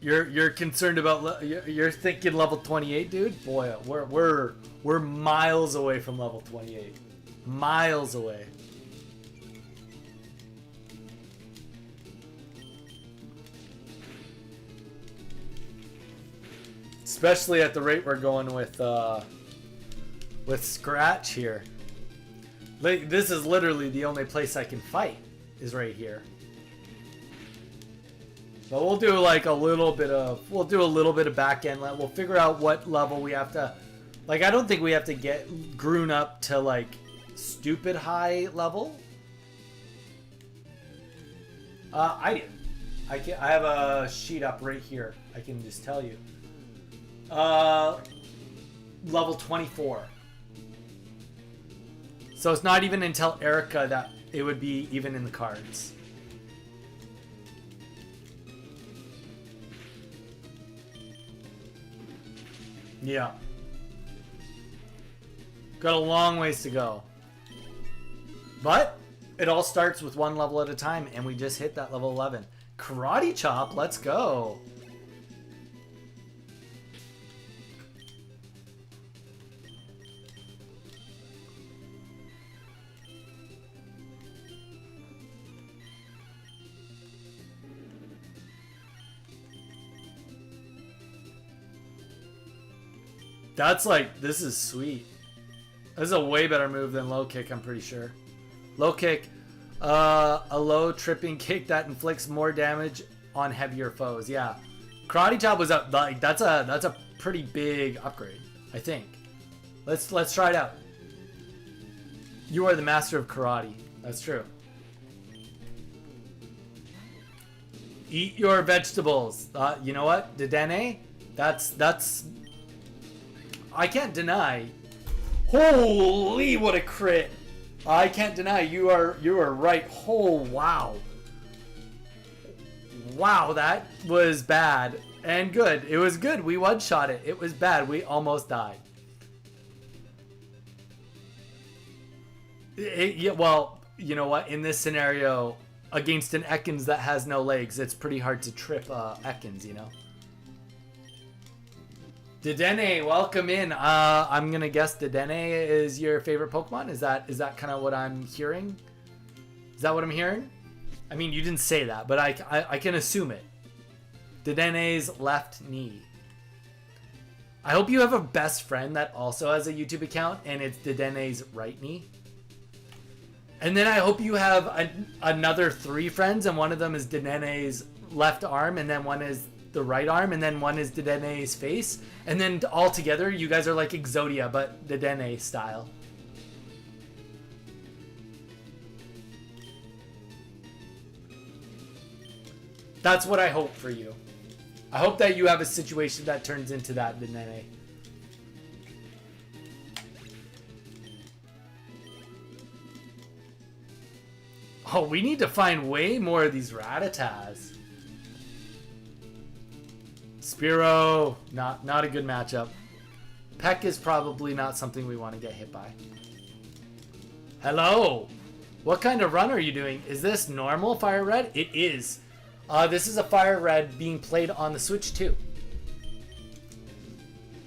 You're concerned about you're thinking level 28, dude? Boy, we're miles away from level 28. Miles away. Especially at the rate we're going with Scratch here. Like this is literally the only place I can fight is right here. But we'll do like a little bit of back end. We'll figure out what level we have to. Like I don't think we have to get Groon up to like stupid high level. I do. I have a sheet up right here. I can just tell you. Level 24. So it's not even until Erica that it would be even in the cards. Yeah. Got a long ways to go. But it all starts with one level at a time, and we just hit that level 11. Karate Chop, let's go. That's like, this is sweet. This is a way better move than low kick, I'm pretty sure. Low kick, a low tripping kick that inflicts more damage on heavier foes. Yeah, Karate Chop was up. Like that's a pretty big upgrade, I think. Let's try it out. You are the master of karate. That's true. Eat your vegetables. You know what, Dedenne? That's. I can't deny. Holy, what a crit! I can't deny you are right. Oh wow. Wow, that was bad and good. It was good. We one-shot it. It was bad. We almost died. Yeah, well, you know what? In this scenario, against an Ekans that has no legs, it's pretty hard to trip Ekans, you know? Dedenne, welcome in. I'm gonna guess Dedenne is your favorite Pokemon. Is that kind of what I'm hearing? Is that what I'm hearing? I mean, you didn't say that, but I can assume it. Dedenne's left knee. I hope you have a best friend that also has a YouTube account, and it's Dedenne's right knee. And then I hope you have another 3 friends, and one of them is Dedenne's left arm, and then one is the right arm, and then one is Dedenne's face, and then all together you guys are like Exodia but Dedenne style. That's what I hope for you. I hope that you have a situation that turns into that, Dedenne. Oh, we need to find way more of these Rattatas. Spearow, not a good matchup. Peck is probably not something we want to get hit by. Hello! What kind of run are you doing? Is this normal Fire Red? It is. This is a Fire Red being played on the Switch 2.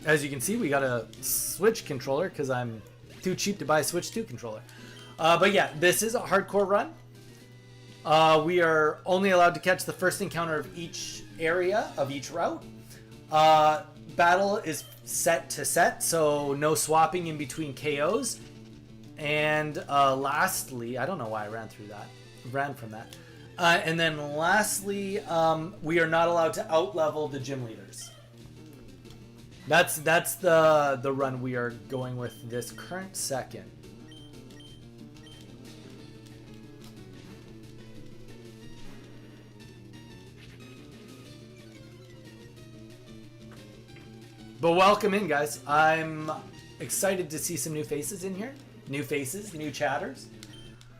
As you can see, we got a Switch controller because I'm too cheap to buy a Switch 2 controller. But yeah, this is a hardcore run. We are only allowed to catch the first encounter of each area of each route. Battle is set to set, so no swapping in between KOs. And lastly, I don't know why I ran from that. And then lastly, we are not allowed to outlevel the gym leaders. That's the run we are going with this current second. But welcome in, guys. I'm excited to see some new faces in here. New faces, new chatters.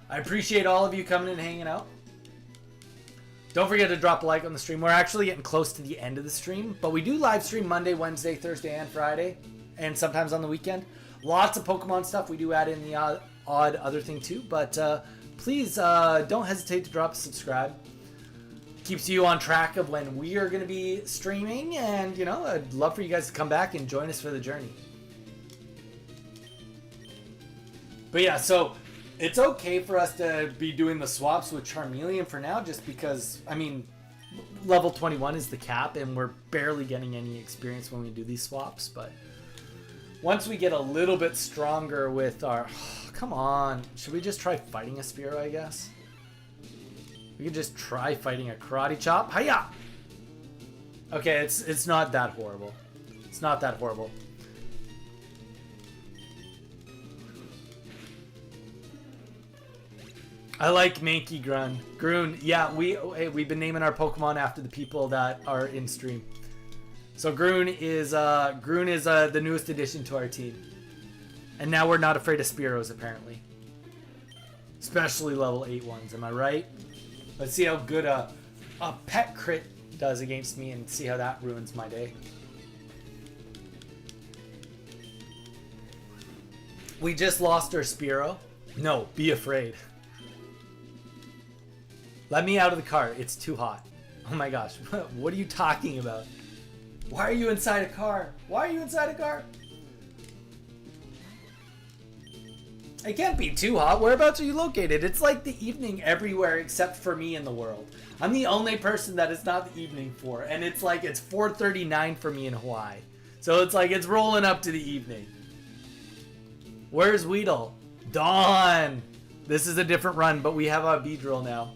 I appreciate all of you coming and hanging out. Don't forget to drop a like on the stream. We're actually getting close to the end of the stream, but we do live stream Monday, Wednesday, Thursday, and Friday, and sometimes on the weekend. Lots of Pokemon stuff. We do add in the odd other thing too, but please don't hesitate to drop a subscribe. Keeps you on track of when we are going to be streaming, and you know, I'd love for you guys to come back and join us for the journey. But yeah, so it's okay for us to be doing the swaps with Charmeleon for now, just because, I mean, level 21 is the cap, and we're barely getting any experience when we do these swaps. But once we get a little bit stronger with our... Oh, come on. Should we just try fighting a Spearow, I guess? We could just try fighting a Karate Chop. Hiya! Okay, it's not that horrible. It's not that horrible. I like Mankey Grun. Groon. Yeah, we've been naming our Pokemon after the people that are in stream. So Groon is the newest addition to our team. And now we're not afraid of Spearows, apparently. Especially level 8 ones, am I right? Let's see how good a pet crit does against me and see how that ruins my day. We just lost our Spearow. No, be afraid. Let me out of the car. It's too hot. Oh my gosh. What are you talking about? Why are you inside a car? Why are you inside a car? It can't be too hot. Whereabouts are you located? It's like the evening everywhere except for me in the world. I'm the only person that it's not the evening for. And it's like it's 4:39 for me in Hawaii. So it's like it's rolling up to the evening. Where's Weedle? Dawn! This is a different run, but we have a Beedrill now.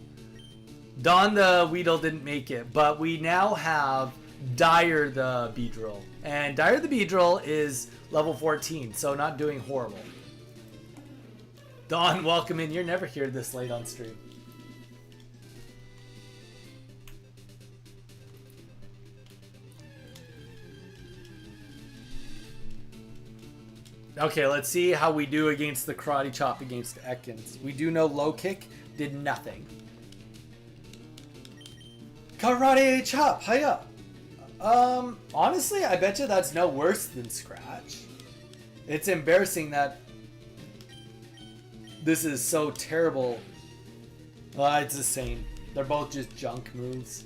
Dawn the Weedle didn't make it, but we now have Dire the Beedrill. And Dire the Beedrill is level 14, so not doing horrible. Dawn, welcome in. You're never here this late on stream. Okay, let's see how we do against the Karate Chop against Ekans. We do know Low Kick did nothing. Karate Chop, hiya! Honestly, I bet you that's no worse than Scratch. It's embarrassing that this is so terrible. It's the same. They're both just junk moves.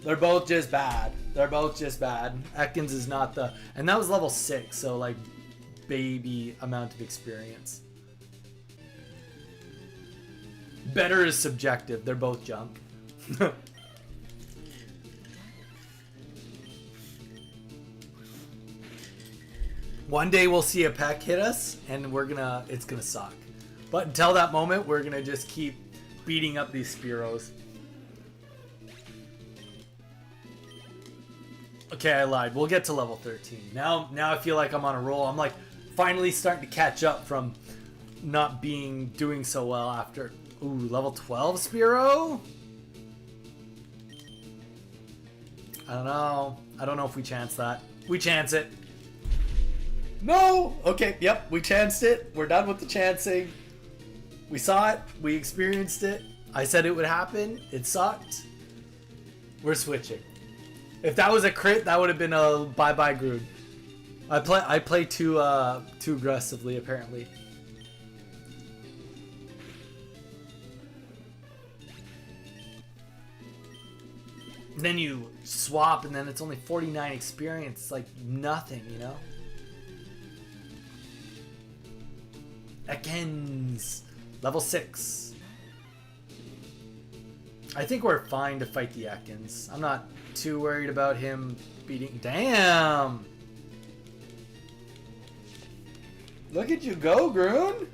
They're both just bad. They're both just bad. Ekans is not the... And that was level 6, so like baby amount of experience. Better is subjective. They're both junk. One day we'll see a Peck hit us, and it's gonna suck. But until that moment, we're gonna just keep beating up these Spearows. Okay, I lied. We'll get to level 13. Now I feel like I'm on a roll. I'm like finally starting to catch up from not doing so well after. Ooh, level 12 Spearow? I don't know. I don't know if we chance that. We chance it. No! Okay, yep, we chanced it. We're done with the chancing. We saw it. We experienced it. I said it would happen. It sucked. We're switching. If that was a crit, that would have been a bye-bye Groon. I play too aggressively, apparently. And then you swap, and then it's only 49 experience. It's like nothing, you know? Ekans, level 6. I think we're fine to fight the Ekans. I'm not too worried about him beating... Damn! Look at you go, Groon!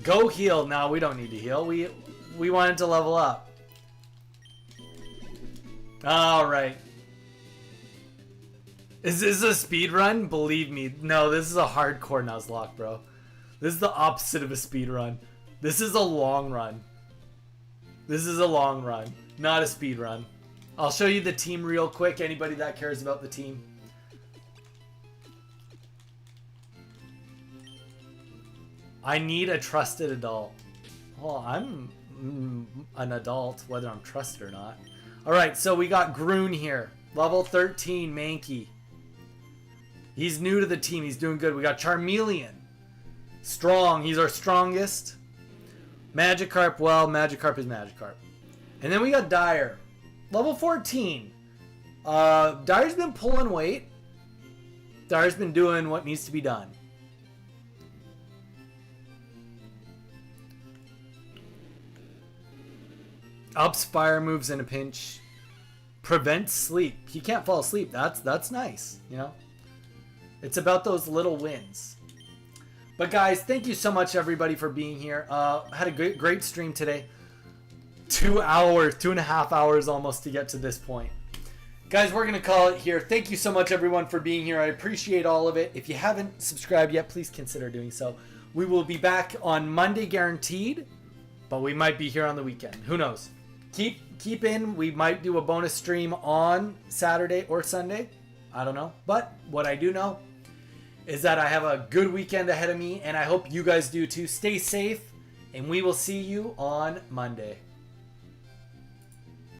Go heal. No, we don't need to heal. We wanted to level up. Alright. Is this a speed run? Believe me. No, this is a hardcore Nuzlocke, bro. This is the opposite of a speed run. This is a long run. This is a long run, not a speed run. I'll show you the team real quick, anybody that cares about the team. I need a trusted adult. Well, I'm an adult, whether I'm trusted or not. Alright, so we got Groon here. Level 13, Mankey. He's new to the team. He's doing good. We got Charmeleon. Strong. He's our strongest. Magikarp. Well, Magikarp is Magikarp. And then we got Dire. Level 14. Dire's been pulling weight. Dire's been doing what needs to be done. Ups fire moves in a pinch. Prevents sleep. He can't fall asleep. That's nice, you know? It's about those little wins. But guys, thank you so much everybody for being here. Had a great stream today. 2 hours, 2.5 hours almost to get to this point. Guys, we're going to call it here. Thank you so much everyone for being here. I appreciate all of it. If you haven't subscribed yet, please consider doing so. We will be back on Monday guaranteed, but we might be here on the weekend. Who knows? Keep in. We might do a bonus stream on Saturday or Sunday. I don't know. But what I do know is that I have a good weekend ahead of me, and I hope you guys do too. Stay safe, and we will see you on Monday.